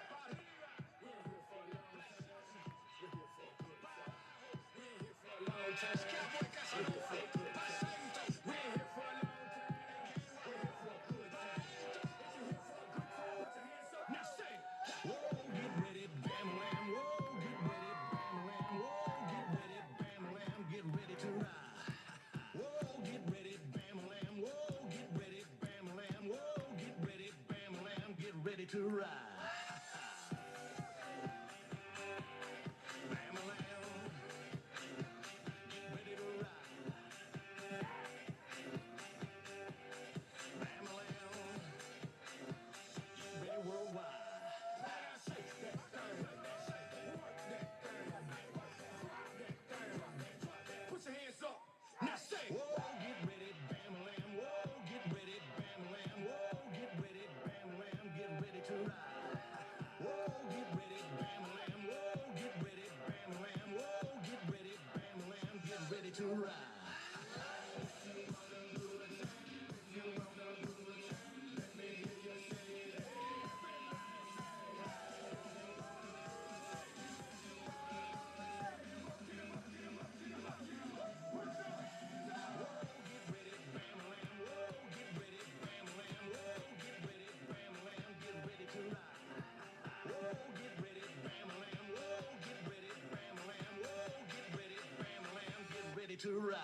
Ready to ride. To ride. To ride.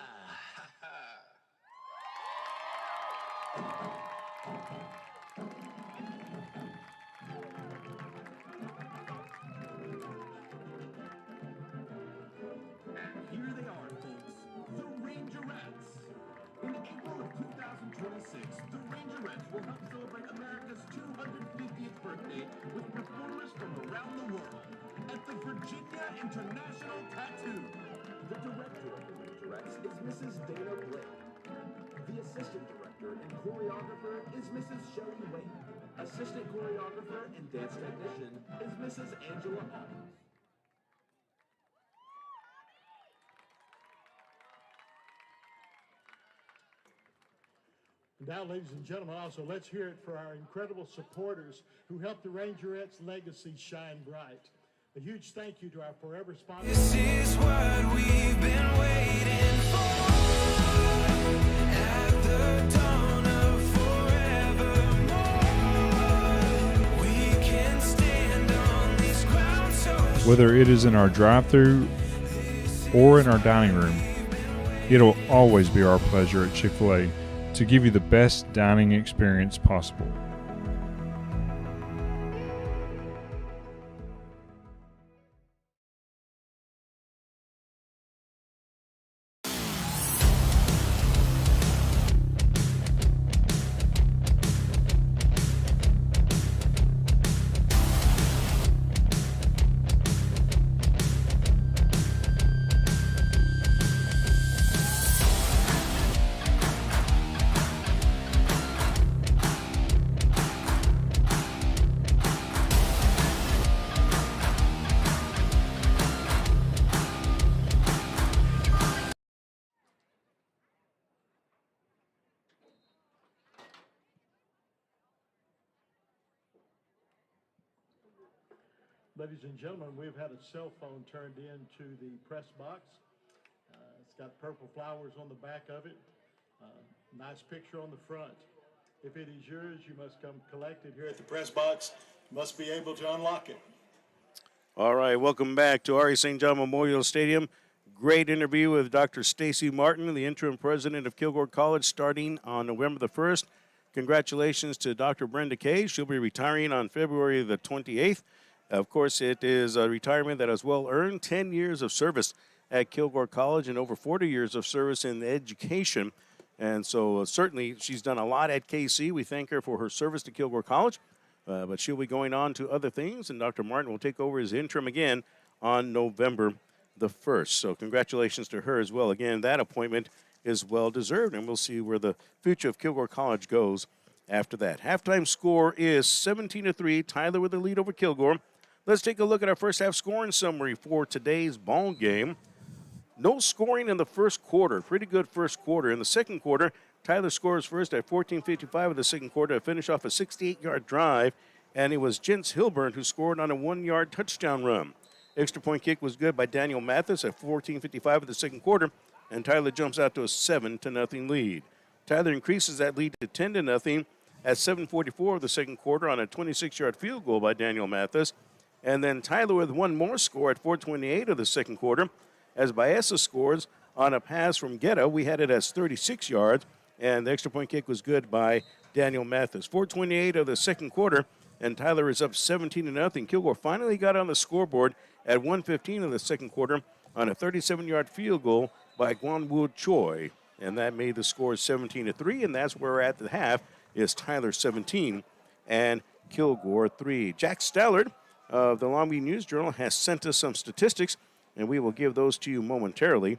Here they are, folks, the Rangerettes. In April of 2026, the Rangerettes will help celebrate America's 250th birthday with performers from around the world at the Virginia International Tattoo. The director of the Rangerettes is Mrs. Dana Blake. The assistant director and choreographer is Mrs. Shelley Wade. Assistant choreographer and dance technician is Mrs. Angela Hall. Now, ladies and gentlemen, also let's hear it for our incredible supporters who helped the Rangerettes' legacy shine bright. A huge thank you to our forever sponsors. This is what we've been waiting for. At the dawn of forevermore, we can stand on these grounds so Whether it is in our drive-thru or in our dining room, it'll always be our pleasure at Chick-fil-A to give you the best dining experience possible. Ladies and gentlemen, we've had a cell phone turned into the press box. It's got purple flowers on the back of it. Nice picture on the front. If it is yours, you must come collect it here at the press box. You must be able to unlock it. All right, welcome back to R.E. St. John Memorial Stadium. Great interview with Dr. Stacy Martin, the interim president of Kilgore College, starting on November the 1st. Congratulations to Dr. Brenda Kay. She'll be retiring on February the 28th. Of course, it is a retirement that is well earned. 10 years of service at Kilgore College and over 40 years of service in education. And so certainly she's done a lot at KC. We thank her for her service to Kilgore College. But she'll be going on to other things, and Dr. Martin will take over as interim again on November the 1st. So congratulations to her as well. Again, that appointment is well-deserved, and we'll see where the future of Kilgore College goes after that. Halftime score is 17-3. Tyler with the lead over Kilgore. Let's take a look at our first half scoring summary for today's ball game. No scoring in the first quarter. Pretty good first quarter. In the second quarter, Tyler scores first at 14:55 of the second quarter to finish off a 68-yard drive. and it was Jens Hilburn who scored on a 1-yard touchdown run. Extra point kick was good by Daniel Mathis at 14:55 of the second quarter, and Tyler jumps out to a 7-0 lead. Tyler increases that lead to 10-0 at 7:44 of the second quarter on a 26-yard field goal by Daniel Mathis. And then Tyler with one more score at 4:28 of the second quarter as Baeza scores on a pass from Guetta. We had it as 36 yards, and the extra point kick was good by Daniel Mathis. 4:28 of the second quarter, and Tyler is up 17-0. Kilgore finally got on the scoreboard at 1:15 of the second quarter on a 37-yard field goal by Gwanwoo Choi, and that made the score 17-3, and that's where we're at the half is Tyler 17 and Kilgore 3. Jack Stallard of the Longview News Journal has sent us some statistics, and we will give those to you momentarily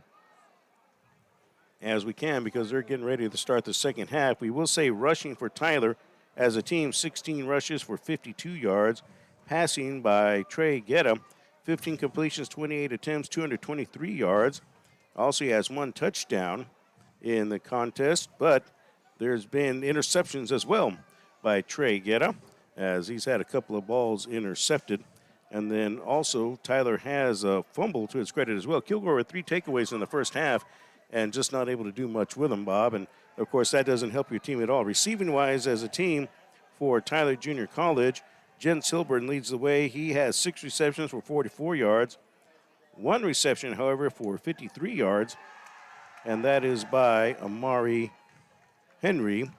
as we can because they're getting ready to start the second half. We will say rushing for Tyler as a team, 16 rushes for 52 yards. Passing by Trey Guetta, 15 completions, 28 attempts, 223 yards. Also, he has one touchdown in the contest, but there's been interceptions as well by Trey Guetta, as he's had a couple of balls intercepted. And then also Tyler has a fumble to his credit as well. Kilgore with 3 takeaways in the first half and just not able to do much with them, Bob. And, of course, that doesn't help your team at all. Receiving-wise as a team for Tyler Junior College, Jens Hilburn leads the way. He has 6 receptions for 44 yards. 1 reception, however, for 53 yards, and that is by Amari Henry.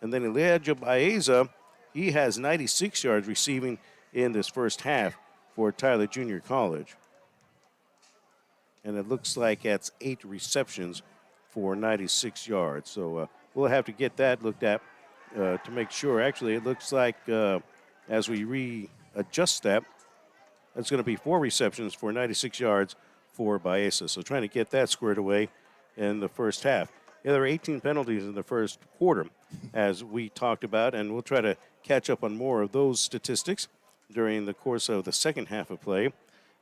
And then Elijah Baeza, he has 96 yards receiving in this first half for Tyler Junior College. And it looks like that's 8 receptions for 96 yards. So we'll have to get that looked at to make sure. Actually, it looks like as we readjust that, that's going to be 4 receptions for 96 yards for Baeza. So trying to get that squared away in the first half. Yeah, there were 18 penalties in the first quarter, as we talked about, and we'll try to catch up on more of those statistics during the course of the second half of play.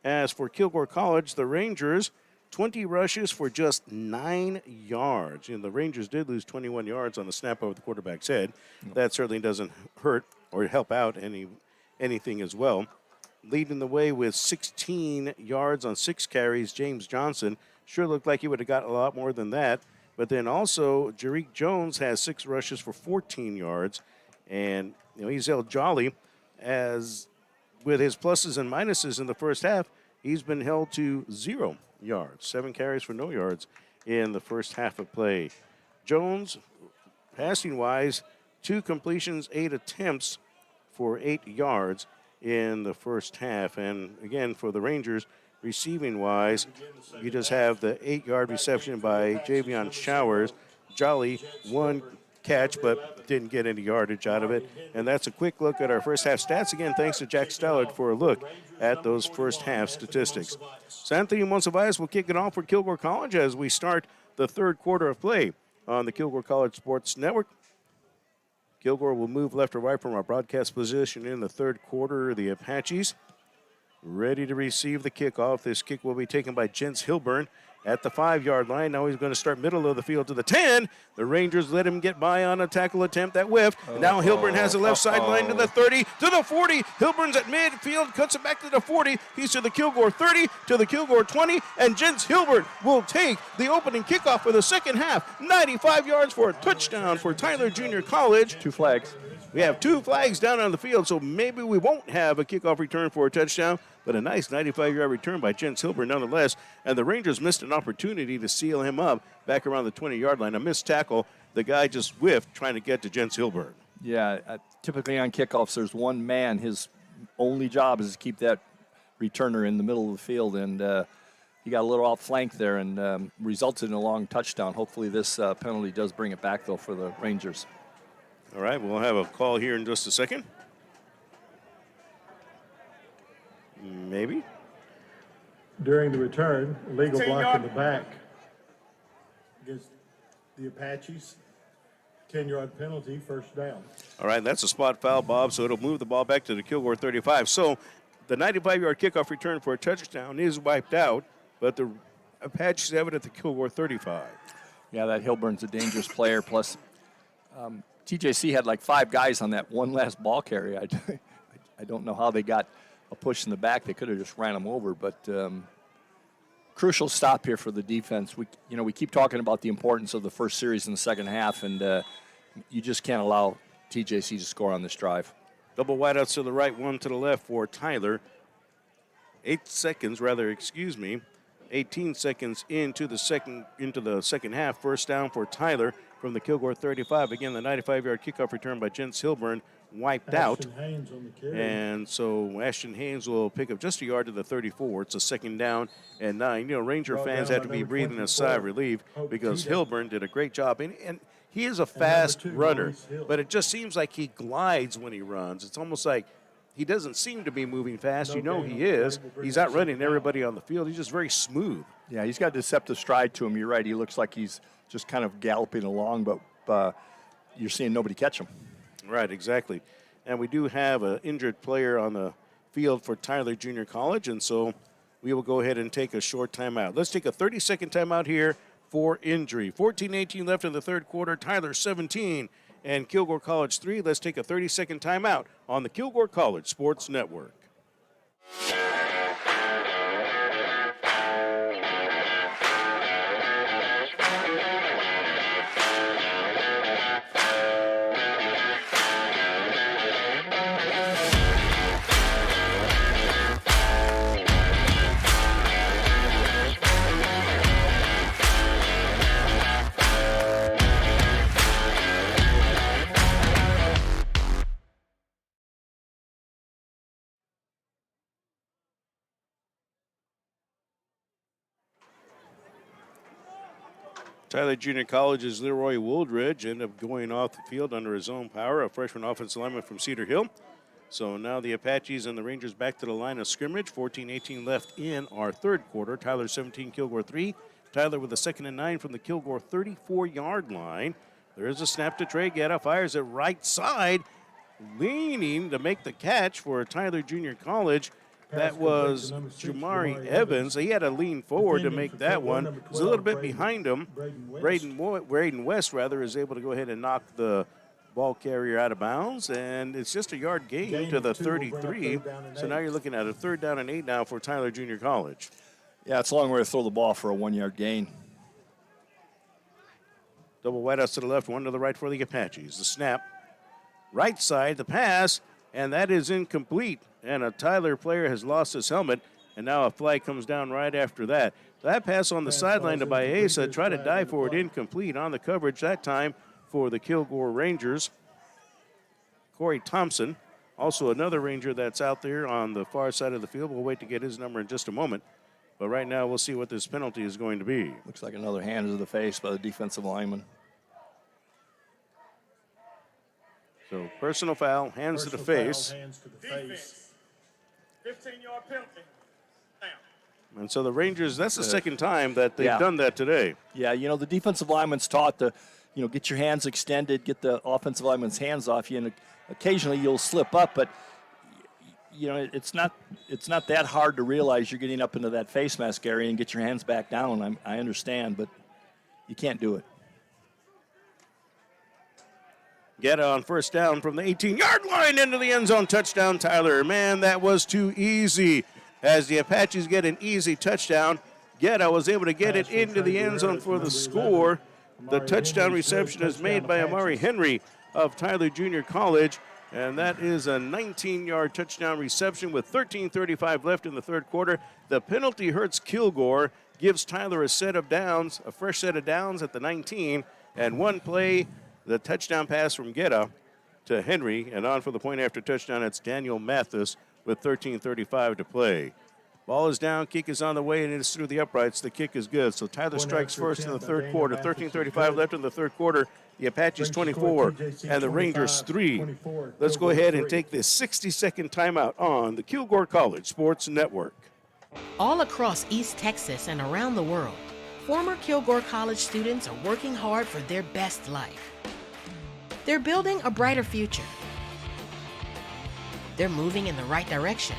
As for Kilgore College, the Rangers, 20 rushes for just 9 yards. And the Rangers did lose 21 yards on the snap over the quarterback's head. That certainly doesn't hurt or help out anything as well. Leading the way with 16 yards on 6 carries, James Johnson. Sure looked like he would have got a lot more than that. But then also, Jarick Jones has 6 rushes for 14 yards. And, he's held jolly as with his pluses and minuses in the first half, he's been held to 0 yards. 7 carries for no yards in the first half of play. Jones, passing-wise, 2 completions, 8 attempts for 8 yards in the first half. And, again, for the Rangers, receiving-wise, you just have the 8-yard reception by Javion Showers. Jolly, 1 catch, but didn't get any yardage out of it. And that's a quick look at our first half stats. Again, thanks to Jack Stallard for a look at those first half statistics. So Anthony Monsivais will kick it off for Kilgore College as we start the third quarter of play on the Kilgore College Sports Network. Kilgore will move left or right from our broadcast position in the third quarter. The Apaches ready to receive the kickoff. This kick will be taken by Jens Hilburn at the 5-yard line. Now he's going to start middle of the field to the 10. The Rangers let him get by on a tackle attempt that whiffed. Now Hilburn has the left sideline to the 30, to the 40. Hilburn's at midfield, cuts it back to the 40. He's to the Kilgore 30, to the Kilgore 20, and Jens Hilburn will take the opening kickoff for the second half. 95 yards for a touchdown for Tyler Junior College. 2 flags. We have 2 flags down on the field, so maybe we won't have a kickoff return for a touchdown, but a nice 95-yard return by Jens Hilburn nonetheless. And the Rangers missed an opportunity to seal him up back around the 20-yard line. A missed tackle. The guy just whiffed trying to get to Jens Hilburn. Yeah, typically on kickoffs, there's one man. His only job is to keep that returner in the middle of the field, and he got a little outflanked there and resulted in a long touchdown. Hopefully this penalty does bring it back, though, for the Rangers. All right, we'll have a call here in just a second. Maybe. During the return, illegal block in the back against the Apaches. 10-yard penalty, first down. All right, that's a spot foul, Bob, so it'll move the ball back to the Kilgore 35. So the 95-yard kickoff return for a touchdown is wiped out, but the Apaches have it at the Kilgore 35. Yeah, that Hilburn's a dangerous player. Plus, TJC had like 5 guys on that one last ball carry. I don't know how they got a push in the back. They could have just ran them over, but crucial stop here for the defense. We keep talking about the importance of the first series in the second half, and you just can't allow TJC to score on this drive. Double wideouts to the right, one to the left for Tyler. 18 seconds into the second half. First down for Tyler from the Kilgore 35. Again, the 95-yard kickoff return by Jens Hilburn wiped out. Haynes on the carry. And so Ashton Haynes will pick up just a yard to the 34. It's a second down and 9. Ranger Brought fans down have to by be number breathing a sigh of 24, relief Hope because Tito. Hilburn did a great job. And he is a fast 2, runner, Maurice Hill. but it just seems like he glides when he runs. It's almost like he doesn't seem to be moving fast. No He gain. is. Will bring He's up outrunning second down. everybody on the field. He's just very smooth. Yeah, he's got a deceptive stride to him. You're right. He looks like he's just kind of galloping along, but you're seeing nobody catch him. Right, exactly. And we do have an injured player on the field for Tyler Junior College, and so we will go ahead and take a short timeout. Let's take a 30-second timeout here for injury. 14-18 left in the third quarter. Tyler 17 and Kilgore College 3. Let's take a 30-second timeout on the Kilgore College Sports Network. Tyler Junior College's Leroy Wooldridge ended up going off the field under his own power, a freshman offensive lineman from Cedar Hill. So now the Apaches and the Rangers back to the line of scrimmage. 14-18 left in our third quarter. Tyler 17, Kilgore 3. Tyler with a 2nd and 9 from the Kilgore 34-yard line. There is a snap to Trey Guetta, fires it right side, leaning to make the catch for Tyler Junior College. That was Jamari Evans. He had to lean forward to make that one. It was a little bit behind him. Braden West, is able to go ahead and knock the ball carrier out of bounds, and it's just a yard gain to the 33. So now you're looking at a 3rd down and 8 now for Tyler Junior College. Yeah, it's a long way to throw the ball for a 1-yard gain. Double wideouts to the left, one to the right for the Apaches. The snap, right side, the pass, and that is incomplete. And a Tyler player has lost his helmet, and now a flag comes down right after that. That pass on the sideline to Baeza, try to dive for it, incomplete on the coverage that time for the Kilgore Rangers. Corey Thompson, also another Ranger that's out there on the far side of the field. We'll wait to get his number in just a moment. But right now we'll see what this penalty is going to be. Looks like another hand to the face by the defensive lineman. So personal foul, hands to the face. Hands to the face. 15-yard penalty. Now. And so the Rangers, that's the second time that they've done that today. Yeah, the defensive lineman's taught to, get your hands extended, get the offensive lineman's hands off you, and occasionally you'll slip up, but it's not that hard to realize you're getting up into that face mask area and get your hands back down. I understand, but you can't do it. Get on first down from the 18-yard line into the end zone. Touchdown, Tyler. Man, that was too easy. As the Apaches get an easy touchdown, Guetta was able to get it into the end zone for the score. The touchdown reception is made by Amari Henry of Tyler Junior College, and that is a 19-yard touchdown reception with 13:35 left in the third quarter. The penalty hurts Kilgore, gives Tyler a fresh set of downs at the 19, and one play, the touchdown pass from Guetta to Henry, and on for the point after touchdown, it's Daniel Mathis with 13:35 to play. Ball is down, kick is on the way, and it is through the uprights. The kick is good. So Tyler strikes first in the third quarter. 13:35 left in the third quarter. The Apaches 24 and the Rangers 3. Let's go ahead and take this 60-second timeout on the Kilgore College Sports Network. All across East Texas and around the world, former Kilgore College students are working hard for their best life. They're building a brighter future. They're moving in the right direction.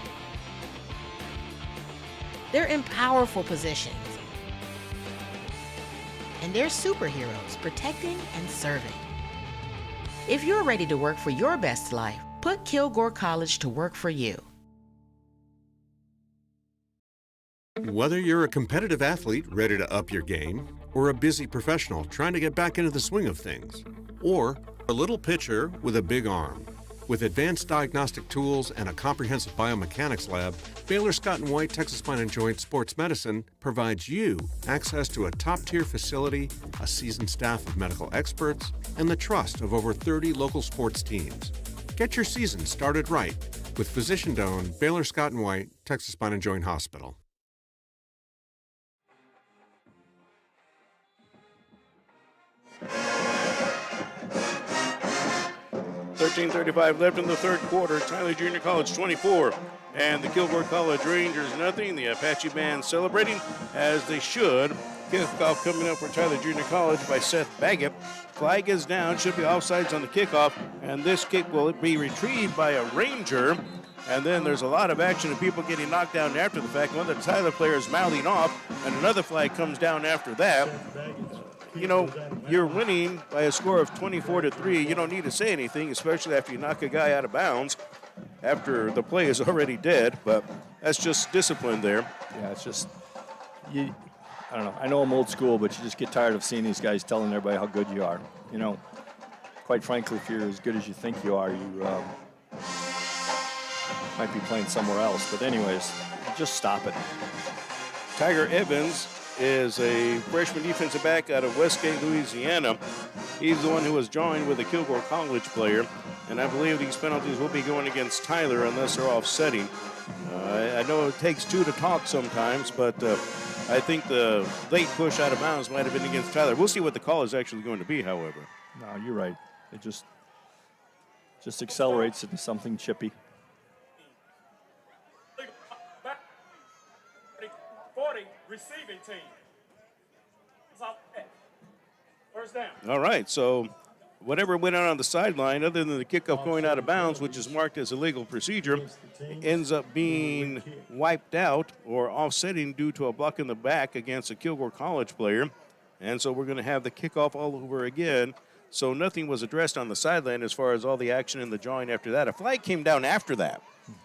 They're in powerful positions. And they're superheroes protecting and serving. If you're ready to work for your best life, Put Kilgore College to work for you. Whether you're a competitive athlete ready to up your game, or a busy professional trying to get back into the swing of things, or a little pitcher with a big arm, with advanced diagnostic tools and a comprehensive biomechanics lab, Baylor Scott & White Texas Spine and Joint Sports Medicine provides you access to a top-tier facility, a seasoned staff of medical experts, and the trust of over 30 local sports teams. Get your season started right with physician-owned Baylor Scott & White Texas Spine and Joint Hospital. 13:35 left in the third quarter. Tyler Junior College 24 and the Kilgore College Rangers nothing. The Apache band celebrating as they should. Kickoff coming up for Tyler Junior College by Seth Baggett. Flag is down, should be offsides on the kickoff, and this kick will be retrieved by a Ranger. And then there's a lot of action of people getting knocked down after the fact. One of the Tyler players mouthing off, and another flag comes down after that. You know, you're winning by a score of 24-3. You don't need to say anything, especially after you knock a guy out of bounds after the play is already dead. But that's just discipline there. Yeah, it's just, I don't know. I know I'm old school, but you just get tired of seeing these guys telling everybody how good you are. You know, quite frankly, if you're as good as you think you are, you might be playing somewhere else. But anyways, just stop it. Tiger Evans is a freshman defensive back out of Westgate, Louisiana. He's the one who was joined with a Kilgore College player, and I believe these penalties will be going against Tyler unless they're offsetting. I know it takes two to talk sometimes, but I think the late push out of bounds might have been against Tyler. We'll see what the call is actually going to be, however. No, you're right. It just accelerates into something chippy. 40 receiving team. First down. All right, so whatever went on the sideline, other than the kickoff going out of bounds, which is marked as a legal procedure, ends up being wiped out or offsetting due to a block in the back against a Kilgore College player. And so we're going to have the kickoff all over again. So nothing was addressed on the sideline as far as all the action in the drawing after that. A flag came down after that.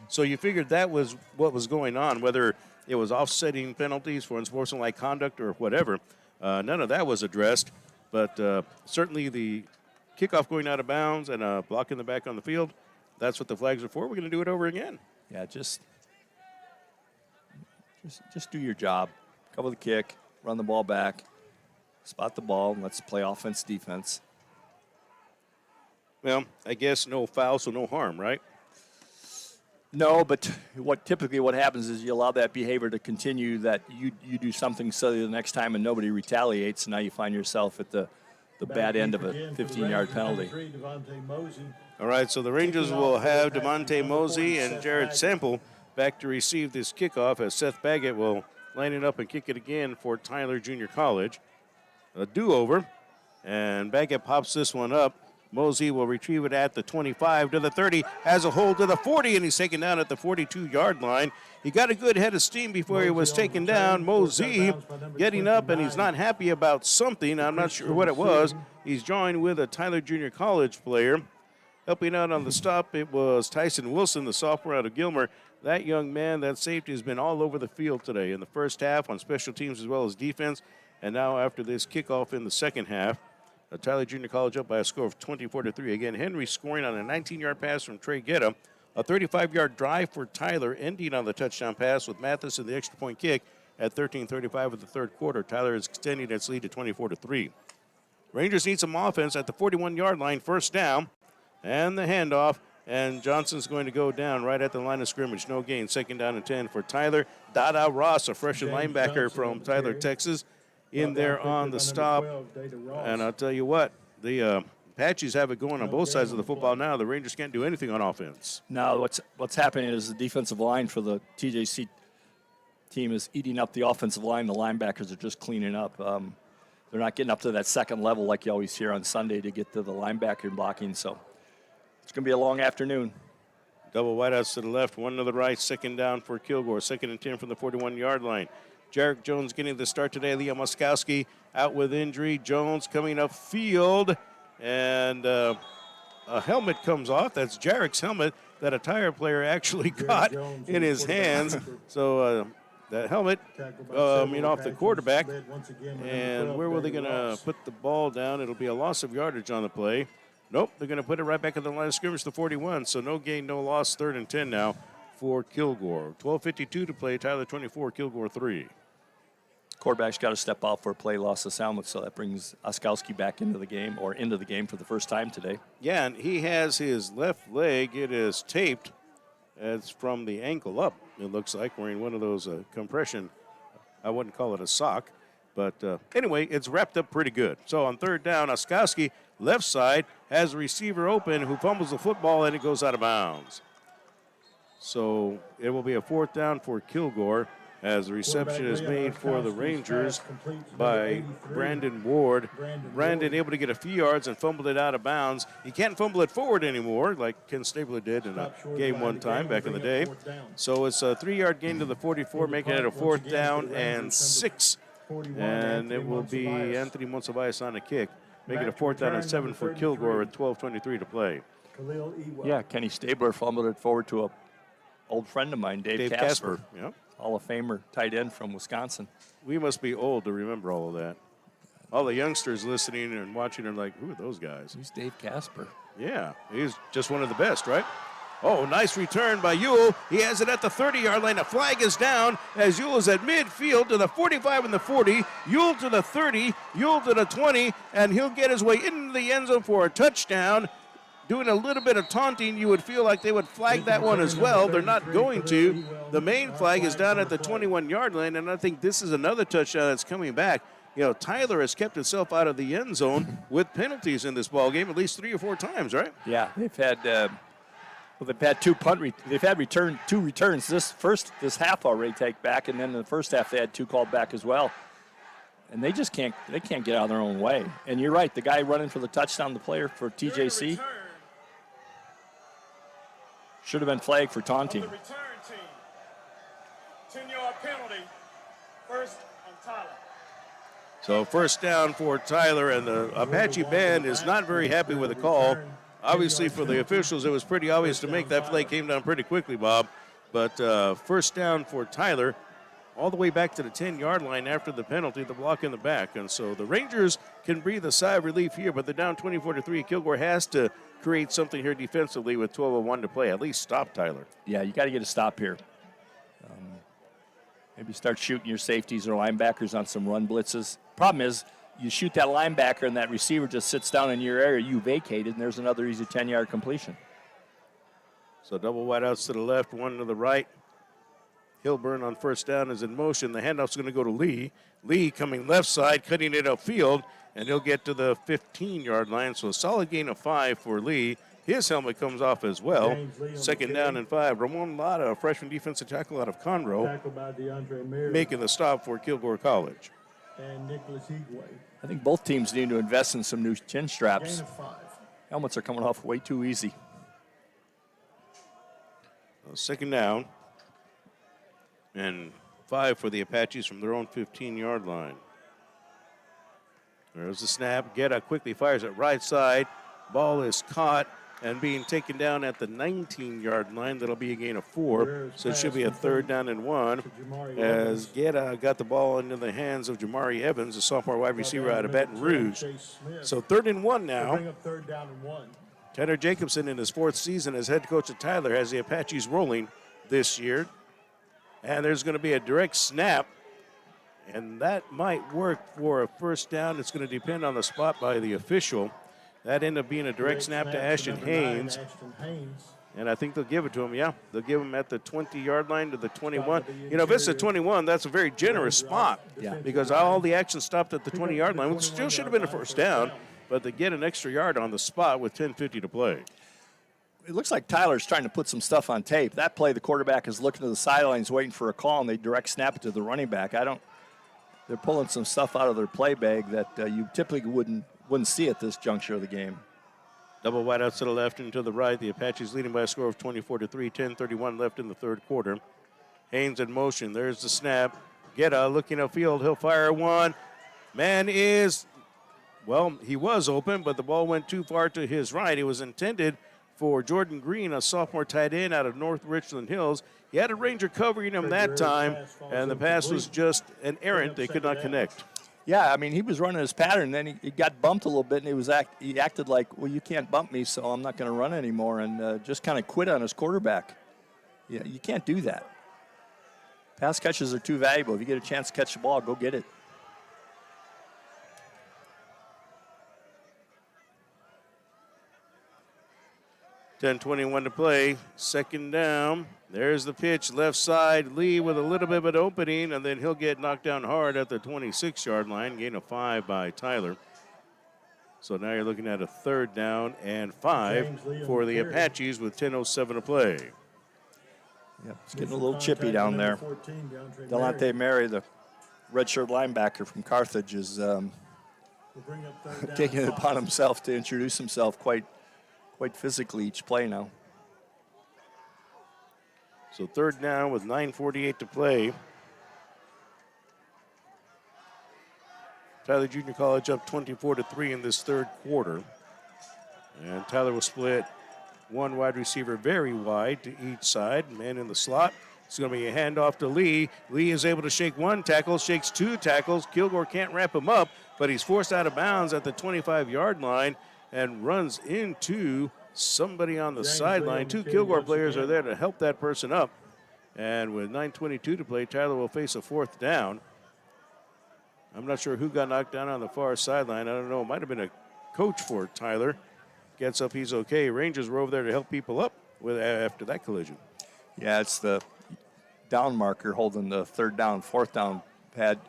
So you figured that was what was going on, whether it was offsetting penalties for unsportsmanlike conduct or whatever. None of that was addressed. But certainly the kickoff going out of bounds and a block in the back on the field, that's what the flags are for. We're going to do it over again. Yeah, just do your job. Cover the kick, run the ball back, spot the ball, and let's play offense, defense. Well, I guess no foul, so no harm, right? No, but typically what happens is you allow that behavior to continue, that you do something silly the next time and nobody retaliates, and now you find yourself at the bad end of a 15-yard penalty. All right, so the Rangers will have DeMonte Mosey and Jared Sample back to receive this kickoff as Seth Baggett will line it up and kick it again for Tyler Junior College. A do-over, and Baggett pops this one up. Mosey will retrieve it at the 25 to the 30, has a hold to the 40, and he's taken down at the 42-yard line. He got a good head of steam before he was taken down. Mosey getting up, and he's not happy about something. I'm not sure what it was. He's joined with a Tyler Junior College player. Helping out on the stop, it was Tyson Wilson, the sophomore out of Gilmer. That young man, that safety, has been all over the field today in the first half on special teams as well as defense, and now after this kickoff in the second half. Tyler Junior College up by a score of 24-3. Again, Henry scoring on a 19-yard pass from Trey Guetta. A 35-yard drive for Tyler, ending on the touchdown pass with Mathis in the extra point kick at 13:35 of the third quarter. Tyler is extending its lead to 24-3. Rangers need some offense at the 41-yard line, first down, and the handoff. And Johnson's going to go down right at the line of scrimmage. No gain, second down and 10 for Tyler. Dada Ross, a freshman linebacker from Tyler, Texas, in there on the stop. And I'll tell you what, the Apaches have it going on both sides of the football now. The Rangers can't do anything on offense. No, what's happening is the defensive line for the TJC team is eating up the offensive line. The linebackers are just cleaning up. They're not getting up to that second level like you always hear on Sunday to get to the linebacker blocking. So it's going to be a long afternoon. Double wideouts to the left, one to the right, second down for Kilgore. Second and 10 from the 41-yard line. Jarek Jones getting the start today. Liam Moskowski out with injury. Jones coming up field, and a helmet comes off. That's Jarek's helmet that a Tire player actually got in his hands. So that helmet off the quarterback. And where were they going to put the ball down? It'll be a loss of yardage on the play. Nope, they're going to put it right back at the line of scrimmage, the 41. So no gain, no loss, 3rd and 10 now for Kilgore. 12:52 to play, Tyler 24, Kilgore 3. Quarterback's got to step out for a play, loss of helmet, so that brings Oskowski back into the game for the first time today. Yeah, and he has his left leg. It is taped. It's from the ankle up, it looks like, wearing one of those compression. I wouldn't call it a sock. But anyway, it's wrapped up pretty good. So on 3rd down, Oskowski, left side, has a receiver open who fumbles the football, and it goes out of bounds. So it will be a 4th down for Kilgore as the reception is made for the Rangers by Brandon Ward. Brandon able to get a few yards and fumbled it out of bounds. He can't fumble it forward anymore like Ken Stabler did in a game one time back in the day. So it's a 3-yard gain to the 44, making it a 4th down and 6. And it will be Anthony Monsivais on a kick, making it a 4th down and 7 for Kilgore with 12:23 to play. Yeah, Kenny Stabler fumbled it forward to a old friend of mine, Dave Casper. Yep. Hall of Famer, tight end from Wisconsin. We must be old to remember all of that. All the youngsters listening and watching are like, who are those guys? Who's Dave Casper? Yeah, he's just one of the best, right? Oh, nice return by Ewell. He has it at the 30-yard line. The flag is down as Ewell is at midfield to the 45 and the 40. Ewell to the 30, Ewell to the 20, and he'll get his way into the end zone for a touchdown. Doing a little bit of taunting, you would feel like they would flag that one as well. They're not going to. The main flag is down at the 21-yard line, and I think this is another touchdown that's coming back. You know, Tyler has kept himself out of the end zone with penalties in this ball game at least 3 or 4 times, right? Yeah, they've had two returns this half already take back, and then in the first half they had 2 called back as well. And they just can't get out of their own way. And you're right, the guy running for the touchdown, the player for TJC, should have been flagged for taunting. The return team. 10-yard penalty. First on Tyler. So 1st down for Tyler, and the Apache band is not very happy with the call. Obviously, for the officials, it was pretty obvious to make. That play came down pretty quickly, Bob. But 1st down for Tyler, all the way back to the 10-yard line after the penalty, the block in the back. And so the Rangers can breathe a sigh of relief here, but they're down 24-3. Kilgore has to create something here defensively with 12:01 to play. At least stop Tyler. Yeah, you got to get a stop here. Maybe start shooting your safeties or linebackers on some run blitzes. Problem is, you shoot that linebacker and that receiver just sits down in your area, you vacated, and there's another easy 10-yard completion. So double wide outs to the left, one to the right. Hilburn on 1st down is in motion. The handoff's going to go to Lee. Lee coming left side, cutting it upfield, and he'll get to the 15-yard line. So a solid gain of 5 for Lee. His helmet comes off as well. 2nd down and 5. Ramon Lada, a freshman defensive tackle out of Conroe, making the stop for Kilgore College. And Nicholas Higuay. I think both teams need to invest in some new chin straps. Gain of 5. Helmets are coming off way too easy. 2nd down and 5 for the Apaches from their own 15-yard line. There's the snap. Guetta quickly fires it right side. Ball is caught and being taken down at the 19-yard line. That'll be a gain of 4. So it should be a 3rd down and 1 as Guetta got the ball into the hands of Jamari Evans, a sophomore wide receiver out of Baton Rouge. So 3rd and 1 now. Bring up 3rd down and 1. Tanner Jacobson in his 4th season as head coach of Tyler has the Apaches rolling this year. And there's going to be a direct snap, and that might work for a 1st down. It's going to depend on the spot by the official. That ended up being a direct snap to Ashton Haynes. And I think they'll give it to him, yeah. They'll give him at the 20-yard line to the 21. You know, if it's the 21, that's a very generous spot. Yeah. Because all the action stopped at the 20-yard line, which still should have been a 1st down, but they get an extra yard on the spot with 10:50 to play. It looks like Tyler's trying to put some stuff on tape. That play, the quarterback is looking to the sidelines waiting for a call, and they direct snap it to the running back. They're pulling some stuff out of their play bag that you typically wouldn't see at this juncture of the game. Double wide outs to the left and to the right. The Apaches leading by a score of 24-3, 10:31 left in the 3rd quarter. Haynes in motion. There's the snap. Guetta looking upfield. He'll fire one. Man is Well, he was open, but the ball went too far to his right. It was intended for Jordan Green, a sophomore tight end out of North Richland Hills. He had a Ranger covering him that time, and the pass was just an errant. They could not connect. Yeah, I mean, he was running his pattern, then he got bumped a little bit, and he acted like, well, you can't bump me, so I'm not going to run anymore, and just kind of quit on his quarterback. Yeah, you can't do that. Pass catches are too valuable. If you get a chance to catch the ball, go get it. .10:21 to play, second down. There's the pitch, left side. Lee with a little bit of an opening, and then he'll get knocked down hard at the 26-yard line. Gain of 5 by Tyler. So now you're looking at a third down and 5 for the Apaches with 10:07 to play. Yep, it's getting a little chippy down there. Delonte Mary, the redshirt linebacker from Carthage, is taking it upon himself to introduce himself quite physically each play now. So third down with 9:48 to play. Tyler Junior College up 24-3 in this third quarter. And Tyler will split one wide receiver very wide to each side. Man in the slot. It's going to be a handoff to Lee. Lee is able to shake one tackle, shakes two tackles. Kilgore can't wrap him up, but he's forced out of bounds at the 25-yard line and runs into somebody on the sideline. Two Kilgore players are there to help that person up. And with 9:22 to play, Tyler will face a fourth down. I'm not sure who got knocked down on the far sideline. I don't know. It might have been a coach for Tyler. Gets up, he's okay. Rangers were over there to help people up after that collision. Yeah, it's the down marker holding the third down, fourth down pad.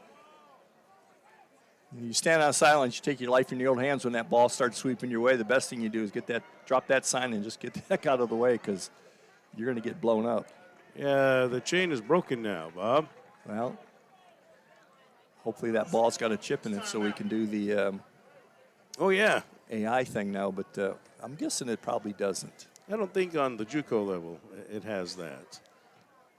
You stand on silence, you take your life in your own hands when that ball starts sweeping your way. The best thing you do is drop that sign and just get the heck out of the way because you're going to get blown up. Yeah, the chain is broken now, Bob. Well, hopefully that ball's got a chip in it so we can do the oh, yeah. AI thing now, but I'm guessing it probably doesn't. I don't think on the JUCO level it has that.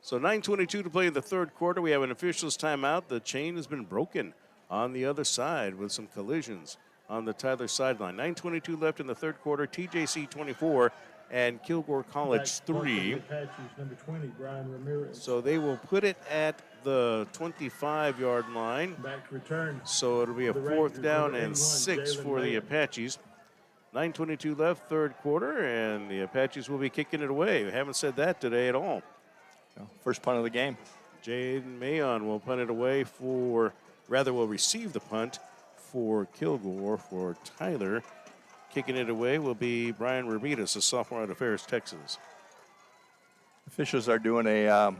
So 9:22 to play in the third quarter. We have an official's timeout. The chain has been broken on the other side with some collisions on the Tyler sideline. 9:22 left in the third quarter. TJC 24 and Kilgore College 3. Number 20, Brian Ramirez. So they will put it at the 25-yard line. Back return. So it'll be a fourth down and 6 for the Apaches. 9:22 left, third quarter, and the Apaches will be kicking it away. We haven't said that today at all. First punt of the game. Jaden Mayon will punt it away will receive the punt for Kilgore. For Tyler, kicking it away will be Brian Ramirez, a sophomore out of Ferris, Texas. Officials are doing a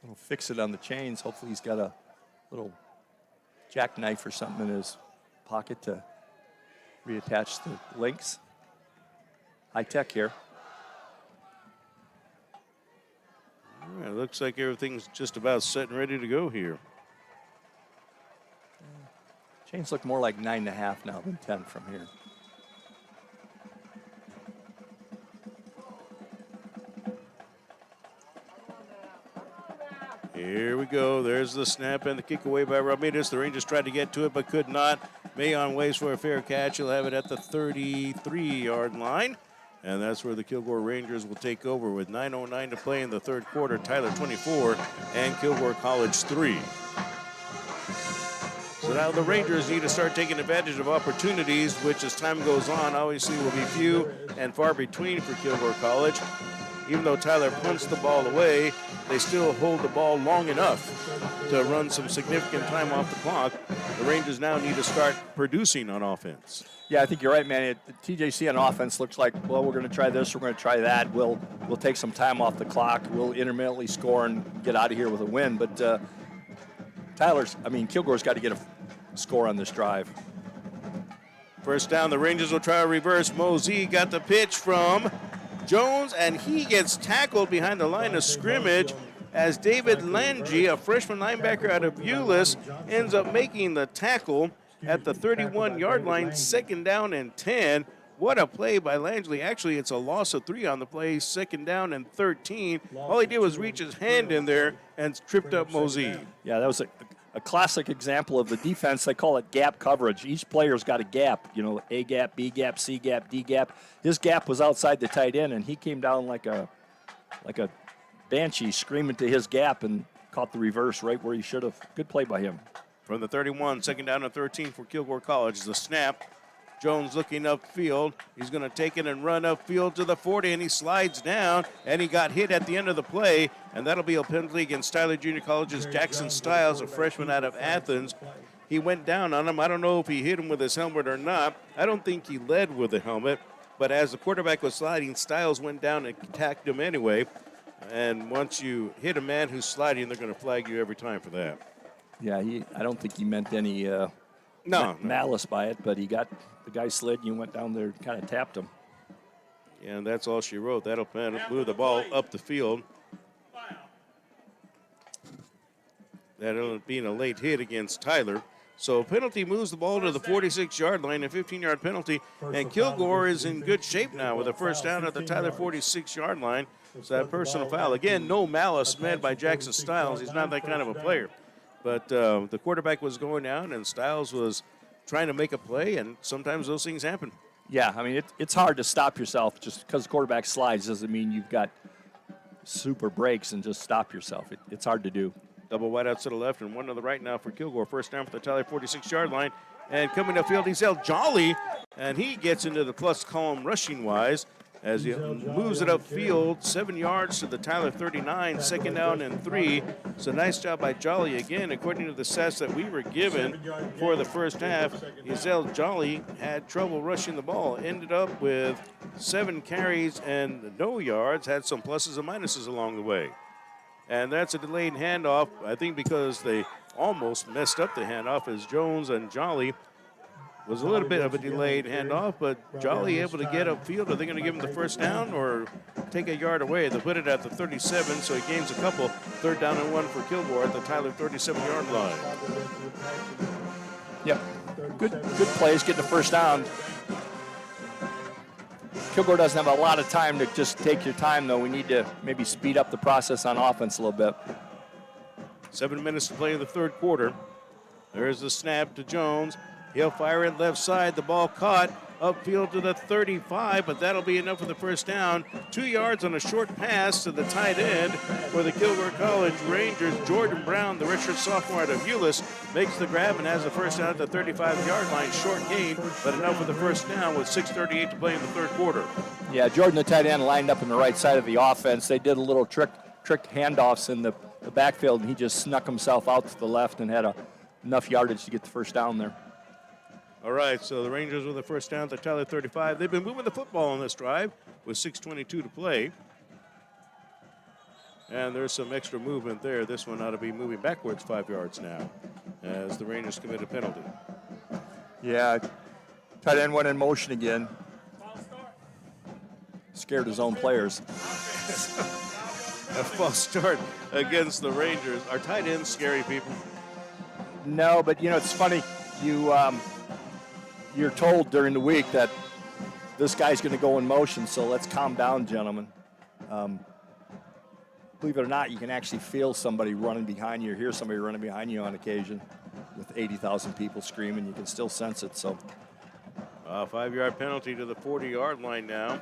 little fix-it on the chains. Hopefully he's got a little jackknife or something in his pocket to reattach the links. High tech here. All right, looks like everything's just about set and ready to go here. Chains look more like 9.5 now than 10 from here. Here we go. There's the snap and the kick away by Ramirez. The Rangers tried to get to it but could not. Mayon waits for a fair catch. He'll have it at the 33-yard line. And that's where the Kilgore Rangers will take over with 9:09 to play in the third quarter. Tyler 24 and Kilgore College 3. So now the Rangers need to start taking advantage of opportunities, which as time goes on, obviously will be few and far between for Kilgore College. Even though Tyler punts the ball away, they still hold the ball long enough to run some significant time off the clock. The Rangers now need to start producing on offense. Yeah, I think you're right, man. TJC on offense looks like, well, we're going to try this, we're going to try that. We'll take some time off the clock. We'll intermittently score and get out of here with a win. But Kilgore's got to get a score on this drive. First down, the Rangers will try a reverse. Mosey got the pitch from Jones, and he gets tackled behind the line of scrimmage as David Lange, a freshman linebacker out of Euless, ends up making the tackle at the 31-yard line, second down and 10. What a play by Langley. Actually, it's a loss of 3 on the play, second down and 13. All he did was reach his hand in there and tripped up Mosey. Yeah, that was a classic example of the defense. They call it gap coverage. Each player's got a gap, A gap, B gap, C gap, D gap. His gap was outside the tight end, and he came down like a banshee screaming to his gap and caught the reverse right where he should have. Good play by him. From the 31, second down and 13 for Kilgore College. The snap. Jones looking upfield. He's going to take it and run upfield to the 40, and he slides down, and he got hit at the end of the play, and that'll be a penalty against Tyler Junior College's Jackson Stiles, a freshman out of Athens. He went down on him. I don't know if he hit him with his helmet or not. I don't think he led with the helmet, but as the quarterback was sliding, Stiles went down and attacked him anyway. And once you hit a man who's sliding, they're going to flag you every time for that. Yeah, I don't think he meant any No. malice by it, but the guy slid and you went down there and kind of tapped him. And that's all she wrote. That'll move the ball up the field. That'll be a late hit against Tyler. So penalty moves the ball to the 46-yard line, a 15-yard penalty. And Kilgore is in good shape now with a first down at the Tyler 46-yard line. So that personal foul. Again, no malice meant by Jackson Stiles. He's not that kind of a player. But the quarterback was going down, and Stiles was trying to make a play, and sometimes those things happen. Yeah, I mean, it's hard to stop yourself. Just because the quarterback slides doesn't mean you've got super breaks and just stop yourself. It's hard to do. Double wide out to the left and one to the right now for Kilgore. First down for the Tyler 46-yard line. And coming upfield, he's El Jolly, and he gets into the plus column rushing-wise as he moves it upfield, 7 yards to the Tyler 39, second down and 3. So nice job by Jolly again. According to the stats that we were given for the first half, Ezel Jolly had trouble rushing the ball. Ended up with 7 carries and no yards, had some pluses and minuses along the way. And that's a delayed handoff, I think because they almost messed up the handoff as Jones and Jolly was a little bit of a delayed handoff, but Jolly able to get upfield. Are they going to give him the first down or take a yard away? They put it at the 37, so he gains a couple. Third down and 1 for Kilgore at the Tyler 37-yard line. Yep, good plays, getting the first down. Kilgore doesn't have a lot of time to just take your time, though. We need to maybe speed up the process on offense a little bit. 7 minutes to play in the third quarter. There's the snap to Jones. He'll fire it left side. The ball caught upfield to the 35, but that'll be enough for the first down. 2 yards on a short pass to the tight end for the Kilgore College Rangers. Jordan Brown, the redshirt sophomore out of Euless, makes the grab and has the first down at the 35-yard line. Short gain, but enough for the first down with 6:38 to play in the third quarter. Yeah, Jordan, the tight end, lined up on the right side of the offense. They did a little tricked handoffs in the backfield, and he just snuck himself out to the left and had enough yardage to get the first down there. All right, so the Rangers with the first down at the Tyler 35. They've been moving the football on this drive with 6:22 to play. And there's some extra movement there. This one ought to be moving backwards 5 yards now as the Rangers commit a penalty. Yeah, tight end went in motion again. Scared his own players. A false start against the Rangers. Are tight ends scary people? No, but, it's funny. You're told during the week that this guy's going to go in motion, so let's calm down, gentlemen. Believe it or not, you can actually feel somebody running behind you or hear somebody running behind you on occasion with 80,000 people screaming. You can still sense it. So, 5-yard penalty to the 40-yard line now.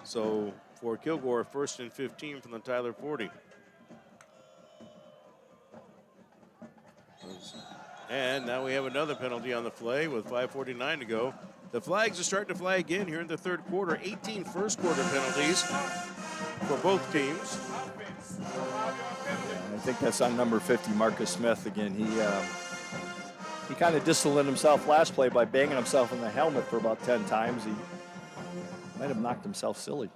So for Kilgore, 1st and 15 from the Tyler 40. And now we have another penalty on the play with 5:49 to go. The flags are starting to fly again here in the third quarter. 18 first quarter penalties for both teams. I think that's on number 50, Marcus Smith again. He kind of disciplined himself last play by banging himself in the helmet for about 10 times. He might have knocked himself silly.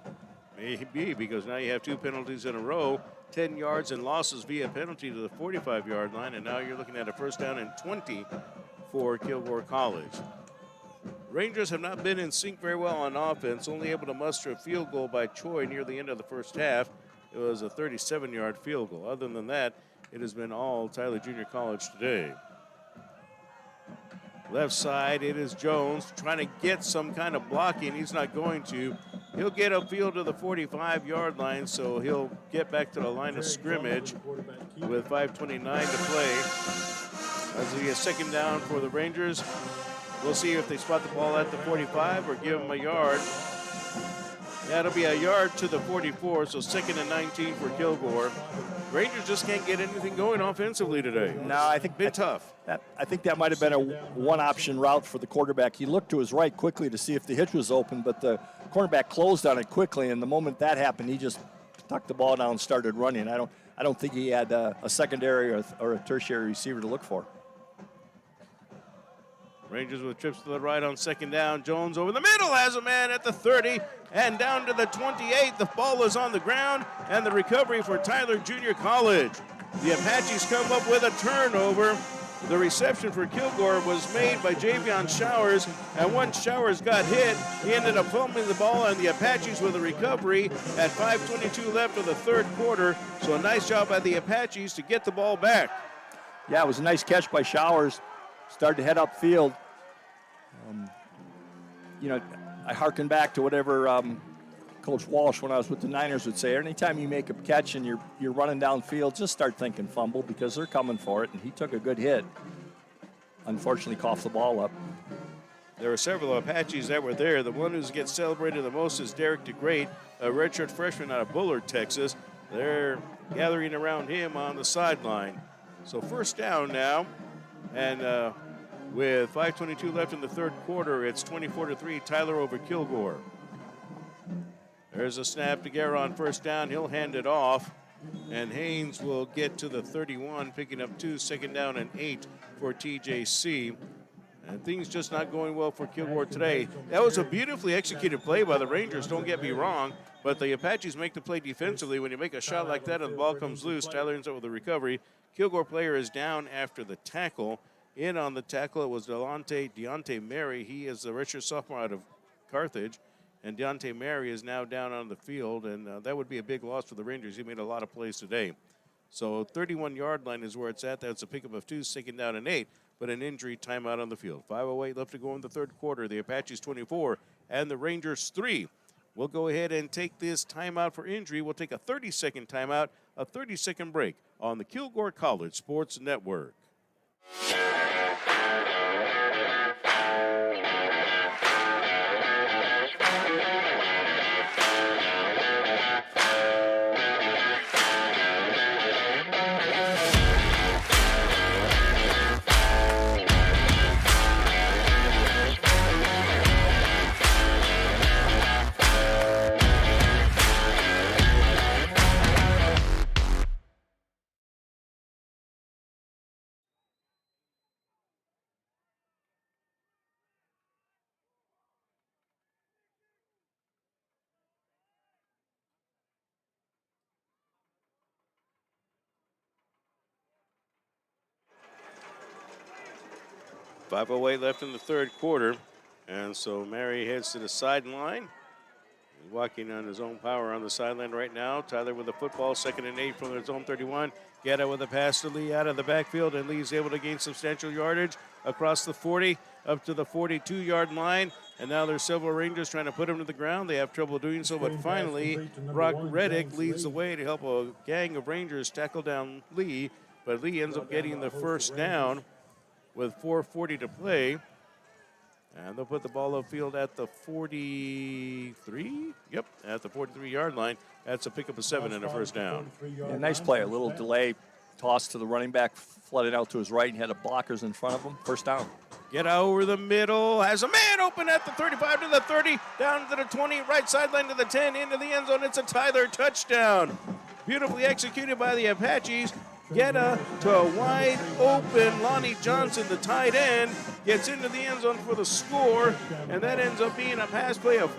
Maybe, because now you have 2 penalties in a row. 10 yards and losses via penalty to the 45-yard line, and now you're looking at a first down and 20 for Kilgore College. Rangers have not been in sync very well on offense, only able to muster a field goal by Choi near the end of the first half. It was a 37-yard field goal. Other than that, it has been all Tyler Junior College today. Left side, it is Jones trying to get some kind of blocking. He's not going to. He'll get upfield to the 45-yard line, so he'll get back to the line of scrimmage with 5:29 to play. As we get second down for the Rangers, we'll see if they spot the ball at the 45 or give them a yard. That'll be a yard to the 44, so second and 19 for Kilgore. Rangers just can't get anything going offensively today. No, I think bit tough. I think that might have been a one-option route for the quarterback. He looked to his right quickly to see if the hitch was open, but the cornerback closed on it quickly, and the moment that happened, he just tucked the ball down and started running. I don't think he had a secondary or a tertiary receiver to look for. Rangers with trips to the right on second down. Jones over the middle has a man at the 30 and down to the 28. The ball is on the ground, and the recovery for Tyler Junior College. The Apaches come up with a turnover. The reception for Kilgore was made by Javion Showers, and once Showers got hit, he ended up fumbling the ball, and the Apaches with a recovery at 5:22 left of the third quarter. So a nice job by the Apaches to get the ball back. Yeah, it was a nice catch by Showers. Started to head upfield. I hearken back to whatever Coach Walsh, when I was with the Niners, would say. Anytime you make a catch and you're running downfield, just start thinking fumble because they're coming for it. And he took a good hit. Unfortunately, coughed the ball up. There were several Apaches that were there. The one who gets celebrated the most is Derek DeGreat, a redshirt freshman out of Bullard, Texas. They're gathering around him on the sideline. So first down now. And with 5:22 left in the third quarter, it's 24-3, Tyler over Kilgore. There's a snap to Guerra on first down. He'll hand it off, and Haynes will get to the 31, picking up 2, second down and 8 for TJC. And things just not going well for Kilgore today. That was a beautifully executed play by the Rangers, don't get me wrong, but the Apaches make the play defensively. When you make a shot like that and the ball comes loose, Tyler ends up with a recovery. Kilgore player is down after the tackle. In on the tackle, it was Deontay Mary. He is the redshirt sophomore out of Carthage. And Deontay Mary is now down on the field, and that would be a big loss for the Rangers. He made a lot of plays today. So 31-yard line is where it's at. That's a pickup of 2, second down and 8, but an injury timeout on the field. 5:08 left to go in the third quarter. The Apaches 24 and the Rangers 3. We'll go ahead and take this timeout for injury. We'll take a 30-second timeout, a 30-second break on the Kilgore College Sports Network. 5:08 left in the third quarter. And so Mary heads to the sideline. He's walking on his own power on the sideline right now. Tyler with the football, 2nd and 8 from his own 31. Guerra with a pass to Lee out of the backfield, and Lee's able to gain substantial yardage across the 40 up to the 42-yard line. And now there's several Rangers trying to put him to the ground. They have trouble doing so, but finally Brock Reddick leads the way to help a gang of Rangers tackle down Lee. But Lee ends up getting the first down with 4:40 to play. And they'll put the ball upfield at the 43. Yep, at the 43-yard line. That's a pickup of 7 and a first down. Yeah, nice play. A little delay, toss to the running back, flooded out to his right, and had a blockers in front of him. First down. Get over the middle. Has a man open at the 35 to the 30, down to the 20, right sideline to the 10, into the end zone. It's a Tyler touchdown. Beautifully executed by the Apaches. Guerra to a wide open Lonnie Johnson, the tight end, gets into the end zone for the score, and that ends up being a pass play of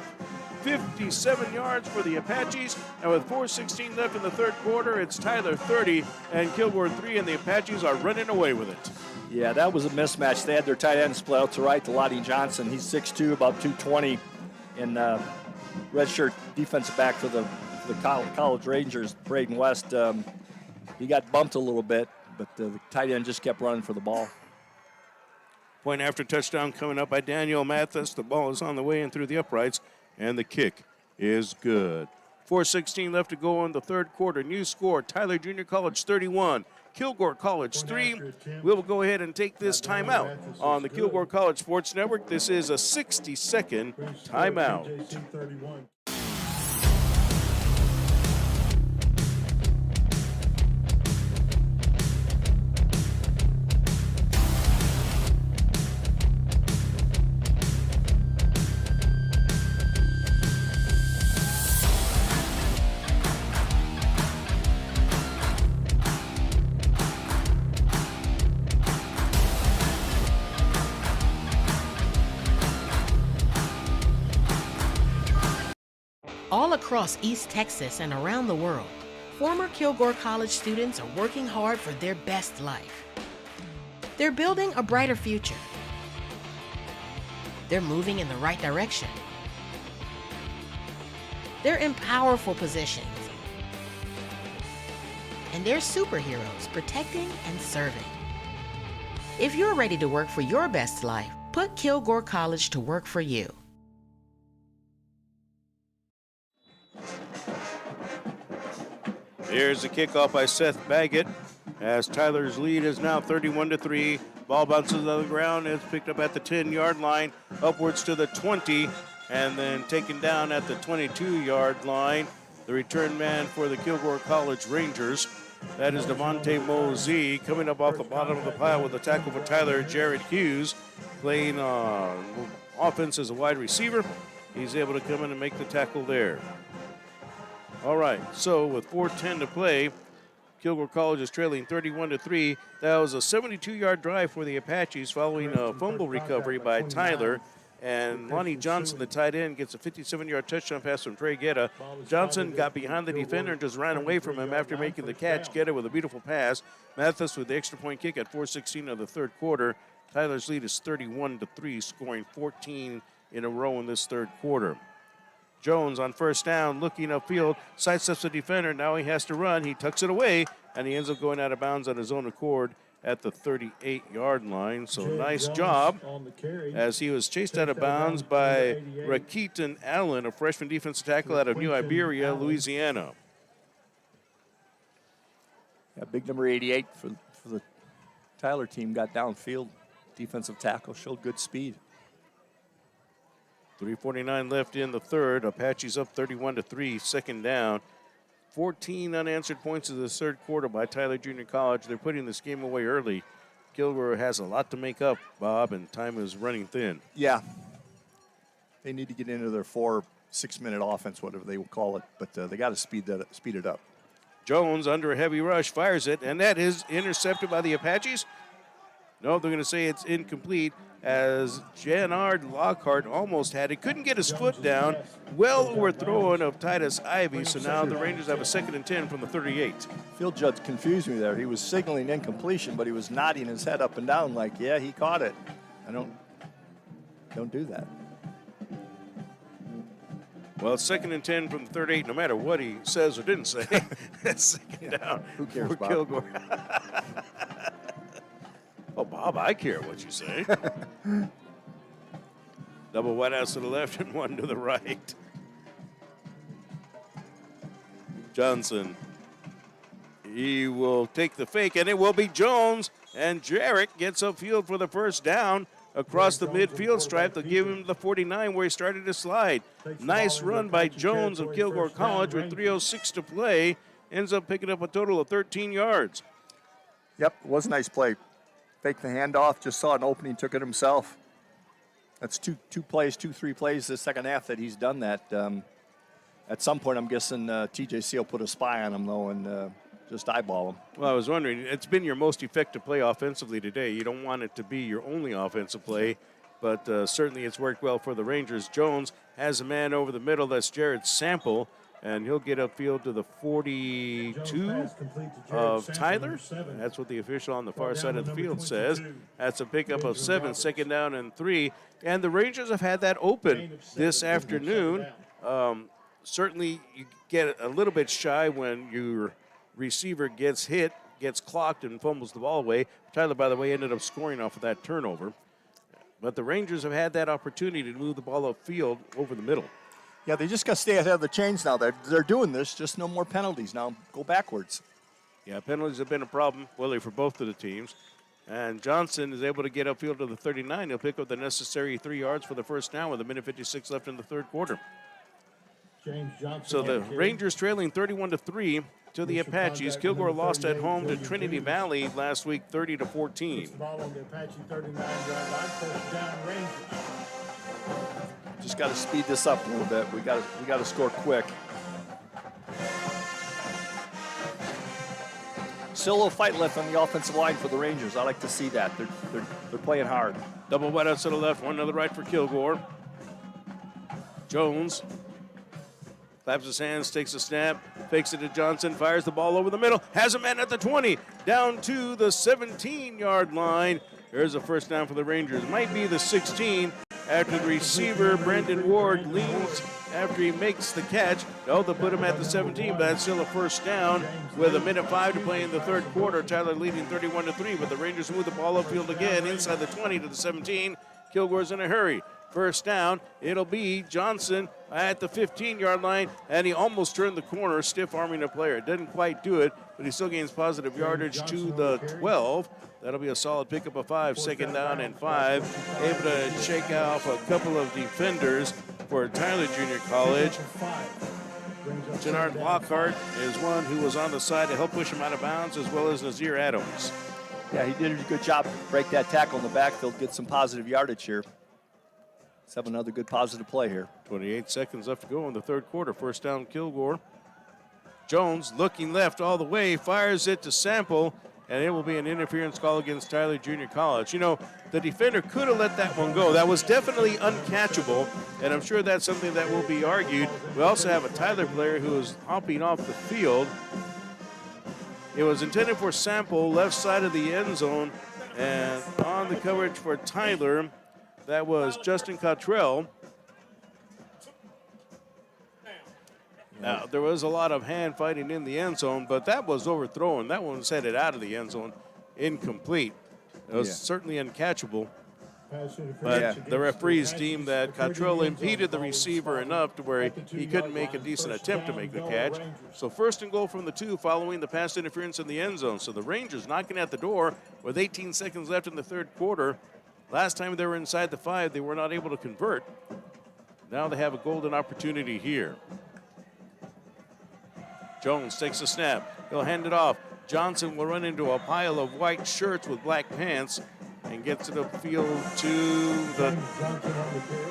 57 yards for the Apaches. And with 4:16 left in the third quarter, it's Tyler 30 and Kilgore 3, and the Apaches are running away with it. Yeah, that was a mismatch. They had their tight end split out to right to Lonnie Johnson. He's 6'2", about 220, and redshirt defensive back for the College Rangers, Braden West. He got bumped a little bit, but the tight end just kept running for the ball. Point after touchdown coming up by Daniel Mathis. The ball is on the way in through the uprights, and the kick is good. 4:16 left to go in the third quarter. New score, Tyler Junior College 31, Kilgore College 3. We will go ahead and take this timeout on the Kilgore College Sports Network. This is a 60-second timeout. All across East Texas and around the world, former Kilgore College students are working hard for their best life. They're building a brighter future. They're moving in the right direction. They're in powerful positions. And they're superheroes protecting and serving. If you're ready to work for your best life, put Kilgore College to work for you. Here's the kickoff by Seth Baggett as Tyler's lead is now 31-3. Ball bounces on the ground. It's picked up at the 10-yard line, upwards to the 20, and then taken down at the 22-yard line. The return man for the Kilgore College Rangers, that is Devontae Mosey, coming up off the bottom of the pile with a tackle for Tyler. Jared Hughes playing offense as a wide receiver. He's able to come in and make the tackle there. All right, so with 4:10 to play, Kilgore College is trailing 31-3. That was a 72-yard drive for the Apaches following a fumble recovery by Tyler. And Lonnie Johnson, the tight end, gets a 57-yard touchdown pass from Trey Guetta. Johnson got behind the defender and just ran away from him after making the catch. Guetta with a beautiful pass. Mathis with the extra point kick at 4:16 of the third quarter. Tyler's lead is 31-3, scoring 14 in a row in this third quarter. Jones on first down, looking upfield, sidesteps the defender. Now he has to run. He tucks it away, and he ends up going out of bounds on his own accord at the 38-yard line. So nice job as he was chased out of bounds by Rakeeton Allen, a freshman defensive tackle out of New Iberia, Louisiana. Yeah, big number 88 for the Tyler team got downfield. Defensive tackle, showed good speed. 3:49 left in the third. Apaches up 31-3, second down. 14 unanswered points in the third quarter by Tyler Junior College. They're putting this game away early. Kilgore has a lot to make up, Bob, and time is running thin. Yeah. They need to get into their 4-6-minute offense, whatever they will call it, but they got to speed it up. Jones, under a heavy rush, fires it, and that is intercepted by the Apaches. No, they're going to say it's incomplete as Janard Lockhart almost had it. Couldn't get his foot down. Well overthrown of Titus Ivy, so now the Rangers have a 2nd and 10 from the 38. Field judge confused me there. He was signaling incompletion, but he was nodding his head up and down like, yeah, he caught it. I don't do that. Well, it's 2nd and 10 from the 38, no matter what he says or didn't say. It's 2nd down. Who cares, for Bob? Kilgore. Oh, Bob, I care what you say. Double wideouts to the left and one to the right. Johnson. He will take the fake, and it will be Jones. And Jarrett gets upfield for the first down across the midfield stripe. They'll give him the 49 where he started to slide. Nice run by Jones of Kilgore College with 3:06 to play. Ends up picking up a total of 13 yards. Yep, it was a nice play. Faked the handoff, just saw an opening, took it himself. That's two, three plays this second half that he's done that. At some point, I'm guessing TJC will put a spy on him, though, and just eyeball him. Well, I was wondering, it's been your most effective play offensively today. You don't want it to be your only offensive play, but certainly it's worked well for the Rangers. Jones has a man over the middle. That's Jared Sample, and he'll get upfield to the 42 of Tyler. That's what the official on the far side of the field says. That's a pickup of 7, 2nd down and 3. And the Rangers have had that open this afternoon. Certainly you get a little bit shy when your receiver gets hit, gets clocked, and fumbles the ball away. Tyler, by the way, ended up scoring off of that turnover. But the Rangers have had that opportunity to move the ball upfield over the middle. Yeah, they just got to stay ahead of the chains now. They're doing this, just no more penalties now. Go backwards. Yeah, penalties have been a problem, Willie, for both of the teams. And Johnson is able to get upfield to the 39. He'll pick up the necessary 3 yards for the first down with 1:56 left in the third quarter. James Johnson. So the Rangers trailing 31-3 to the Apaches. Kilgore lost at home to Trinity Valley last week, 30-14. Ball on the Apache 39-yard line. First down, Rangers. Just got to speed this up a little bit. We got to score quick. Still a little fight left on the offensive line for the Rangers. I like to see that. They're playing hard. Double wide out to the left, one to the right for Kilgore. Jones claps his hands, takes a snap, fakes it to Johnson, fires the ball over the middle, has a man at the 20, down to the 17-yard line. There's a first down for the Rangers. Might be the 16 after the receiver, Brendan Ward, leans after he makes the catch. No, they'll put him at the 17, but that's still a first down with 1:05 to play in the third quarter. Tyler leading 31-3, but the Rangers move the ball upfield again inside the 20 to the 17. Kilgore's in a hurry. First down, it'll be Johnson at the 15-yard line, and he almost turned the corner, stiff-arming a player. Didn't quite do it, but he still gains positive yardage to the 12. That'll be a solid pickup of 5, second down and 5. Able to shake off a couple of defenders for Tyler Junior College. Jannard Lockhart is one who was on the side to help push him out of bounds, as well as Nazir Adams. Yeah, he did a good job to break that tackle in the backfield, get some positive yardage here. Let's have another good positive play here. 28 seconds left to go in the third quarter. First down, Kilgore. Jones looking left all the way, fires it to Sample, and it will be an interference call against Tyler Junior College. You know, the defender could have let that one go. That was definitely uncatchable, and I'm sure that's something that will be argued. We also have a Tyler player who is hopping off the field. It was intended for Sample, left side of the end zone, and on the coverage for Tyler, that was Justin Cottrell. Now, there was a lot of hand fighting in the end zone, but that was overthrown. That one was headed out of the end zone, incomplete. It was certainly uncatchable. But the referees deemed that Cottrell impeded the receiver enough to where he couldn't make a decent attempt to make the catch. So first and goal from the 2 following the pass interference in the end zone. So the Rangers knocking at the door with 18 seconds left in the third quarter. Last time they were inside the 5, they were not able to convert. Now they have a golden opportunity here. Jones takes a snap. He'll hand it off. Johnson will run into a pile of white shirts with black pants and gets it upfield to the,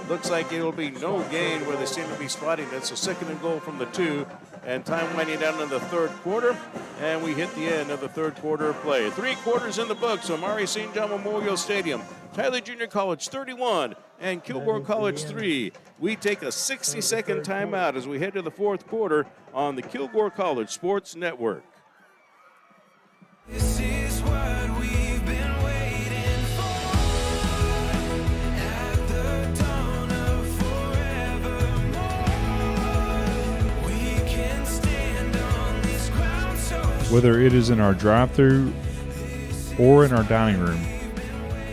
looks like it'll be no gain where they seem to be spotting it. So second and goal from the 2, and time winding down in the third quarter, and we hit the end of the third quarter of play. 3 quarters in the books from Maury St. John Memorial Stadium. Tyler Junior College 31 and Kilgore College 3. We take a 60-second timeout as we head to the fourth quarter on the Kilgore College Sports Network. This is what we've been waiting for. At the dawn of forevermore, we can stand on this ground so. Whether it is in our drive-thru or in our dining room,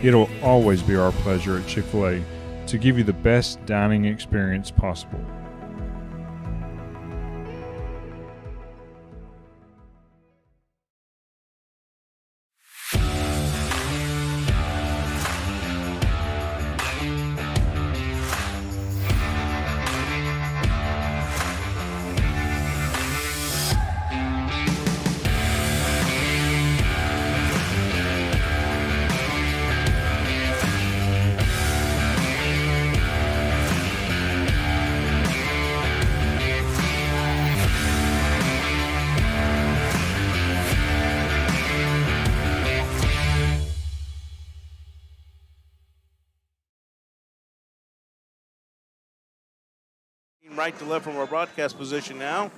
it'll always be our pleasure at Chick-fil-A to give you the best dining experience possible. Right to left from our broadcast position now.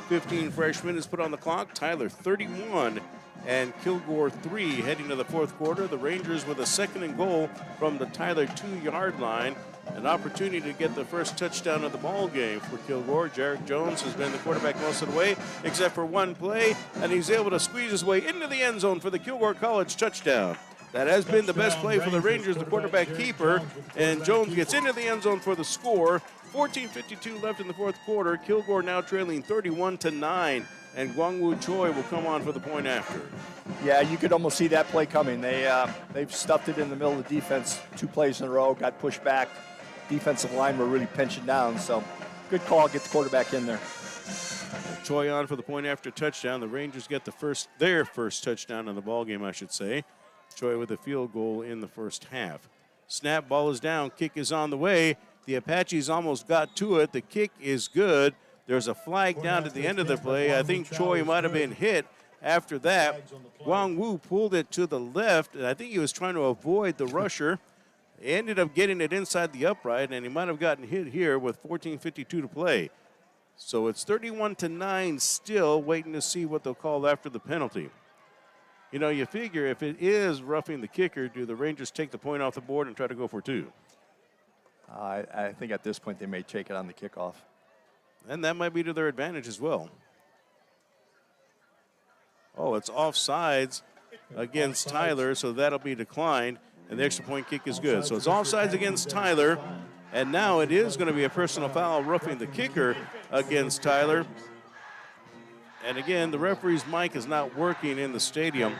15 fresh minutes put on the clock. Tyler 31 and Kilgore 3 heading to the fourth quarter. The Rangers with a second and goal from the Tyler 2-yard line. An opportunity to get the first touchdown of the ball game for Kilgore. Jarek Jones has been the quarterback most of the way, except for one play, and he's able to squeeze his way into the end zone for the Kilgore College touchdown. That has been the best play for the Rangers, the quarterback keeper, and Jones gets into the end zone for the score. 14:52 left in the fourth quarter. Kilgore now trailing 31-9, and Gwangwoo Choi will come on for the point after. Yeah, you could almost see that play coming. They've stuffed it in the middle of the defense 2 plays in a row, got pushed back. Defensive line were really pinching down, so good call, get the quarterback in there. Choi on for the point after touchdown. The Rangers get their first touchdown in the ballgame, I should say. Choi with a field goal in the first half. Snap, ball is down, kick is on the way. The Apaches almost got to it. The kick is good. There's a flag down at the end of the play. I think Choi might have been hit. After that, Gwangwoo pulled it to the left, and I think he was trying to avoid the rusher. He ended up getting it inside the upright, and he might have gotten hit here with 14:52 to play. So it's 31-9 still, waiting to see what they'll call after the penalty. You know, you figure if it is roughing the kicker, do the Rangers take the point off the board and try to go for 2? I think at this point they may take it on the kickoff. And that might be to their advantage as well. Oh, it's offsides against Tyler, so that'll be declined. And the extra point kick is good. So it's offsides against Tyler. And now it is going to be a personal foul roughing the kicker against Tyler. And again, the referee's mic is not working in the stadium,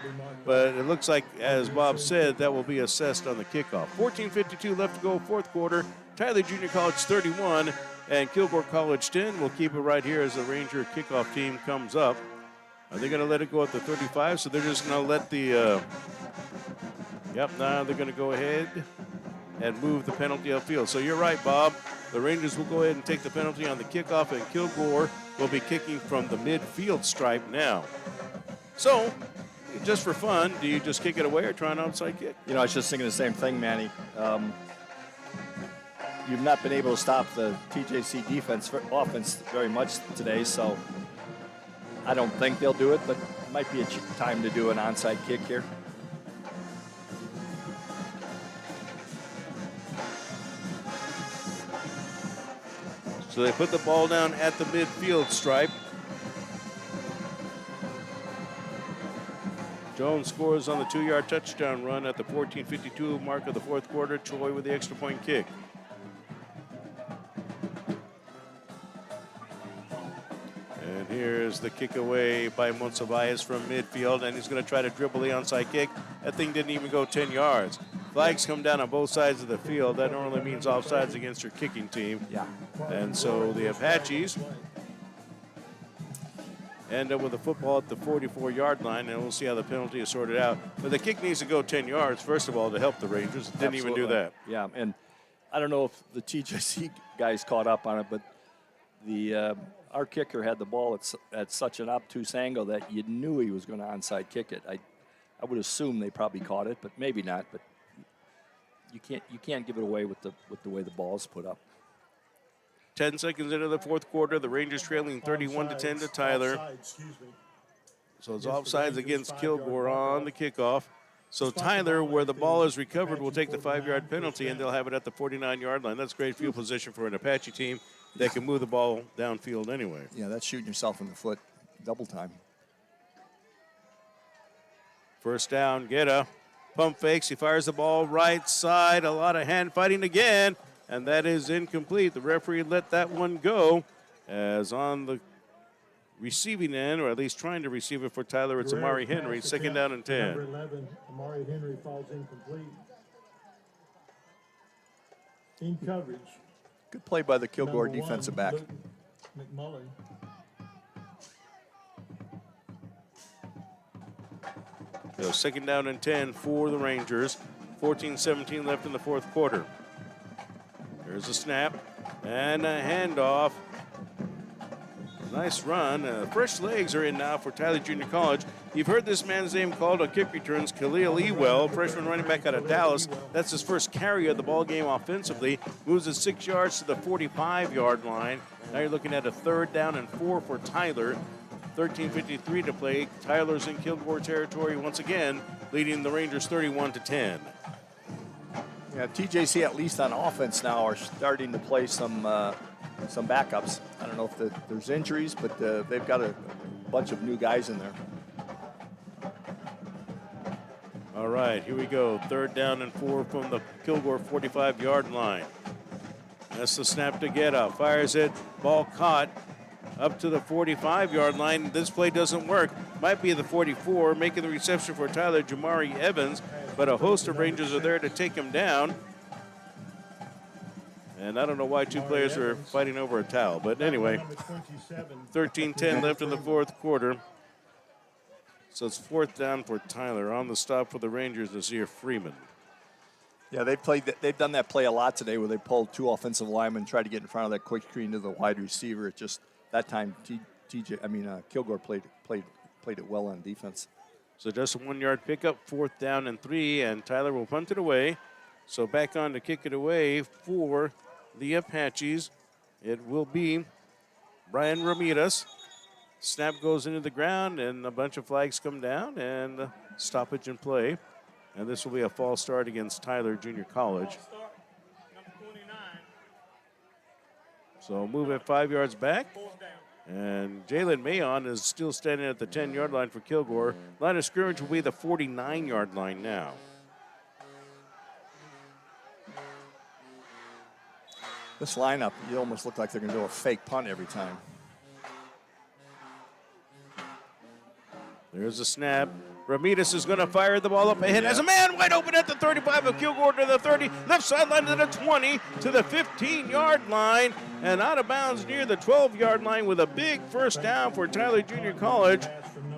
but it looks like, as Bob said, that will be assessed on the kickoff. 14:52 left to go, fourth quarter. Tyler Junior College 31 and Kilgore College 10. We'll keep it right here as the Ranger kickoff team comes up. Are they going to let it go at the 35? So they're just going to let the, now they're going to go ahead and move the penalty upfield. So you're right, Bob. The Rangers will go ahead and take the penalty on the kickoff, and Kilgore will be kicking from the midfield stripe now. So, just for fun, do you just kick it away or try an outside kick? You know, I was just thinking the same thing, Manny. You've not been able to stop the TJC offense very much today, so I don't think they'll do it, but it might be a time to do an onside kick here. So they put the ball down at the midfield stripe. Jones scores on the 2-yard touchdown run at the 14:52 mark of the fourth quarter. Choi with the extra point kick. And here's the kick away by Monsiváis from midfield, and he's going to try to dribble the onside kick. That thing didn't even go 10 yards. Flags come down on both sides of the field. That normally means offsides against your kicking team. Yeah. And so the Apaches end up with a football at the 44-yard line, and we'll see how the penalty is sorted out. But the kick needs to go 10 yards, first of all, to help the Rangers. It didn't even do that. Yeah, and I don't know if the TJC guys caught up on it, but our kicker had the ball at such an obtuse angle that you knew he was going to onside kick it. I would assume they probably caught it, but maybe not. But you can't give it away with the way the ball's put up. 10 seconds into the fourth quarter, the Rangers trailing 31-10 to Tyler. So it's offsides against Kilgore on the kickoff. So Tyler, where the ball is recovered, will take the 5-yard penalty, and they'll have it at the 49-yard line. That's great field position for an Apache team that can move the ball downfield anyway. Yeah, that's shooting yourself in the foot double time. First down, Guetta. Pump fakes, he fires the ball right side. A lot of hand fighting again, and that is incomplete. The referee let that one go, as on the receiving end, or at least trying to receive it for Tyler, it's Amari Henry, second down and 10. Number 11, Amari Henry falls incomplete. In coverage. Good play by the Kilgore Number 1, defensive back. Luke McMullen. So second down and 10 for the Rangers. 14-17 left in the fourth quarter. There's a snap and a handoff. Nice run. Fresh legs are in now for Tyler Junior College. You've heard this man's name called on kick returns, Khalil Ewell, freshman running back out of Dallas. That's his first carry of the ball game offensively. Moves it 6 yards to the 45-yard line. Now you're looking at a third down and 4 for Tyler. 13:53 to play. Tyler's in Kilgore territory once again, leading the Rangers 31-10. Yeah, TJC at least on offense now are starting to play some backups. I don't know if there's injuries, but they've got a bunch of new guys in there. All right, here we go. Third down and 4 from the Kilgore 45-yard line. That's the snap to get up. Fires it. Ball caught up to the 45-yard line. This play doesn't work. Might be the 44, making the reception for Tyler Jamari Evans, but a host of Rangers are there to take him down. And I don't know why two players are fighting over a towel. But anyway, 13-10 left in the fourth quarter. So it's fourth down for Tyler. On the stop for the Rangers is here Freeman. Yeah, they've done that play a lot today where they pulled two offensive linemen, tried to get in front of that quick screen to the wide receiver. It just, that time, Kilgore played it well on defense. So just a 1-yard pickup, fourth down and 3, and Tyler will punt it away. So back on to kick it away for the Apaches. It will be Brian Ramirez. Snap goes into the ground, and a bunch of flags come down, and stoppage in play. And this will be a false start against Tyler Junior College. So move it 5 yards back. And Jalen Mayon is still standing at the 10-yard line for Kilgore. Line of scrimmage will be the 49-yard line now. This lineup, you almost look like they're going to do a fake punt every time. There's a snap. Ramirez is going to fire the ball up ahead. As a man wide open at the 35 of Kilgore to the 30. Left sideline to the 20 to the 15-yard line. And out of bounds near the 12-yard line with a big first down for Tyler Junior College.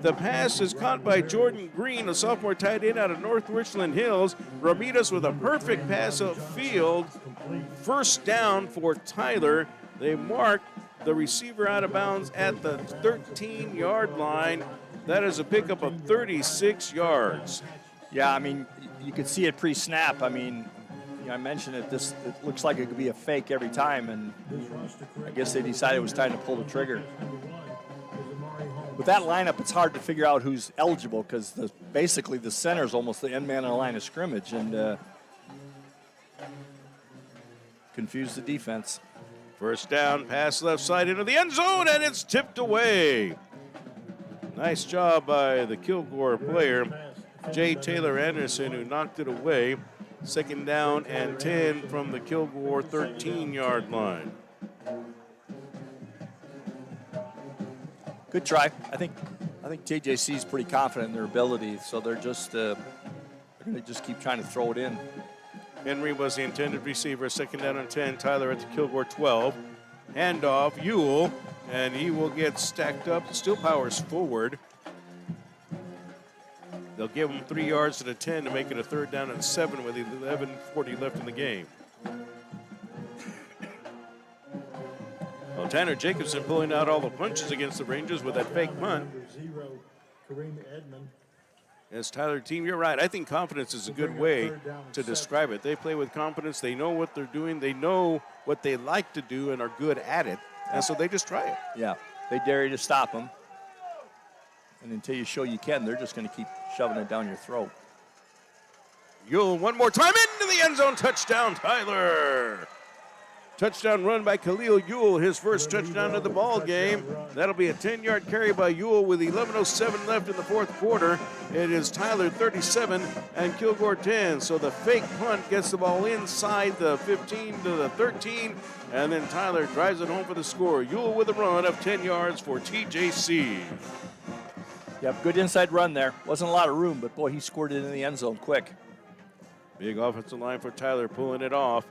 The pass is caught by Jordan Green, a sophomore tight end out of North Richland Hills. Ramirez with a perfect pass upfield. First down for Tyler. They mark the receiver out of bounds at the 13-yard line. That is a pickup of 36 yards. Yeah, I mean, you could see it pre-snap. I mean, I mentioned it. It looks like it could be a fake every time, and I guess they decided it was time to pull the trigger. With that lineup, it's hard to figure out who's eligible because basically the center is almost the end man on the line of scrimmage, and confuse the defense. First down, pass left side into the end zone, and it's tipped away. Nice job by the Kilgore player, J. Taylor Anderson, who knocked it away. Second down and 10 from the Kilgore 13-yard line. Good try. I think JJC is pretty confident in their ability, so they're just they're going to just keep trying to throw it in. Henry was the intended receiver. Second down and 10. Tyler at the Kilgore 12. Handoff, Ewell, and he will get stacked up. Still powers forward. They'll give him 3 yards to the 10 to make it a third down and 7 with 11:40 left in the game. Well, Tanner Jacobson pulling out all the punches against the Rangers with that fake punt. As Tyler team, you're right. I think confidence is a good way to describe it. They play with confidence. They know what they're doing. They know what they like to do and are good at it. And so they just try it. Yeah, they dare you to stop them. And until you show you can, they're just going to keep shoving it down your throat. Ewell one more time into the end zone. Touchdown, Tyler. Touchdown run by Khalil Ewell, his first touchdown of the ball game. That'll be a 10-yard carry by Ewell with 11:07 left in the fourth quarter. It is Tyler 37 and Kilgore 10. So the fake punt gets the ball inside the 15 to the 13, and then Tyler drives it home for the score. Ewell with a run of 10 yards for TJC. Yep, good inside run there. Wasn't a lot of room, but boy, he scored it in the end zone quick. Big offensive line for Tyler pulling it off.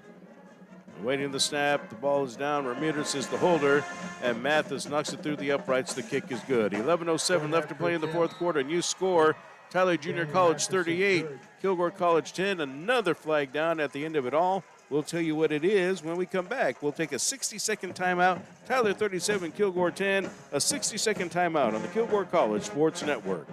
Waiting the snap, the ball is down. Ramirez is the holder, and Mathis knocks it through the uprights. The kick is good. 11:07 left to play in the fourth quarter. New score, Tyler Junior College 38, Kilgore College 10. Another flag down at the end of it all. We'll tell you what it is when we come back. We'll take a 60-second timeout. Tyler 37, Kilgore 10. A 60-second timeout on the Kilgore College Sports Network.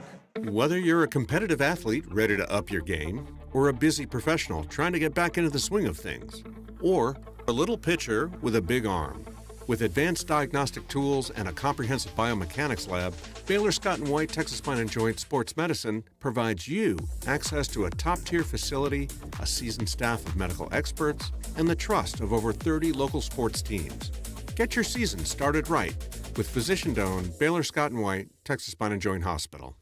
Whether you're a competitive athlete ready to up your game, or a busy professional trying to get back into the swing of things, or a little pitcher with a big arm. With advanced diagnostic tools and a comprehensive biomechanics lab, Baylor Scott & White Texas Spine & Joint Sports Medicine provides you access to a top-tier facility, a seasoned staff of medical experts, and the trust of over 30 local sports teams. Get your season started right with physician-owned Baylor Scott & White Texas Spine & Joint Hospital.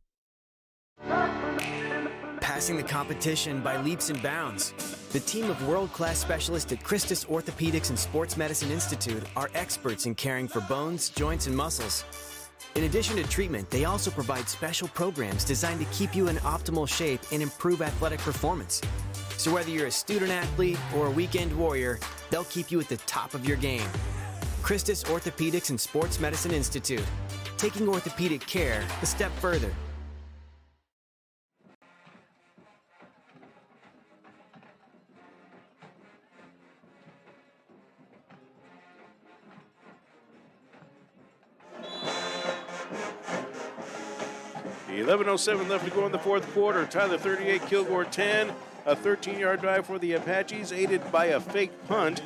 Passing the competition by leaps and bounds. The team of world-class specialists at Christus Orthopedics and Sports Medicine Institute are experts in caring for bones, joints, and muscles. In addition to treatment, they also provide special programs designed to keep you in optimal shape and improve athletic performance. So whether you're a student athlete or a weekend warrior, they'll keep you at the top of your game. Christus Orthopedics and Sports Medicine Institute, taking orthopedic care a step further. The 11:07 left to go in the fourth quarter. Tyler 38, Kilgore 10. A 13-yard drive for the Apaches, aided by a fake punt.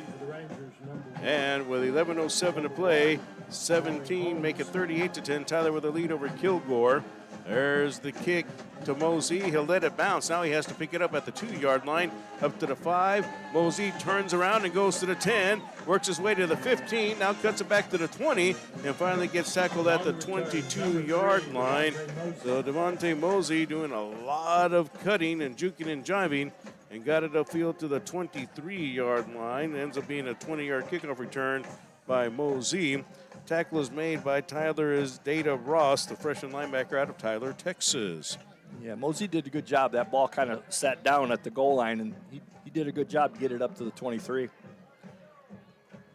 And with 11:07 to play, 17 make it 38-10. Tyler with a lead over Kilgore. There's the kick to Mosey. He'll let it bounce. Now he has to pick it up at the 2-yard line, up to the 5. Mosey turns around and goes to the 10, works his way to the 15, now cuts it back to the 20, and finally gets tackled at the 22-yard line. So Devontae Mosey doing a lot of cutting and juking and jiving, and got it upfield to the 23-yard line. Ends up being a 20-yard kickoff return by Mosey. Tackle is made by Tyler Data Ross, the freshman linebacker out of Tyler, Texas. Yeah, Mosey did a good job. That ball kind of sat down at the goal line, and he did a good job to get it up to the 23.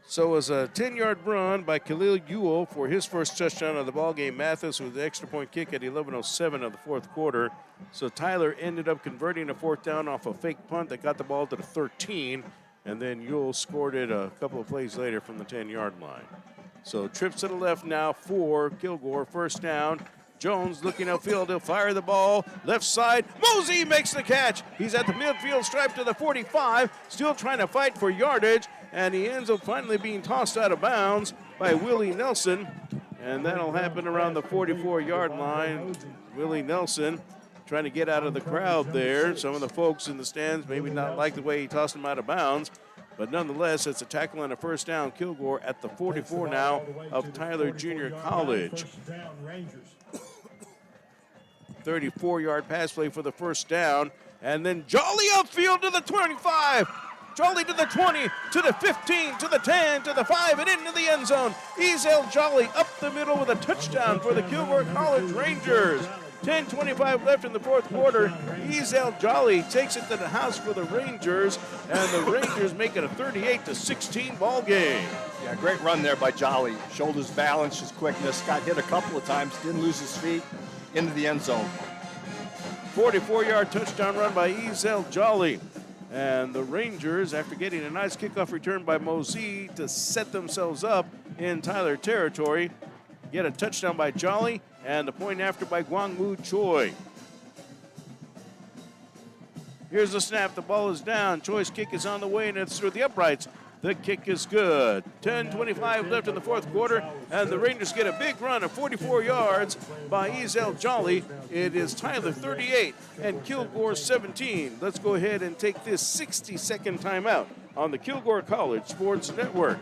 So it was a 10-yard run by Khalil Ewell for his first touchdown of the ballgame. Mathis with the extra point kick at 11:07 of the fourth quarter. So Tyler ended up converting a fourth down off a fake punt that got the ball to the 13, and then Ewell scored it a couple of plays later from the 10-yard line. So trips to the left now for Kilgore. First down. Jones looking upfield. He'll fire the ball. Left side. Mosey makes the catch. He's at the midfield stripe to the 45. Still trying to fight for yardage. And he ends up finally being tossed out of bounds by Willie Nelson. And that'll happen around the 44-yard line. Willie Nelson trying to get out of the crowd there. Some of the folks in the stands maybe not like the way he tossed him out of bounds. But nonetheless, it's a tackle and a first down. Kilgore at the 44 now of Tyler Junior College. 34-yard pass play for the first down. And then Jolly upfield to the 25. Jolly to the 20, to the 15, to the 10, to the 5, and into the end zone. Ezel Jolly up the middle with a touchdown for the Kilgore College Rangers. 10:25 left in the fourth quarter. Ezel Jolly takes it to the house for the Rangers, and the Rangers make it a 38-16 ball game. Yeah, great run there by Jolly. Showed his balance, his quickness, got hit a couple of times, didn't lose his feet, into the end zone. 44-yard touchdown run by Ezel Jolly. And the Rangers, after getting a nice kickoff return by Mosey to set themselves up in Tyler territory, get a touchdown by Jolly and the point after by Gwangmu Choi. Here's the snap. The ball is down. Choi's kick is on the way, and it's through the uprights. The kick is good. 10:25 left in the fourth quarter, and the Rangers get a big run of 44 yards by Ezel Jolly. It is Tyler 38 and Kilgore 17. Let's go ahead and take this 60-second timeout on the Kilgore College Sports Network.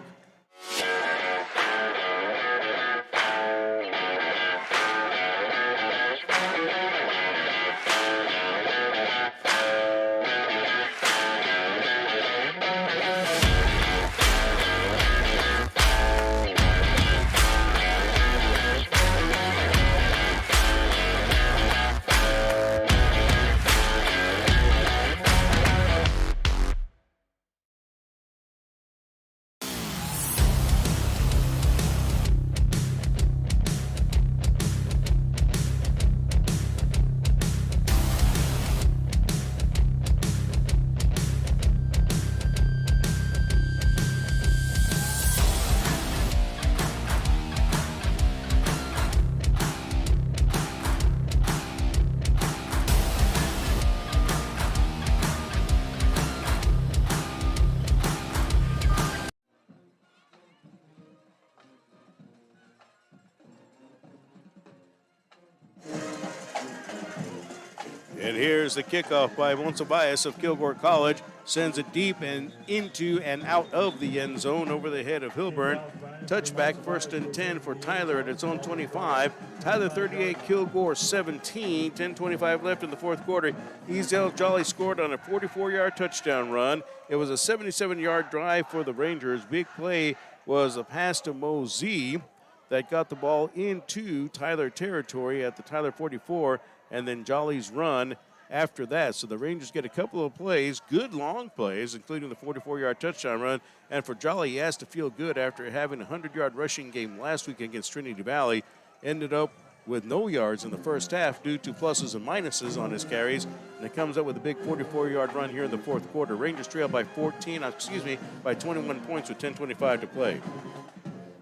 And here's the kickoff by Monsiváis of Kilgore College. Sends it deep and into and out of the end zone over the head of Hilburn. touchback, 1st and 10 for Tyler at its own 25. Tyler 38, Kilgore 17, 10:25 left in the fourth quarter. Ezel Jolly scored on a 44-yard touchdown run. It was a 77-yard drive for the Rangers. Big play was a pass to Mosey that got the ball into Tyler territory at the Tyler 44, and then Jolly's run after that. So the Rangers get a couple of plays, good long plays, including the 44-yard touchdown run. And for Jolly, he has to feel good after having a 100-yard rushing game last week against Trinity Valley. Ended up with no yards in the first half due to pluses and minuses on his carries. And it comes up with a big 44-yard run here in the fourth quarter. Rangers trail by 21 points with 10:25 to play.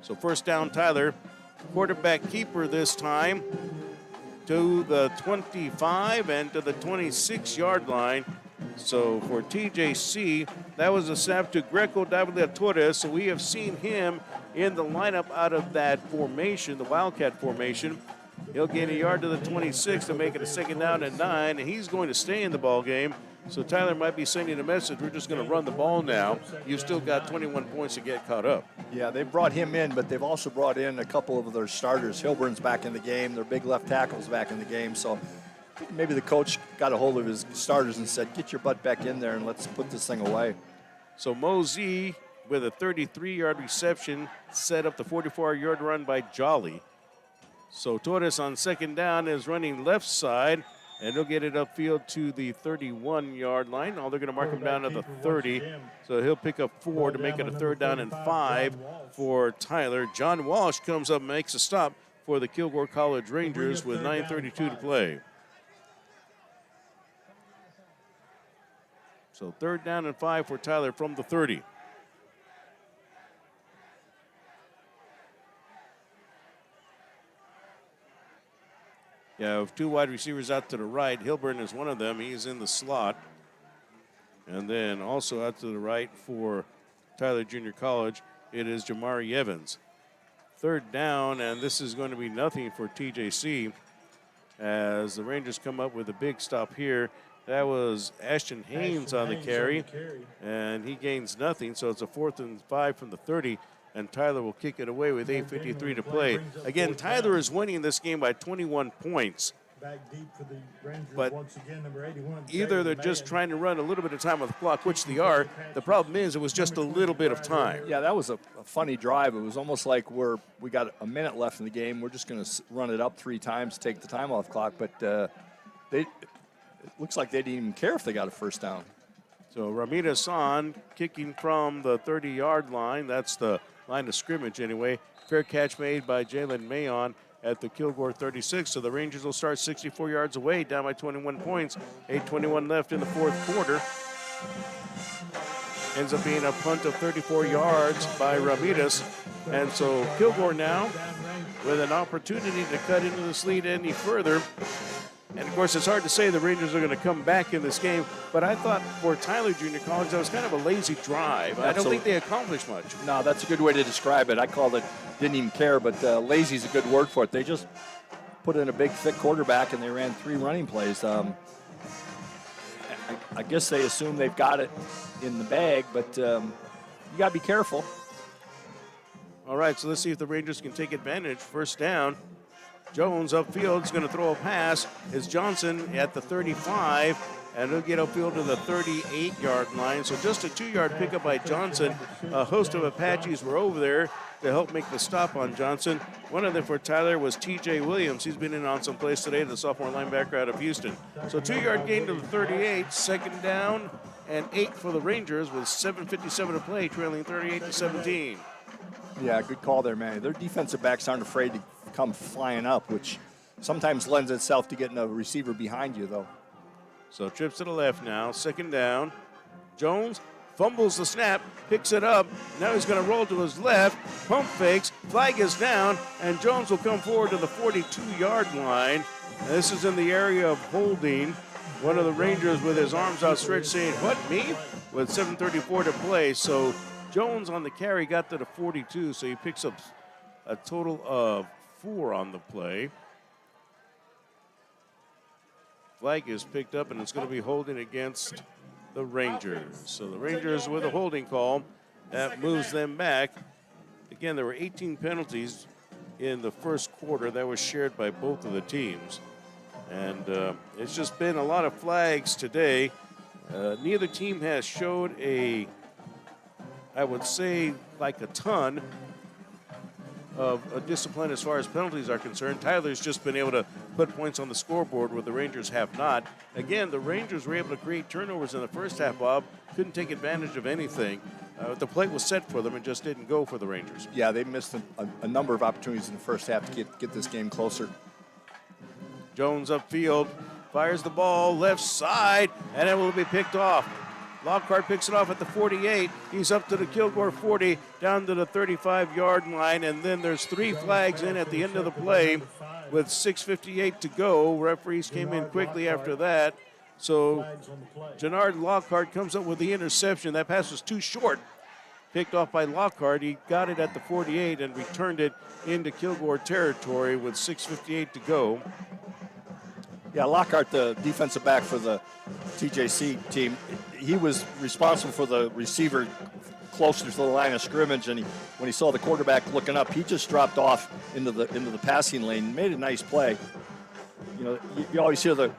So first down, Tyler. Quarterback keeper this time to the 25 and to the 26-yard line. So for TJC, that was a snap to Greco Davila Torres. So we have seen him in the lineup out of that formation, the Wildcat formation. He'll gain a yard to the 26 to make it a second down and 9, and he's going to stay in the ball game. So Tyler might be sending a message, we're just going to run the ball now. You've still got 21 points to get caught up. Yeah, they brought him in, but they've also brought in a couple of their starters. Hilburn's back in the game. Their big left tackle's back in the game. So I think maybe the coach got a hold of his starters and said, get your butt back in there and let's put this thing away. So Mosey with a 33-yard reception set up the 44-yard run by Jolly. So Torres on second down is running left side, and he'll get it upfield to the 31-yard line. Oh, they're going to mark him down at the 30. So he'll pick up 4 to make it a third down and 5 for Tyler. John Walsh comes up and makes a stop for the Kilgore College Rangers with 9:32 to play. So third down and 5 for Tyler from the 30. Yeah, with 2 wide receivers out to the right. Hilburn is one of them. He's in the slot. And then also out to the right for Tyler Junior College, it is Jamari Evans. Third down, and this is going to be nothing for TJC as the Rangers come up with a big stop here. That was Ashton Haynes on the carry, and he gains nothing. So it's a 4th and 5 from the 30. And Tyler will kick it away with 8:53 to play. Again, Tyler is winning this game by 21 points. But either they're just trying to run a little bit of time on the clock, which they are. The problem is it was just a little bit of time. Yeah, that was a funny drive. It was almost like we got a minute left in the game. We're just going to run it up 3 times, take the time off clock. But it looks like they didn't even care if they got a first down. So Ramirez on, kicking from the 30-yard line. That's the line of scrimmage anyway. Fair catch made by Jalen Mayon at the Kilgore 36. So the Rangers will start 64 yards away, down by 21 points. 8:21 left in the fourth quarter. Ends up being a punt of 34 yards by Ramirez. And so Kilgore now with an opportunity to cut into this lead any further. And, of course, it's hard to say the Rangers are going to come back in this game, but I thought for Tyler Junior College, that was kind of a lazy drive. I don't think they accomplished much. No, that's a good way to describe it. I called it didn't even care, but lazy is a good word for it. They just put in a big, thick quarterback, and they ran 3 running plays. I guess they assume they've got it in the bag, but you got to be careful. All right, so let's see if the Rangers can take advantage. First down. Jones upfield is going to throw a pass. It's Johnson at the 35, and he'll get upfield to the 38-yard line. So just a 2-yard pickup by Johnson. A host of Apaches were over there to help make the stop on Johnson. One of them for Tyler was T.J. Williams. He's been in on some plays today, the sophomore linebacker out of Houston. So 2-yard gain to the 38, second down and 8 for the Rangers with 7:57 to play, trailing 38-17. Yeah, good call there, man. Their defensive backs aren't afraid to come flying up, which sometimes lends itself to getting a receiver behind you, though. So trips to the left now, second down. Jones fumbles the snap, picks it up. Now he's going to roll to his left, pump fakes, flag is down, and Jones will come forward to the 42-yard line. And this is in the area of holding. One of the Rangers with his arms outstretched saying, "What, me?" with 7:34 to play. So Jones on the carry got to the 42, so he picks up a total of 4 on the play. Flag is picked up, and it's going to be holding against the Rangers. So the Rangers with a holding call. That moves them back. Again, there were 18 penalties in the first quarter. That was shared by both of the teams. And it's just been a lot of flags today. Neither team has showed I would say, like a ton of discipline as far as penalties are concerned. Tyler's just been able to put points on the scoreboard where the Rangers have not. Again, the Rangers were able to create turnovers in the first half, Bob. Couldn't take advantage of anything. The play was set for them and just didn't go for the Rangers. Yeah, they missed a number of opportunities in the first half to get this game closer. Jones upfield, fires the ball left side, and it will be picked off. Lockhart picks it off at the 48. He's up to the Kilgore 40, down to the 35-yard line, and then there's 3 flags in at the end of the play with 6:58 to go. Referees came in quickly after that. So Jannard Lockhart comes up with the interception. That pass was too short. Picked off by Lockhart. He got it at the 48 and returned it into Kilgore territory with 6:58 to go. Yeah, Lockhart, the defensive back for the TJC team, he was responsible for the receiver closer to the line of scrimmage, and when he saw the quarterback looking up, he just dropped off into the passing lane, made a nice play. You know, you always hear the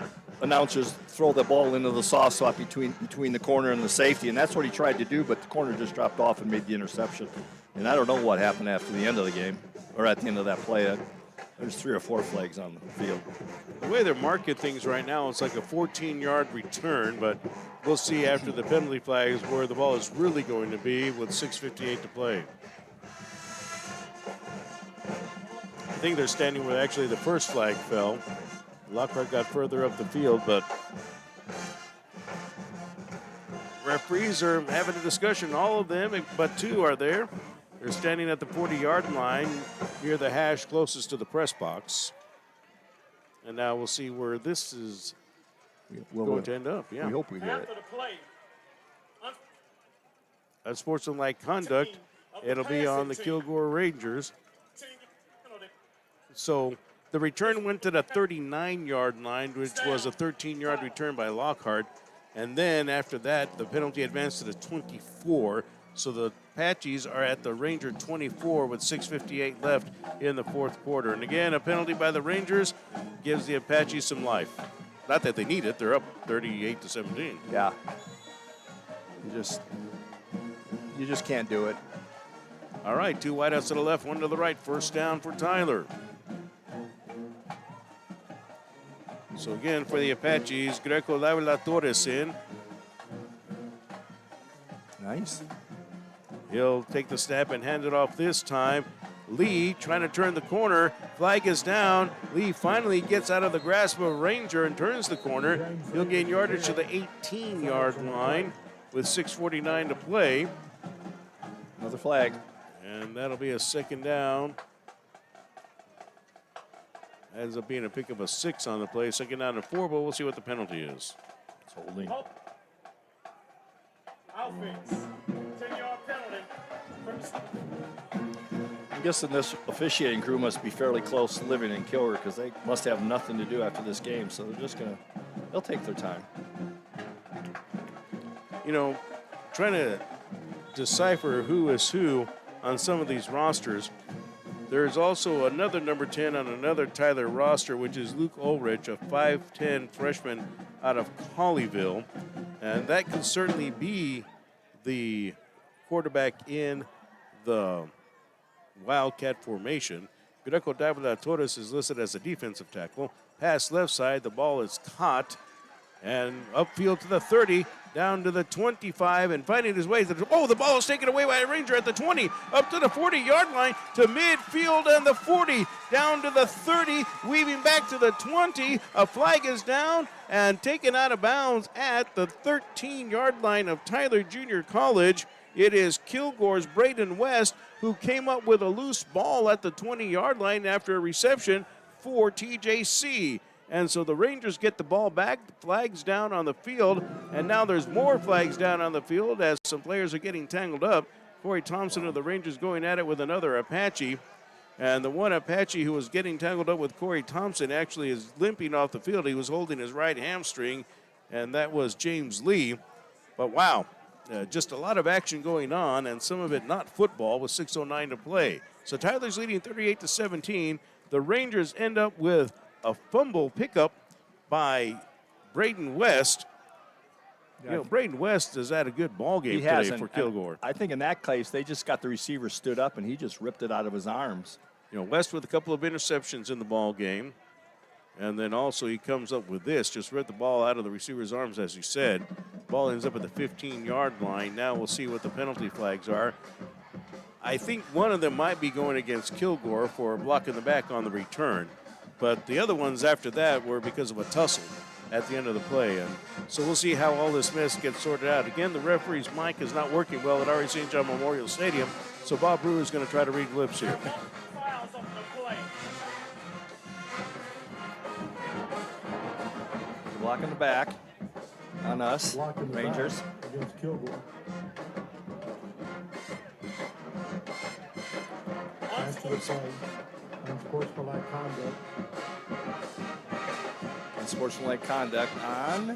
announcers throw the ball into the soft spot between the corner and the safety, and that's what he tried to do, but the corner just dropped off and made the interception. And I don't know what happened after the end of the game, or at the end of that play. There's 3 or 4 flags on the field. The way they're marking things right now, it's like a 14-yard return, but we'll see after the penalty flags where the ball is really going to be with 6:58 to play. I think they're standing where actually the first flag fell. Lockhart got further up the field, but referees are having a discussion. All of them, but 2 are there. They're standing at the 40-yard line near the hash closest to the press box. And now we'll see where this is going to end up. Yeah. We hope we get it. After the play, Unsportsmanlike conduct. It'll be on the Kilgore Rangers. So the return went to the 39-yard line, which was a 13-yard return by Lockhart. And then after that, the penalty advanced to the 24. So the Apaches are at the Ranger 24 with 6:58 left in the fourth quarter. And again, a penalty by the Rangers gives the Apaches some life. Not that they need it. They're up 38-17. Yeah. You just can't do it. All right, 2 wideouts to the left, 1 to the right. First down for Tyler. So again, for the Apaches, Greco Lavila Torres in. Nice. He'll take the snap and hand it off this time. Lee trying to turn the corner. Flag is down. Lee finally gets out of the grasp of a Ranger and turns the corner. He'll gain yardage to the 18-yard line with 6:49 to play. Another flag. And that'll be a second down. Ends up being a pick of a 6 on the play. Second down and 4, but we'll see what the penalty is. It's holding. offense. 10-yard penalty. I'm guessing this officiating crew must be fairly close to living in Kilgore because they must have nothing to do after this game, so they're just they'll take their time. You know, trying to decipher who is who on some of these rosters. There's also another number 10 on another Tyler roster, which is Luke Ulrich, a 5'10 freshman out of Colleyville. And that can certainly be the quarterback in the Wildcat formation. Greco Davila Torres is listed as a defensive tackle. Pass left side, the ball is caught. And upfield to the 30, down to the 25, and finding his way to the ball is taken away by a Ranger at the 20, up to the 40-yard line, to midfield and the 40, down to the 30, weaving back to the 20. A flag is down and taken out of bounds at the 13-yard line of Tyler Junior College. It is Kilgore's Braden West who came up with a loose ball at the 20-yard line after a reception for TJC. And so the Rangers get the ball back, the flags down on the field, and now there's more flags down on the field as some players are getting tangled up. Corey Thompson of the Rangers going at it with another Apache. And the one Apache who was getting tangled up with Corey Thompson actually is limping off the field. He was holding his right hamstring, and that was James Lee. But wow, just a lot of action going on, and some of it not football with 6:09 to play. So Tyler's leading 38-17. The Rangers end up with a fumble pickup by Braden West. You know, Braden West has had a good ball game today for Kilgore. I think in that case, they just got the receiver stood up, and he just ripped it out of his arms. You know, West with a couple of interceptions in the ball game. And then also he comes up with this, just ripped the ball out of the receiver's arms, as you said. Ball ends up at the 15-yard line. Now we'll see what the penalty flags are. I think one of them might be going against Kilgore for blocking the back on the return. But the other ones after that were because of a tussle at the end of the play. And so we'll see how all this mess gets sorted out. Again, the referee's mic is not working well at R.E. St. John Memorial Stadium, so Bob Brewer is going to try to read lips here. Fouls on the play. Block in the back on us, Block in the Rangers. back against Kilgore. After the play, unsportsmanlike conduct. Unsportsmanlike conduct on. I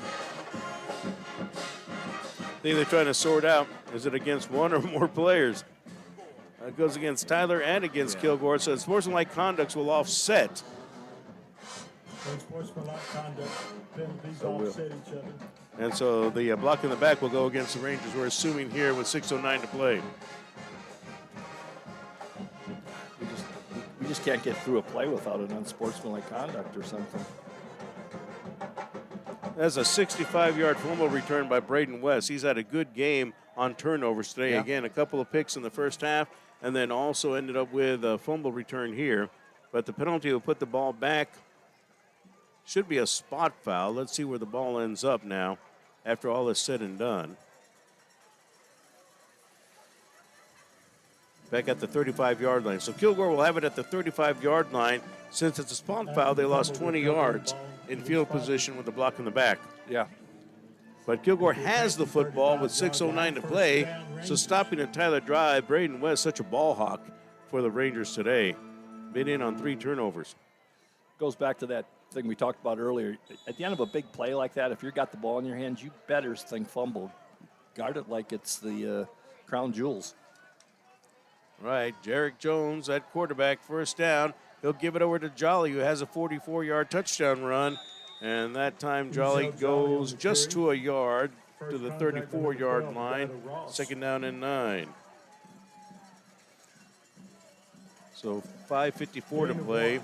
think they're trying to sort out, is it against one or more players? It goes against Tyler and against Kilgore, so sportsmanlike conducts will offset. Unsportsmanlike conduct penalties offset each other. And so the block in the back will go against the Rangers, we're assuming here with 6:09 to play. We just can't get through a play without an unsportsmanlike conduct or something. That's a 65-yard fumble return by Braden West. He's had a good game on turnovers today. Yeah. Again, a couple of picks in the first half, and then also ended up with a fumble return here. But the penalty will put the ball back. Should be a spot foul. Let's see where the ball ends up now after all is said and done. Back at the 35-yard line. So Kilgore will have it at the 35-yard line. Since it's a spot foul, they lost 20 yards in field position with the block in the back. Yeah. But Kilgore has the football with 6:09 to play. So stopping a Tyler drive, Braden West, such a ball hawk for the Rangers today. Been in on 3 turnovers. Goes back to that thing we talked about earlier. At the end of a big play like that, if you've got the ball in your hands, you better think fumble. Guard it like it's the crown jewels. Right, Jarek Jones at quarterback, first down. He'll give it over to Jolly, who has a 44-yard touchdown run. And that time Jolly goes just to a yard to the 34-yard line. Second down and 9. So 5:54 to play.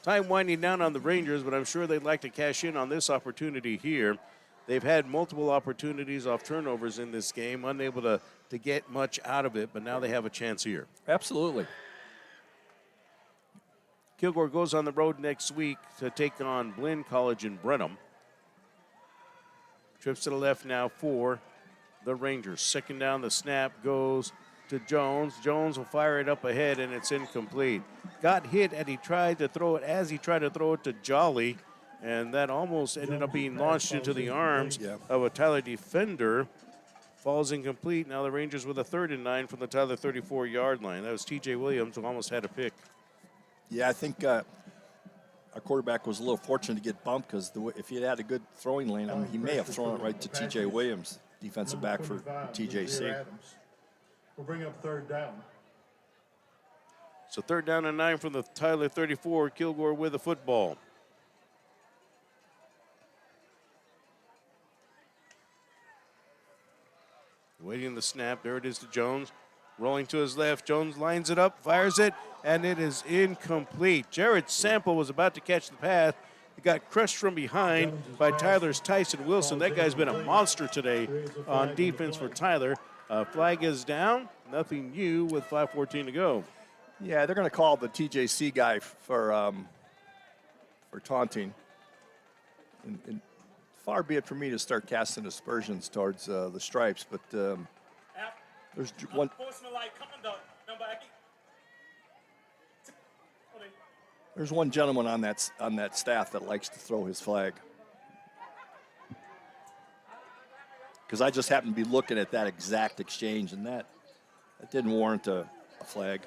Time winding down on the Rangers, but I'm sure they'd like to cash in on this opportunity here. They've had multiple opportunities off turnovers in this game, unable to get much out of it, but now they have a chance here. Absolutely. Kilgore goes on the road next week to take on Blinn College in Brenham. Trips to the left now for the Rangers. Second down, the snap goes to Jones. Jones will fire it up ahead, and it's incomplete. Got hit, and he tried to throw it to Jolly, and that almost ended up being launched into the arms of a Tyler defender. Falls incomplete. Now the Rangers with a 3rd and 9 from the Tyler 34-yard line. That was T.J. Williams, who almost had a pick. Yeah, I think our quarterback was a little fortunate to get bumped because if he had a good throwing lane, I mean, he may have thrown it right to T.J. Williams, defensive back for TJC. We'll bring up 3rd down. So 3rd down and 9 from the Tyler 34. Kilgore with the football. Waiting the snap. There it is to Jones. Rolling to his left. Jones lines it up, fires it, and it is incomplete. Jared Sample was about to catch the pass. He got crushed from behind by Tyler's Tyson Wilson. That guy's been a monster today on defense for Tyler. Flag is down. Nothing new with 5:14 to go. Yeah, they're going to call the TJC guy for taunting. And far be it for me to start casting aspersions towards the Stripes, but there's one. There's one gentleman on that staff that likes to throw his flag. Because I just happened to be looking at that exact exchange, and that didn't warrant a flag.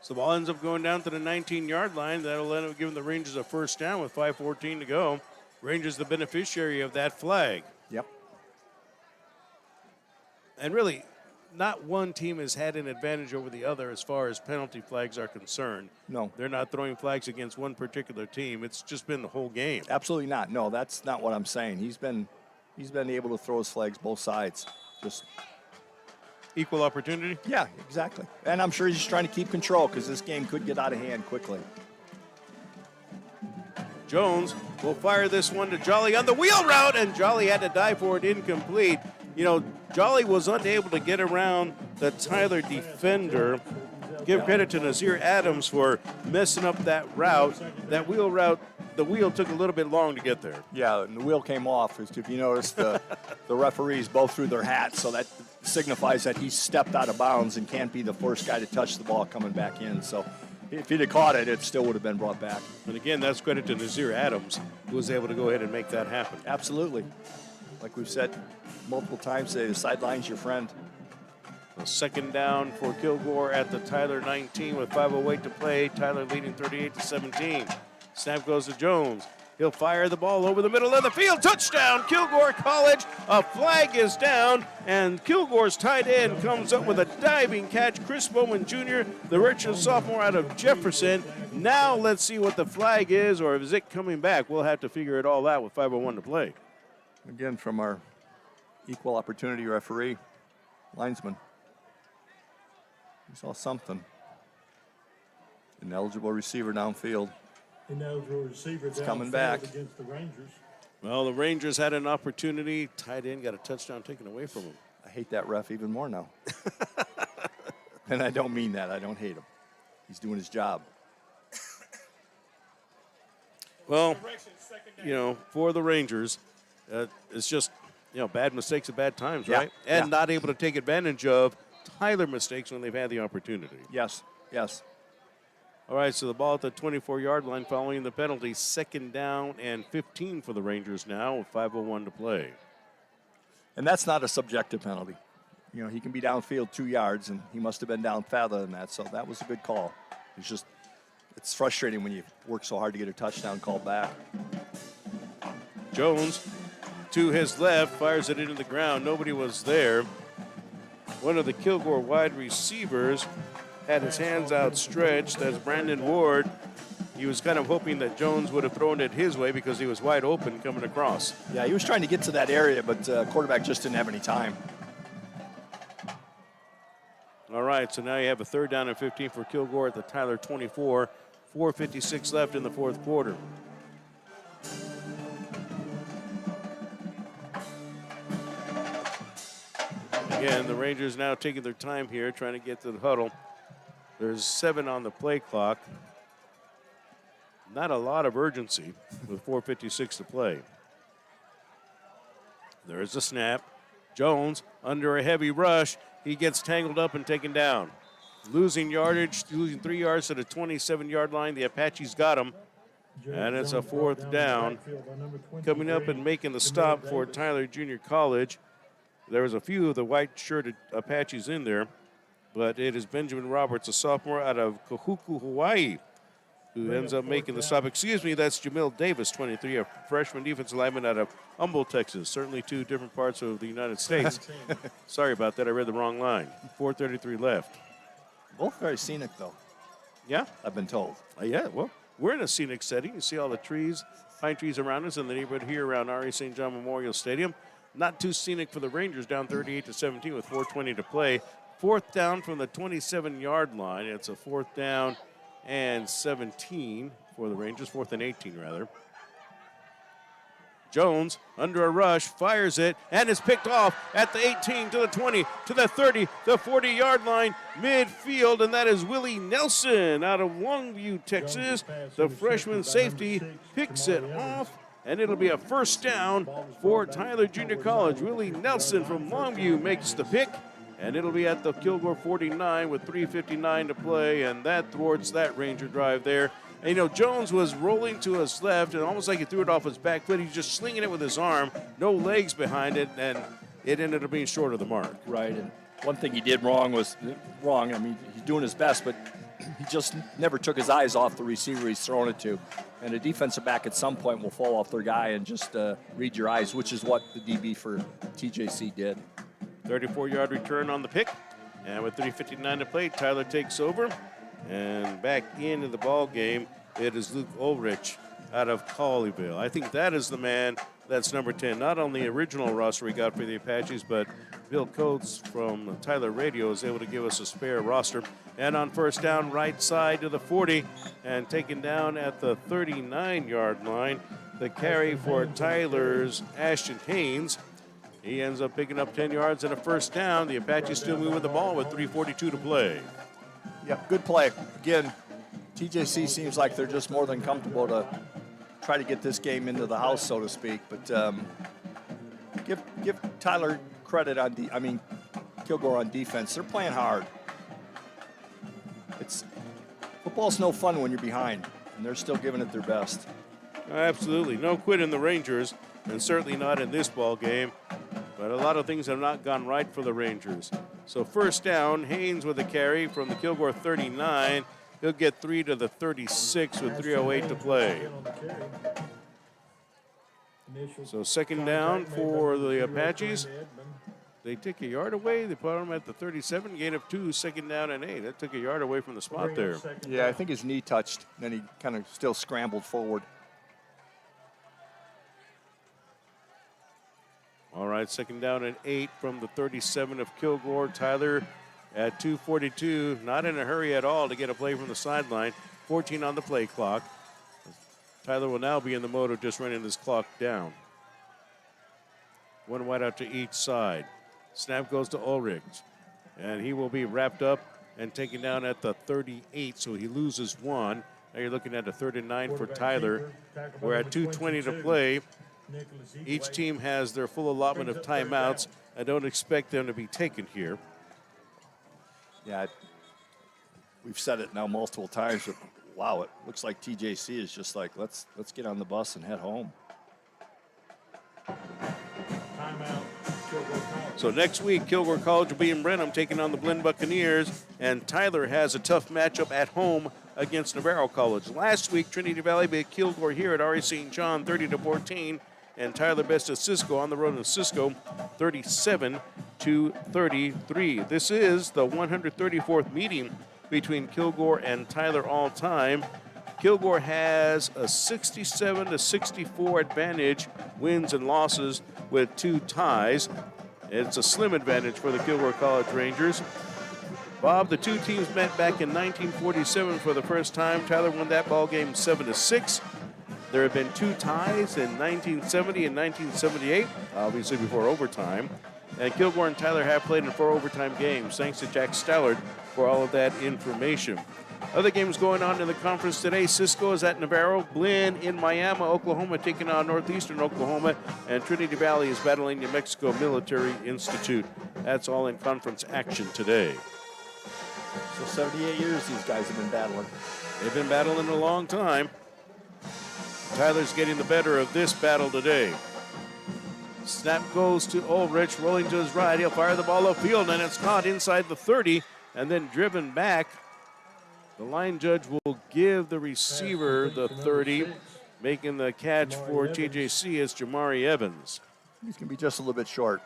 So the ball ends up going down to the 19-yard line. That'll end up giving the Rangers a first down with 5:14 to go. Rangers the beneficiary of that flag. Yep. And really, not one team has had an advantage over the other as far as penalty flags are concerned. No. They're not throwing flags against one particular team. It's just been the whole game. Absolutely not. No, that's not what I'm saying. He's been able to throw his flags both sides. Just Equal opportunity? yeah, exactly. And I'm sure he's just trying to keep control because this game could get out of hand quickly. Jones will fire this one to Jolly on the wheel route, and Jolly had to dive for it, incomplete. You know, Jolly was unable to get around the Tyler defender. Give credit to Nazir Adams for messing up that route. That wheel route, the wheel took a little bit long to get there. Yeah, and the wheel came off. If you notice, the referees both threw their hats, so that signifies that he stepped out of bounds and can't be the first guy to touch the ball coming back in. So if he'd have caught it, it still would have been brought back. And again, that's credit to Nazir Adams, who was able to go ahead and make that happen. Absolutely. Like we've said multiple times today, the sideline's your friend. A second down for Kilgore at the Tyler 19 with 5:08 to play. Tyler leading 38-17. Snap goes to Jones. He'll fire the ball over the middle of the field. Touchdown, Kilgore College. A flag is down, and Kilgore's tight end comes up with a diving catch. Chris Bowman Jr., the redshirt sophomore out of Jefferson. Now let's see what the flag is, or is it coming back? We'll have to figure it all out with 5:01 to play. Again, from our equal opportunity referee, linesman. He saw something. Ineligible receiver downfield. Ineligible receiver It's coming back. against the Rangers. Well, the Rangers had an opportunity. Tight end got a touchdown taken away from him. I hate that ref even more now. And I don't mean that. I don't hate him. He's doing his job. Well, you know, for the Rangers, it's just, you know, bad mistakes at bad times, Yeah, right? And yeah. not able to take advantage of Tyler mistakes when they've had the opportunity. Yes, yes. All right, so the ball at the 24-yard line following the penalty. Second down and 15 for the Rangers now with 5:01 to play. And that's not a subjective penalty. You know, he can be downfield 2 yards, and he must have been down farther than that, so that was a good call. It's just, it's frustrating when you work so hard to get a touchdown called back. Jones to his left, fires it into the ground. Nobody was there. One of the Kilgore wide receivers had his hands outstretched. That's Brandon Ward. He was kind of hoping that Jones would have thrown it his way because he was wide open coming across. Yeah, he was trying to get to that area, but quarterback just didn't have any time. All right, so now you have a third down and 15 for Kilgore at the Tyler 24. 4:56 left in the fourth quarter. Again, the Rangers now taking their time here, trying to get to the huddle. There's 7 on the play clock. Not a lot of urgency with 4:56 to play. There is a snap. Jones under a heavy rush. He gets tangled up and taken down. Losing yardage, losing 3 yards to the 27-yard line. The Apaches got him. And it's a fourth down. Coming up and making the stop for Tyler Junior College. There was a few of the white-shirted Apaches in there, but it is Benjamin Roberts, a sophomore out of Kahuku, Hawaii, who ends up making the stop. Excuse me, that's Jamil Davis, 23, a freshman defensive lineman out of Humboldt, Texas. Certainly 2 different parts of the United States. Sorry about that. I read the wrong line. 4:33 left. Both very scenic, though. Yeah? I've been told. Yeah, well, we're in a scenic setting. You see all the trees, pine trees around us in the neighborhood here around R.E. St. John Memorial Stadium. Not too scenic for the Rangers, down 38-17 with 4:20 to play. Fourth down from the 27-yard line. It's a fourth down and 17 for the Rangers, 4th and 18 rather. Jones under a rush, fires it, and is picked off at the 18 to the 20 to the 30, the 40-yard line, midfield, and that is Willie Nelson out of Longview, Texas. The freshman safety picks it off, and it'll be a first down for Tyler Junior College. Willie Nelson from Longview makes the pick, and it'll be at the Kilgore 49 with 3:59 to play, and that thwarts that Ranger drive there. And, you know, Jones was rolling to his left, and almost like he threw it off his back foot. He's just slinging it with his arm, no legs behind it, and it ended up being short of the mark. Right, and one thing he did wrong was wrong. I mean, he's doing his best, but he just never took his eyes off the receiver he's throwing it to. And a defensive back at some point will fall off their guy and just read your eyes, which is what the DB for TJC did. 34-yard return on the pick. And with 3:59 to play, Tyler takes over. And back into the ball game, it is Luke Ulrich out of Colleyville. I think that is the man that's number 10. Not on the original roster we got for the Apaches, but Bill Coates from Tyler Radio is able to give us a spare roster. And on first down, right side to the 40, and taken down at the 39-yard line. The carry for Tyler's Ashton Haynes. He ends up picking up 10 yards and a first down. The Apaches still moving the ball with 3:42 to play. Yep, good play. Again, TJC seems like they're just more than comfortable to try to get this game into the house, so to speak. But give Tyler credit on Kilgore on defense. They're playing hard. Football's no fun when you're behind, and they're still giving it their best. Absolutely, no quit in the Rangers, and certainly not in this ball game. But a lot of things have not gone right for the Rangers. So first down, Haynes with a carry from the Kilgore 39. He'll get 3 to the 36 with 3:08 to play. So second down for the Apaches. They take a yard away. They put him at the 37, gain of 2, second down and 8. That took a yard away from the spot there. Yeah, I think his knee touched. Then he kind of still scrambled forward. All right, second down and 8 from the 37 of Kilgore. Tyler at 2:42, not in a hurry at all to get a play from the sideline. 14 on the play clock. Tyler will now be in the mode of just running this clock down. One wide out to each side. Snap goes to Ulrich, and he will be wrapped up and taken down at the 38, so he loses 1. Now you're looking at a 3rd and 9 for Tyler. We're at 2:20 to play. Each team has their full allotment of timeouts. I don't expect them to be taken here. Yeah, we've said it now multiple times, but wow, it looks like TJC is just like, let's get on the bus and head home. So next week, Kilgore College will be in Brenham taking on the Blinn Buccaneers, and Tyler has a tough matchup at home against Navarro College. Last week, Trinity Valley beat Kilgore here at R.A. St. John 30-14, and Tyler bested Cisco on the road in Cisco 37-33. This is the 134th meeting between Kilgore and Tyler all time. Kilgore has a 67-64 advantage, wins and losses with 2 ties. It's a slim advantage for the Kilgore College Rangers. Bob, the two teams met back in 1947 for the first time. Tyler won that ball game 7-6. There have been 2 ties in 1970 and 1978, obviously before overtime. And Kilgore and Tyler have played in 4 overtime games. Thanks to Jack Stallard for all of that information. Other games going on in the conference today. Cisco is at Navarro. Blinn in Miami, Oklahoma, taking on Northeastern Oklahoma. And Trinity Valley is battling New Mexico Military Institute. That's all in conference action today. So 78 years these guys have been battling. They've been battling a long time. Tyler's getting the better of this battle today. Snap goes to Ulrich, rolling to his right. He'll fire the ball upfield, and it's caught inside the 30 and then driven back. The line judge will give the receiver the 30. Making the catch for TJC is Jamari Evans. He's going to be just a little bit short.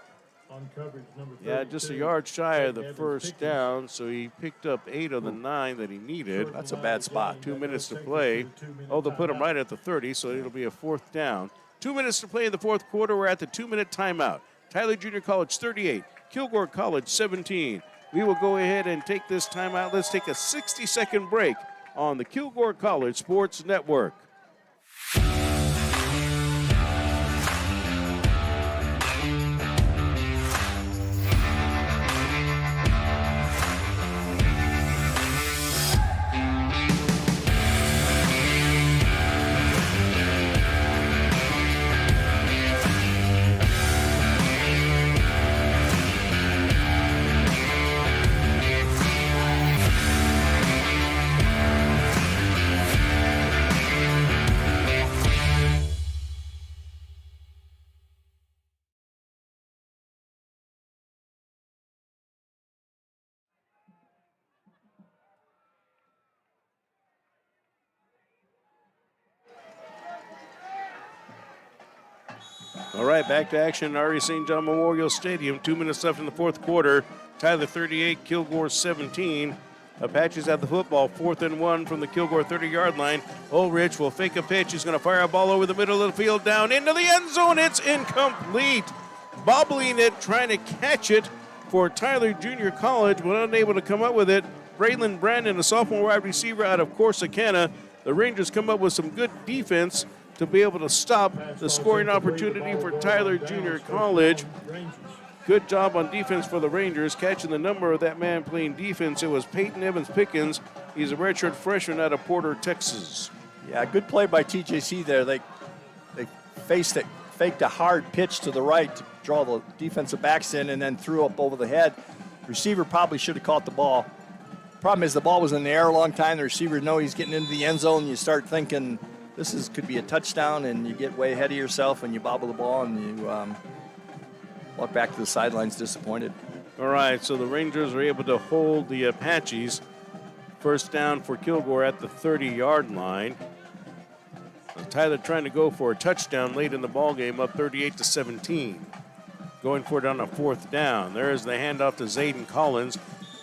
Yeah, just a yard shy of the first down, so he picked up 8 of the 9 that he needed. That's a bad spot. 2 minutes to play. Oh, they'll put him right at the 30, so it'll be a 4th down. 2 minutes to play in the 4th quarter. We're at the 2-minute timeout. Tyler Junior College 38, Kilgore College 17. We will go ahead and take this timeout. Let's take a 60-second break on the Kilgore College Sports Network. All right, back to action at RE St. John Memorial Stadium. 2 minutes left in the fourth quarter. Tyler 38, Kilgore 17. Apaches have the football, 4th and 1 from the Kilgore 30-yard line. Ulrich will fake a pitch. He's going to fire a ball over the middle of the field, down into the end zone. It's incomplete. Bobbling it, trying to catch it for Tyler Junior College, but unable to come up with it. Braylon Brandon, a sophomore wide receiver out of Corsicana. The Rangers come up with some good defense to be able to stop the scoring opportunity for Tyler Junior College. Good job on defense for the Rangers, catching the number of that man playing defense. It was Peyton Evans-Pickens. He's a redshirt freshman out of Porter, Texas. Yeah, good play by TJC there. They faked a hard pitch to the right to draw the defensive backs in, and then threw up over the head. Receiver probably should have caught the ball. Problem is the ball was in the air a long time. The receiver knows he's getting into the end zone. You start thinking could be a touchdown, and you get way ahead of yourself, and you bobble the ball, and you walk back to the sidelines disappointed. All right, so the Rangers are able to hold the Apaches. First down for Kilgore at the 30-yard line. Tyler trying to go for a touchdown late in the ball game, up 38-17. Going for it on a 4th down. There's the handoff to Zayden Collins.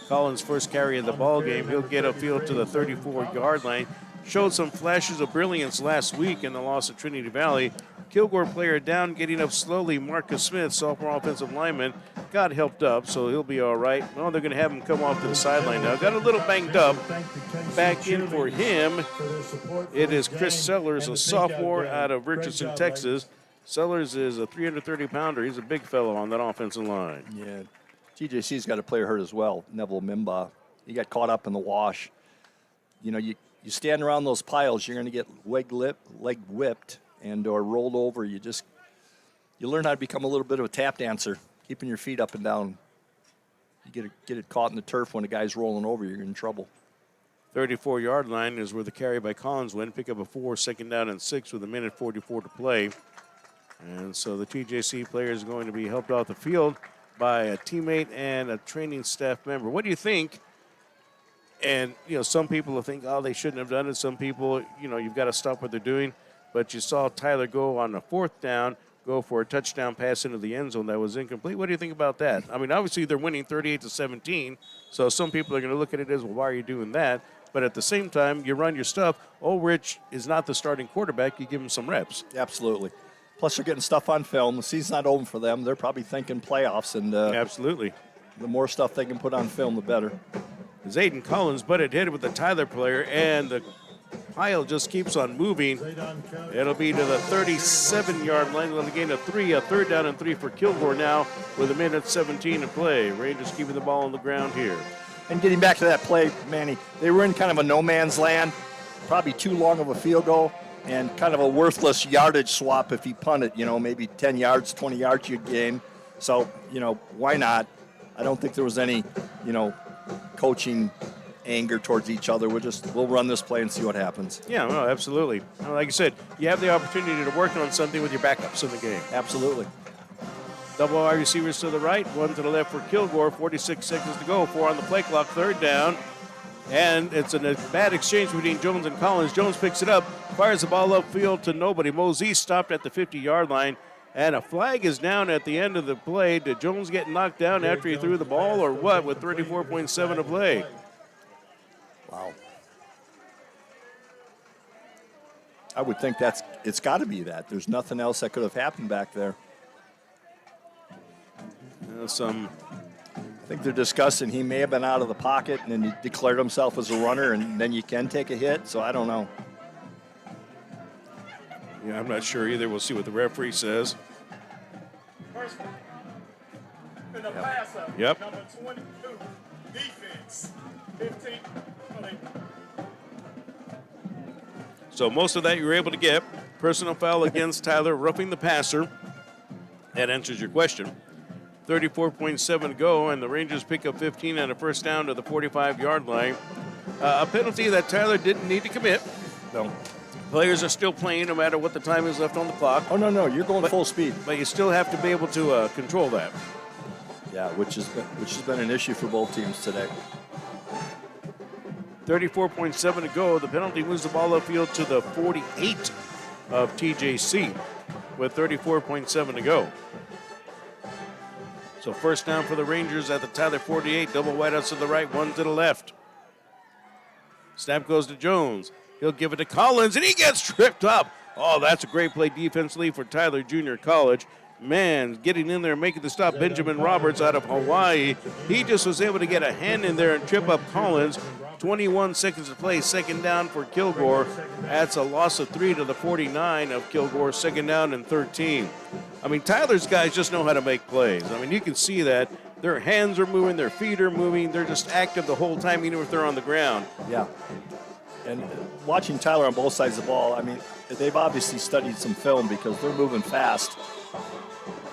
Collins' first carry of the ball game. He'll get a field to the 34-yard line. Showed some flashes of brilliance last week in the loss at Trinity Valley. Kilgore player down, getting up slowly. Marcus Smith, sophomore offensive lineman, got helped up, so he'll be all right. Well, they're going to have him come off to the sideline now. Got a little banged up. Back in for him, it is Chris Sellers, a sophomore out of Richardson, Texas. Sellers is a 330-pounder. He's a big fellow on that offensive line. Yeah, TJC's got a player hurt as well, Neville Mimba. He got caught up in the wash. You know, you stand around those piles, you're going to get leg whipped and or rolled over. You learn how to become a little bit of a tap dancer, keeping your feet up and down. You get it caught in the turf when a guy's rolling over, you're in trouble. 34-yard line is where the carry by Collins went. Pick up a 4, 2nd down and 6 with 1:44 to play. And so the TJC player is going to be helped off the field by a teammate and a training staff member. What do you think? And, some people will think, oh, they shouldn't have done it. Some people, you've got to stop what they're doing. But you saw Tyler go on the 4th down, go for a touchdown pass into the end zone that was incomplete. What do you think about that? I mean, obviously they're winning 38-17. So some people are going to look at it as, well, why are you doing that? But at the same time, you run your stuff. Ulrich is not the starting quarterback. You give him some reps. Absolutely. Plus, they're getting stuff on film. The season's not over for them. They're probably thinking playoffs. And absolutely. The more stuff they can put on film, the better. Zayden Collins butted head with the Tyler player, and the pile just keeps on moving. It'll be to the 37-yard line. They'll gain a 3rd down and 3 for Kilgore now with 1:17 to play. Rangers keeping the ball on the ground here. And getting back to that play, Manny, they were in kind of a no man's land, probably too long of a field goal, and kind of a worthless yardage swap if he punted, maybe 10 yards, 20 yards you'd gain. So, why not? I don't think there was any, coaching anger towards each other. We'll run this play and see what happens. Yeah, no, absolutely. Like I said, you have the opportunity to work on something with your backups in the game. Absolutely. Double wide receivers to the right, 1 to the left for Kilgore. 46 seconds to go. 4 on the play clock. 3rd down. And it's a bad exchange between Jones and Collins. Jones picks it up, fires the ball upfield to nobody. Mosey stopped at the 50-yard line. And a flag is down at the end of the play. Did Jones get knocked down after he threw the ball or what with 34.7 to play? Wow. I would think it's got to be that. There's nothing else that could have happened back there. I think they're discussing he may have been out of the pocket and then he declared himself as a runner and then you can take a hit. So I don't know. Yeah, I'm not sure either. We'll see what the referee says. First, in the passer, Yep. number 22, defense, 15. So most of that you were able to get. Personal foul against Tyler, roughing the passer. That answers your question. 34.7 to go, and the Rangers pick up 15 and a 1st down to the 45-yard line. A penalty that Tyler didn't need to commit. No. Players are still playing no matter what the time is left on the clock. Oh, no, you're going full speed. But you still have to be able to control that. Yeah, which has been an issue for both teams today. 34.7 to go. The penalty moves the ball upfield to the 48 of TJC. with 34.7 to go. So first down for the Rangers at the Tyler 48. Double wideouts to the right, one to the left. Snap goes to Jones. He'll give it to Collins, and he gets tripped up. Oh, that's a great play defensively for Tyler Junior College. Man, getting in there and making the stop. Benjamin Roberts out of Hawaii. He just was able to get a hand in there and trip up Collins. 21 seconds to play. Second down for Kilgore. That's a loss of 3 to the 49 of Kilgore. Second down and 13. I mean, Tyler's guys just know how to make plays. I mean, you can see that. Their hands are moving, their feet are moving. They're just active the whole time, even if they're on the ground. Yeah. And watching Tyler on both sides of the ball, I mean, they've obviously studied some film because they're moving fast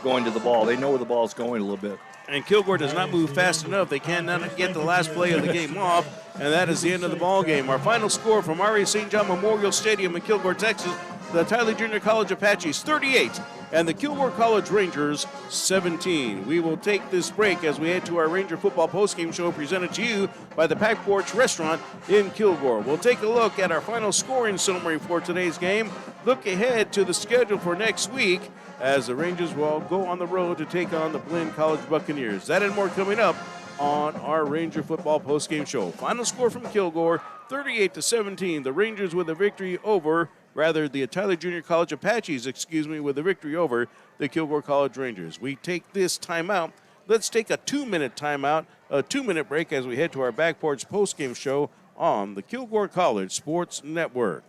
going to the ball. They know where the ball's going a little bit. And Kilgore does not move fast enough. They cannot get the last play of the game off, and that is the end of the ball game. Our final score from R.A. St. John Memorial Stadium in Kilgore, Texas, the Tyler Junior College Apaches 38 and the Kilgore College Rangers 17. We will take this break as we head to our Ranger football postgame show presented to you by the Pack Porch Restaurant in Kilgore. We'll take a look at our final scoring summary for today's game, look ahead to the schedule for next week as the Rangers will go on the road to take on the Blinn College Buccaneers. That and more coming up on our Ranger football postgame show. Final score from Kilgore, 38-17. The Rangers with a victory over, the Tyler Junior College Apaches, with a victory over the Kilgore College Rangers. We take this timeout. Let's take a 2-minute timeout, a 2-minute break as we head to our Back Porch postgame show on the Kilgore College Sports Network.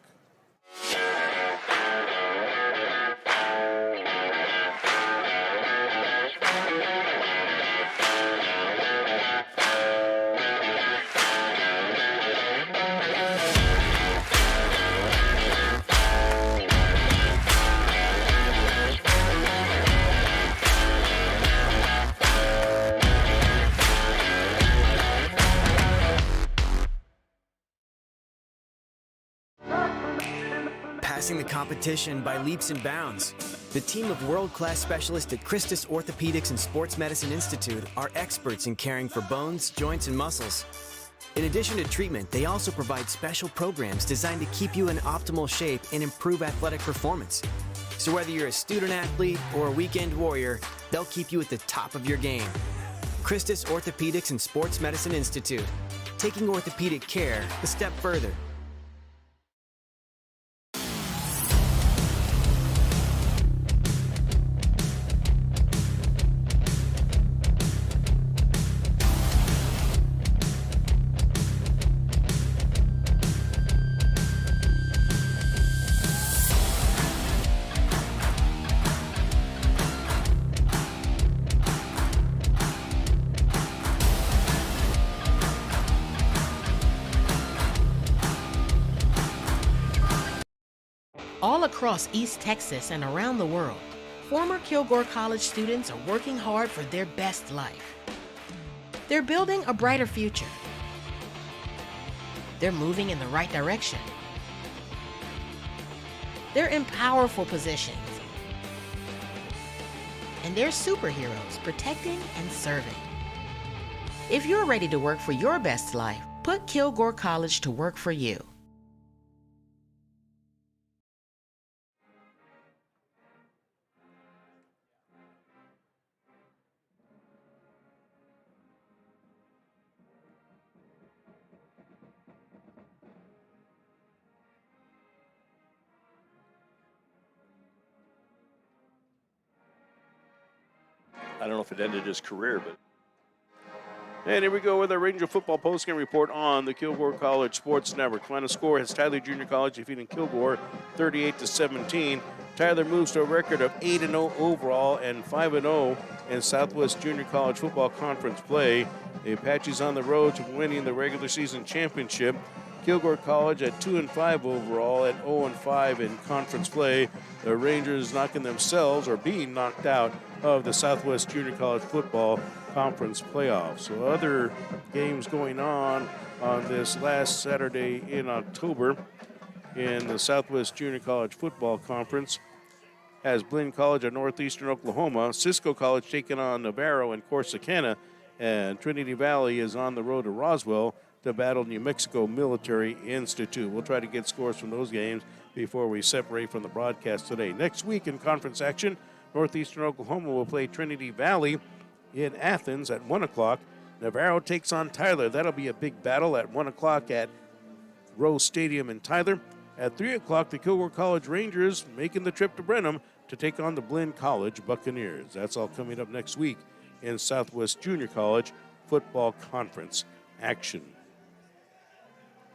Passing the competition by leaps and bounds. The team of world-class specialists at Christus Orthopedics and Sports Medicine Institute are experts in caring for bones, joints, and muscles. In addition to treatment, they also provide special programs designed to keep you in optimal shape and improve athletic performance. So whether you're a student athlete or a weekend warrior, they'll keep you at the top of your game. Christus Orthopedics and Sports Medicine Institute, taking orthopedic care a step further. All across East Texas and around the world, former Kilgore College students are working hard for their best life. They're building a brighter future. They're moving in the right direction. They're in powerful positions. And they're superheroes protecting and serving. If you're ready to work for your best life, put Kilgore College to work for you. I don't know if it ended his career, but. And here we go with our Ranger football postgame report on the Kilgore College Sports Network. Final score has Tyler Junior College defeating Kilgore 38-17. Tyler moves to a record of 8-0 overall and 5-0 in Southwest Junior College Football Conference play. The Apaches on the road to winning the regular season championship. Kilgore College at 2-5 overall and 0-5 in conference play. The Rangers knocking themselves or being knocked out of the Southwest Junior College Football Conference playoffs. So other games going on this last Saturday in October in the Southwest Junior College Football Conference has Blinn College of Northeastern Oklahoma, Cisco College taking on Navarro and Corsicana, and Trinity Valley is on the road to Roswell to battle New Mexico Military Institute. We'll try to get scores from those games before we separate from the broadcast today. Next week in conference action, Northeastern Oklahoma will play Trinity Valley in Athens at 1 o'clock. Navarro takes on Tyler. That'll be a big battle at 1 o'clock at Rose Stadium in Tyler. At 3 o'clock, the Kilgore College Rangers making the trip to Brenham to take on the Blinn College Buccaneers. That's all coming up next week in Southwest Junior College Football Conference action.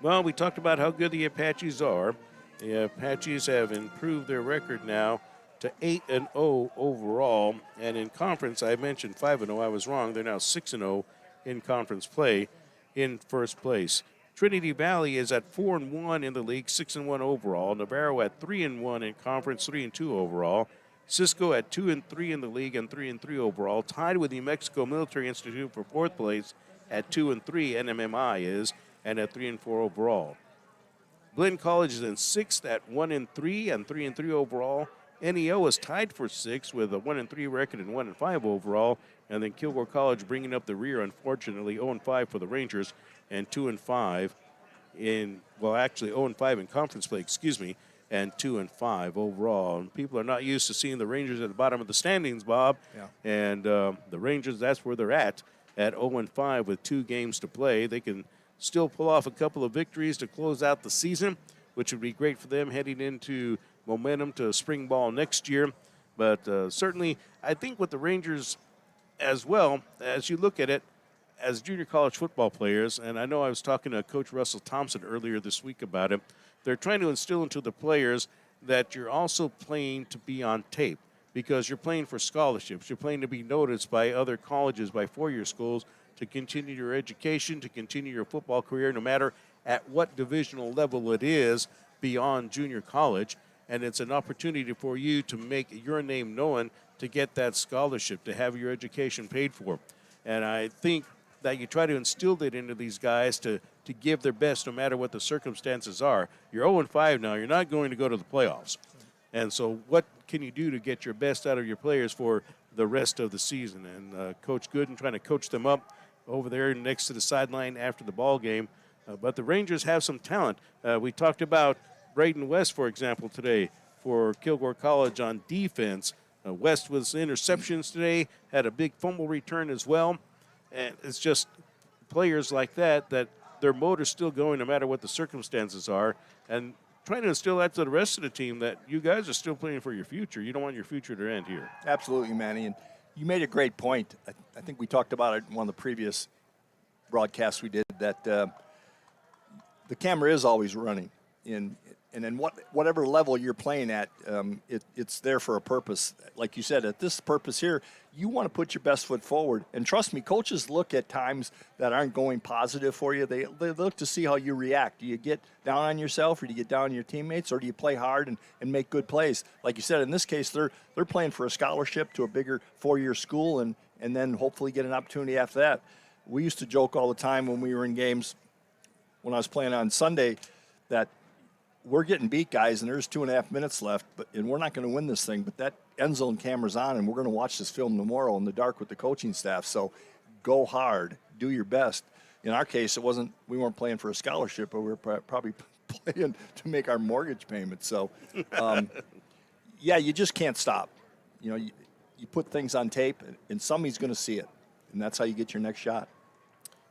Well, we talked about how good the Apaches are. The Apaches have improved their record now to 8-0 overall. And in conference, I mentioned 5-0. I was wrong. They're now 6-0 in conference play in first place. Trinity Valley is at 4-1 in the league, 6-1 overall. Navarro at 3-1 in conference, 3-2 overall. Cisco at 2-3 in the league and 3-3 overall. Tied with New Mexico Military Institute for fourth place at 2-3. NMMI is, and at 3-4 overall. Blinn College is in sixth at 1-3 and 3-3 overall. NEO is tied for sixth with a 1-3 record and 1-5 overall. And then Kilgore College bringing up the rear, unfortunately, 0-5 for the Rangers and 2-5 in, well, actually 0-5 in conference play, and 2-5 overall. And people are not used to seeing the Rangers at the bottom of the standings, Bob. Yeah. And the Rangers, that's where they're at 0-5 with 2 games to play. They can still pull off a couple of victories to close out the season, which would be great for them heading into momentum to spring ball next year. But certainly, I think with the Rangers as well, as you look at it, as junior college football players, and I know I was talking to Coach Russell Thompson earlier this week about it, they're trying to instill into the players that you're also playing to be on tape because you're playing for scholarships. You're playing to be noticed by other colleges, by four-year schools, to continue your education, to continue your football career, no matter at what divisional level it is beyond junior college. And it's an opportunity for you to make your name known, to get that scholarship, to have your education paid for. And I think that you try to instill that into these guys to give their best no matter what the circumstances are. You're 0-5 now. You're not going to go to the playoffs. And so what can you do to get your best out of your players for the rest of the season? And Coach Gooden trying to coach them up over there next to the sideline after the ball game. But the Rangers have some talent. We talked about Braden West, for example, today for Kilgore College on defense. West with interceptions today, had a big fumble return as well. And it's just players like that their motor's still going no matter what the circumstances are. And trying to instill that to the rest of the team that you guys are still playing for your future. You don't want your future to end here. Absolutely, Manny. And you made a great point. I think we talked about it in one of the previous broadcasts we did, that the camera is always running. And then whatever level you're playing at, it's there for a purpose. Like you said, at this purpose here, you want to put your best foot forward. And trust me, coaches look at times that aren't going positive for you. They look to see how you react. Do you get down on yourself, or do you get down on your teammates, or do you play hard and make good plays? Like you said, in this case, they're playing for a scholarship to a bigger four-year school and then hopefully get an opportunity after that. We used to joke all the time when we were in games, when I was playing on Sunday, that we're getting beat, guys, and there's 2.5 minutes left, and we're not going to win this thing. But that end zone camera's on, and we're going to watch this film tomorrow in the dark with the coaching staff. So go hard, do your best. In our case, we weren't playing for a scholarship, but we were probably playing to make our mortgage payment. So, yeah, you just can't stop. You know, you put things on tape, and somebody's going to see it, and that's how you get your next shot.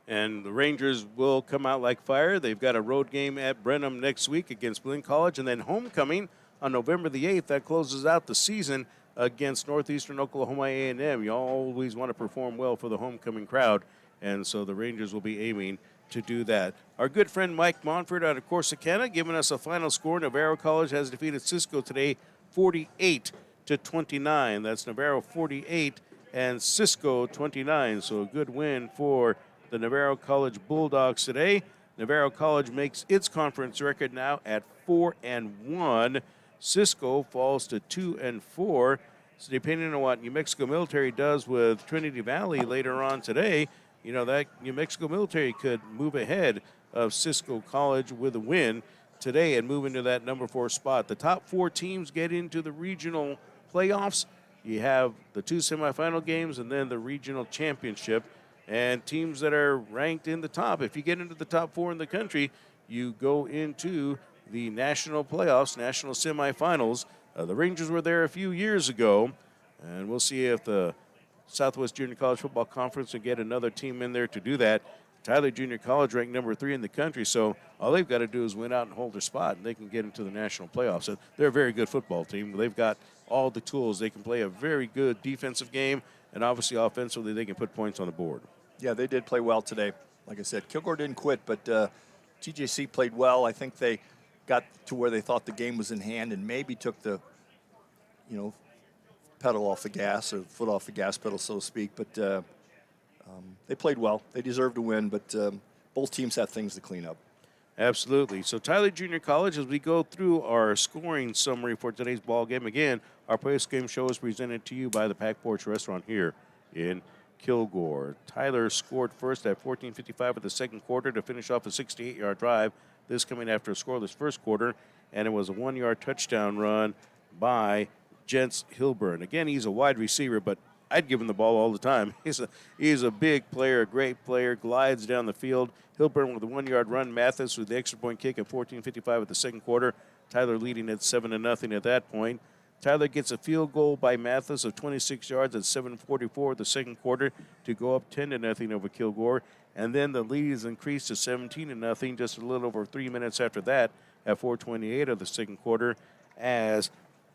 And the Rangers will come out like fire. They've got a road game at Brenham next week against Blinn College, and then homecoming on November the 8th. That closes out the season against Northeastern Oklahoma A&M. You always want to perform well for the homecoming crowd, and so the Rangers will be aiming to do that. Our good friend Mike Monfort out of Corsicana giving us a final score. Navarro College has defeated Cisco today 48-29. That's Navarro 48 and Cisco 29. So a good win for the Navarro College Bulldogs today. Navarro College makes its conference record now at 4-1. Cisco falls to 2-4. So depending on what New Mexico Military does with Trinity Valley later on today, you know, that New Mexico Military could move ahead of Cisco College with a win today and move into that number 4 spot. The top 4 teams get into the regional playoffs. You have the 2 semifinal games and then the regional championship. And teams that are ranked in the top, if you get into the top 4 in the country, you go into the national playoffs, national semifinals. The Rangers were there a few years ago, and we'll see if the Southwest Junior College Football Conference will get another team in there to do that. Tyler Junior College ranked number 3 in the country, so all they've got to do is win out and hold their spot, and they can get into the national playoffs. So they're a very good football team. They've got all the tools. They can play a very good defensive game, and obviously offensively they can put points on the board. Yeah, they did play well today. Like I said, Kilgore didn't quit, but TJC played well. I think they got to where they thought the game was in hand and maybe took the, pedal off the gas or foot off the gas pedal, so to speak. But they played well. They deserved to win, but both teams have things to clean up. Absolutely. So Tyler Junior College, as we go through our scoring summary for today's ball game, again, our post-game show is presented to you by the Pack Porch Restaurant here in Kilgore. Tyler scored first at 14:55 of the second quarter to finish off a 68-yard drive. This coming after a scoreless first quarter, and it was a 1-yard touchdown run by Jens Hilburn. Again, he's a wide receiver, but I'd give him the ball all the time. He's a big player, a great player, glides down the field. Hilburn with a 1-yard run. Mathis with the extra point kick at 14:55 of the second quarter. Tyler leading at 7-0 at that point. Tyler gets a field goal by Mathis of 26 yards at 7:44 of the second quarter to go up 10-0 over Kilgore. And then the lead is increased to 17-0 just a little over 3 minutes after that at 4:28 of the second quarter as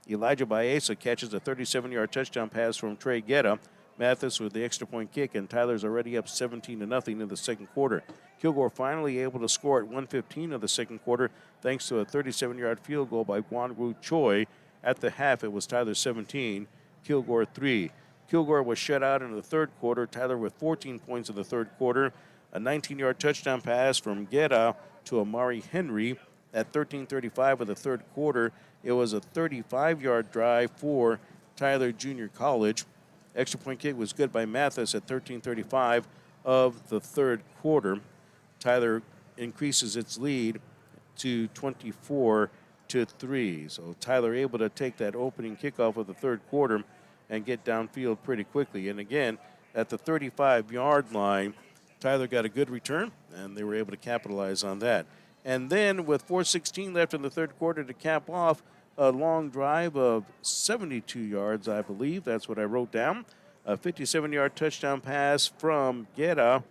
Elijah Baeza catches a 37-yard touchdown pass from Trey Guetta. Mathis with the extra point kick, and Tyler's already up 17-0 in the second quarter. Kilgore finally able to score at 1:15 of the second quarter thanks to a 37-yard field goal by Guangwu Choi. At the half, it was Tyler 17, Kilgore 3. Kilgore was shut out in the third quarter. Tyler with 14 points in the third quarter. A 19-yard touchdown pass from Guetta to Amari Henry at 13:35 of the third quarter. It was a 35-yard drive for Tyler Junior College. Extra point kick was good by Mathis at 13:35 of the third quarter. Tyler increases its lead to 24-3. So Tyler able to take that opening kickoff of the third quarter and get downfield pretty quickly. And again, at the 35-yard line, Tyler got a good return, and they were able to capitalize on that. And then with 4:16 left in the third quarter to cap off a long drive of 72 yards, I believe. That's what I wrote down. A 57-yard touchdown pass from Guetta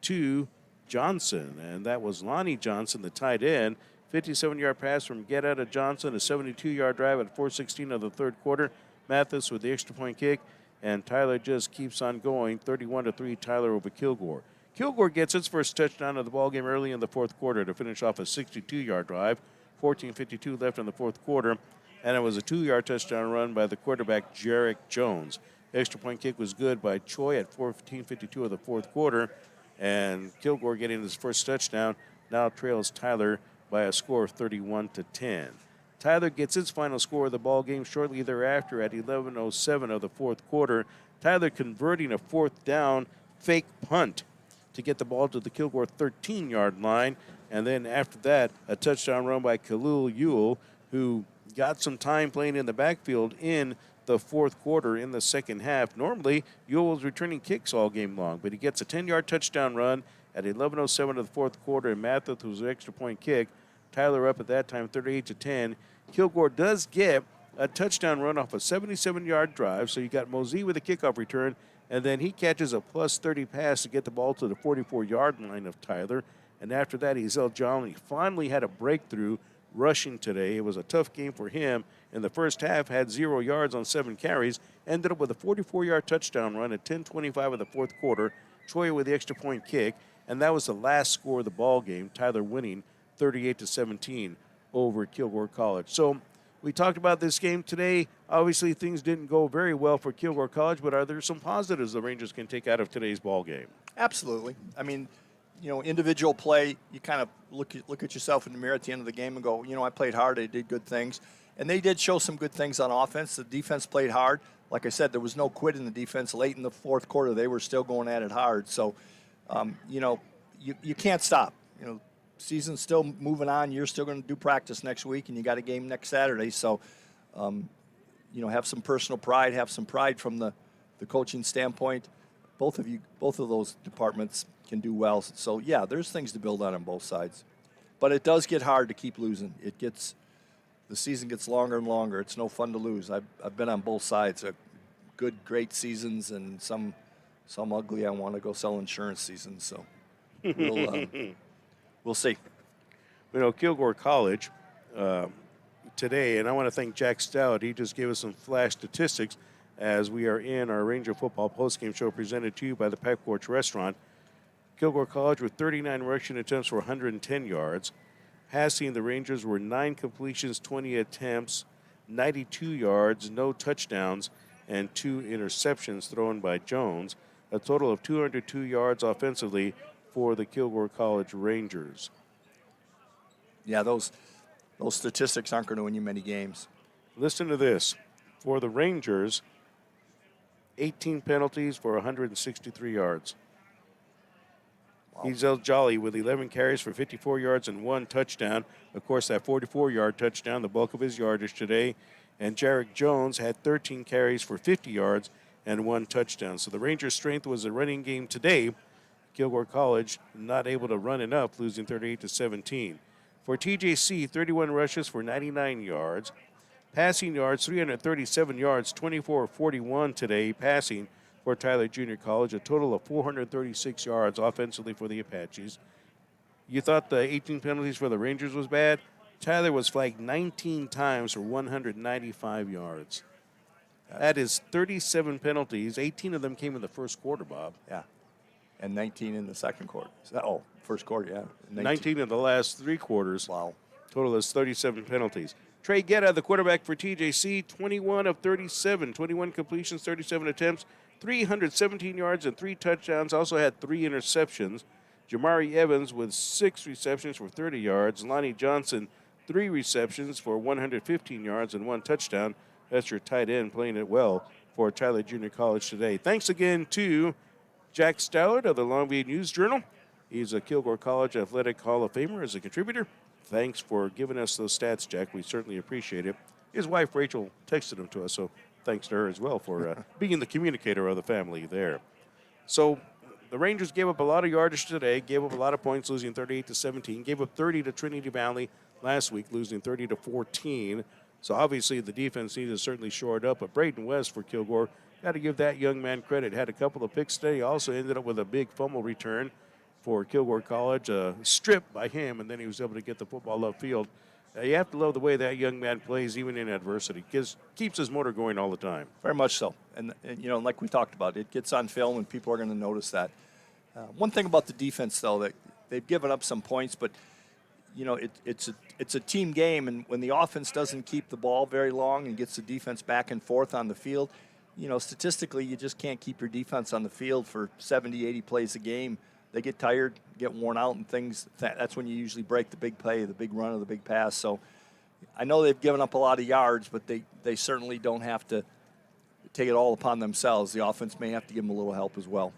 to Johnson, and that was Lonnie Johnson, the tight end. 57-yard pass from Guetta to Johnson, a 72-yard drive at 4:16 of the third quarter. Mathis with the extra point kick, and Tyler just keeps on going, 31-3 Tyler over Kilgore. Kilgore gets its first touchdown of the ballgame early in the fourth quarter to finish off a 62-yard drive. 14:52 left in the fourth quarter, and it was a 2-yard touchdown run by the quarterback, Jarek Jones. Extra point kick was good by Choi at 14:52 of the fourth quarter, and Kilgore getting his first touchdown now trails Tyler by a score of 31-10. Tyler gets its final score of the ball game shortly thereafter at 11:07 of the fourth quarter. Tyler converting a fourth down fake punt to get the ball to the Kilgore 13-yard line. And then after that, a touchdown run by Khalil Ewell, who got some time playing in the backfield in the fourth quarter in the second half. Normally, Ewell was returning kicks all game long, but he gets a 10-yard touchdown run at 11:07 of the fourth quarter, and Mathis was an extra point kick. Tyler up at that time 38-10. Kilgore does get a touchdown run off a 77-yard drive, so you got Mosey with a kickoff return, and then he catches a plus 30 pass to get the ball to the 44-yard line of Tyler. And after that, Ezel Johnny finally had a breakthrough rushing today. It was a tough game for him. In the first half, had 0 yards on 7 carries, ended up with a 44-yard touchdown run at 10:25 of the fourth quarter. Choi with the extra point kick, and that was the last score of the ball game. Tyler winning 38-17 over Kilgore College. So we talked about this game today. Obviously, things didn't go very well for Kilgore College, but are there some positives the Rangers can take out of today's ball game? Absolutely. I mean, individual play, you kind of look at yourself in the mirror at the end of the game and go, I played hard, I did good things. And they did show some good things on offense. The defense played hard. Like I said, there was no quit in the defense. Late in the fourth quarter, they were still going at it hard. So, you can't stop. Season's still moving on. You're still going to do practice next week, and you got a game next Saturday. So, have some personal pride, have some pride from the coaching standpoint. Both of those departments can do well. So, yeah, there's things to build on both sides. but it does get hard to keep losing. The season gets longer and longer. It's no fun to lose. I've been on both sides. Good, great seasons, and some ugly. I want to go sell insurance seasons. So we'll see. Kilgore College today, and I want to thank Jack Stout. He just gave us some flash statistics as we are in our Ranger football postgame show presented to you by the Pipe Porch Restaurant. Kilgore College with 39 rushing attempts for 110 yards. Passing the Rangers were 9 completions, 20 attempts, 92 yards, no touchdowns, and 2 interceptions thrown by Jones. A total of 202 yards offensively for the Kilgore College Rangers. Yeah, those statistics aren't going to win you many games. Listen to this. For the Rangers, 18 penalties for 163 yards. Wow. He's El Jolly with 11 carries for 54 yards and 1 touchdown. Of course, that 44-yard touchdown, the bulk of his yardage today. And Jarek Jones had 13 carries for 50 yards and 1 touchdown. So the Rangers' strength was the running game today. Kilgore College not able to run enough, losing 38-17. For TJC, 31 rushes for 99 yards. Passing yards, 337 yards, 24-41 today passing for Tyler Junior College, a total of 436 yards offensively for the Apaches. You thought the 18 penalties for the Rangers was bad? Tyler was flagged 19 times for 195 yards. That is 37 penalties. 18 of them came in the first quarter, Bob. Yeah, and 19 in the second quarter. First quarter, yeah. 19 in the last 3 quarters. Wow. Total is 37 penalties. Trey Guetta, the quarterback for TJC, 21 of 37, 21 completions, 37 attempts, 317 yards and 3 touchdowns. Also had 3 interceptions. Jamari Evans with 6 receptions for 30 yards. Lonnie Johnson, 3 receptions for 115 yards and 1 touchdown. That's your tight end playing it well for Tyler Junior College today. Thanks again to Jack Stallard of the Longview News Journal. He's a Kilgore College Athletic Hall of Famer as a contributor. Thanks for giving us those stats, Jack. We certainly appreciate it. His wife, Rachel, texted them to us, so thanks to her as well for being the communicator of the family there. So the Rangers gave up a lot of yardage today, gave up a lot of points, losing 38-17, gave up 30 to Trinity Valley last week, losing 30-14. So obviously the defense needed to certainly shore it up, but Braden West for Kilgore, got to give that young man credit. Had a couple of picks today, also ended up with a big fumble return for Kilgore College, stripped by him, and then he was able to get the football upfield. You have to love the way that young man plays, even in adversity. Keeps his motor going all the time. Very much so. And like we talked about, it gets on film, and people are going to notice that. One thing about the defense, though, that they've given up some points, but it's a team game, and when the offense doesn't keep the ball very long and gets the defense back and forth on the field, statistically, you just can't keep your defense on the field for 70, 80 plays a game. They get tired, get worn out, and things. That's when you usually break the big play, the big run, or the big pass. So I know they've given up a lot of yards, but they certainly don't have to take it all upon themselves. The offense may have to give them a little help as well.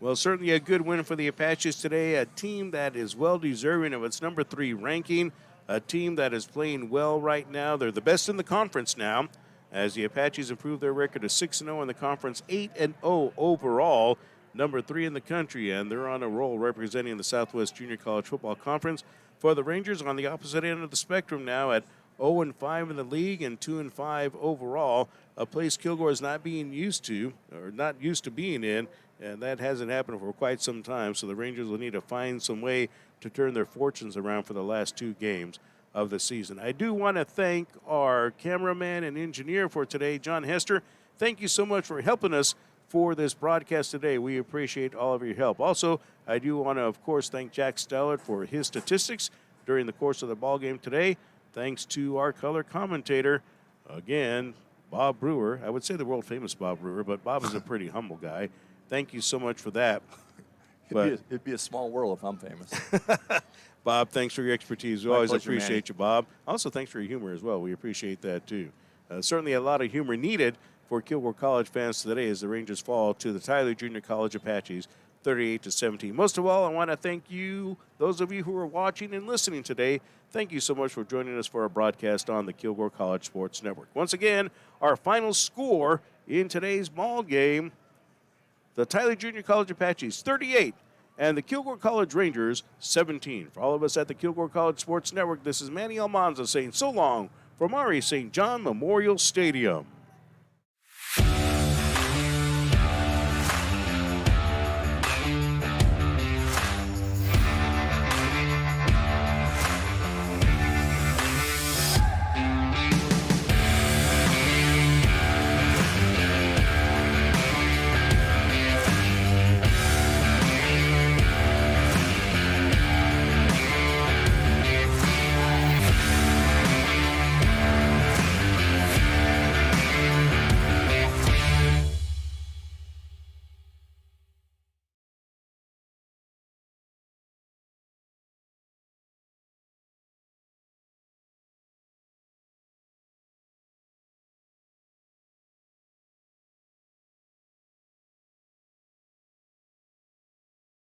Well, certainly a good win for the Apaches today, a team that is well deserving of its number 3 ranking, a team that is playing well right now. They're the best in the conference now, as the Apaches improve their record to 6-0 in the conference, 8-0 overall. Number 3 in the country, and they're on a roll representing the Southwest Junior College Football Conference. For the Rangers on the opposite end of the spectrum now at 0-5 in the league and 2-5 overall, a place Kilgore is not being used to, or not used to being in, and that hasn't happened for quite some time. So the Rangers will need to find some way to turn their fortunes around for the last 2 games of the season. I do want to thank our cameraman and engineer for today, John Hester. Thank you so much for helping us for this broadcast today. We appreciate all of your help. Also, I do want to, of course, thank Jack Stallard for his statistics during the course of the ball game today. Thanks to our color commentator, again, Bob Brewer. I would say the world-famous Bob Brewer, but Bob is a pretty humble guy. Thank you so much for that. It'd be a small world if I'm famous. Bob, thanks for your expertise. We always appreciate you, Bob. Also, thanks for your humor as well. We appreciate that, too. Certainly a lot of humor needed for Kilgore College fans today as the Rangers fall to the Tyler Junior College Apaches 38-17. Most of all, I want to thank you, those of you who are watching and listening today. Thank you so much for joining us for our broadcast on the Kilgore College Sports Network. Once again, our final score in today's ball game, the Tyler Junior College Apaches 38, and the Kilgore College Rangers 17. For all of us at the Kilgore College Sports Network, this is Manny Almanza saying so long from our St. John Memorial Stadium.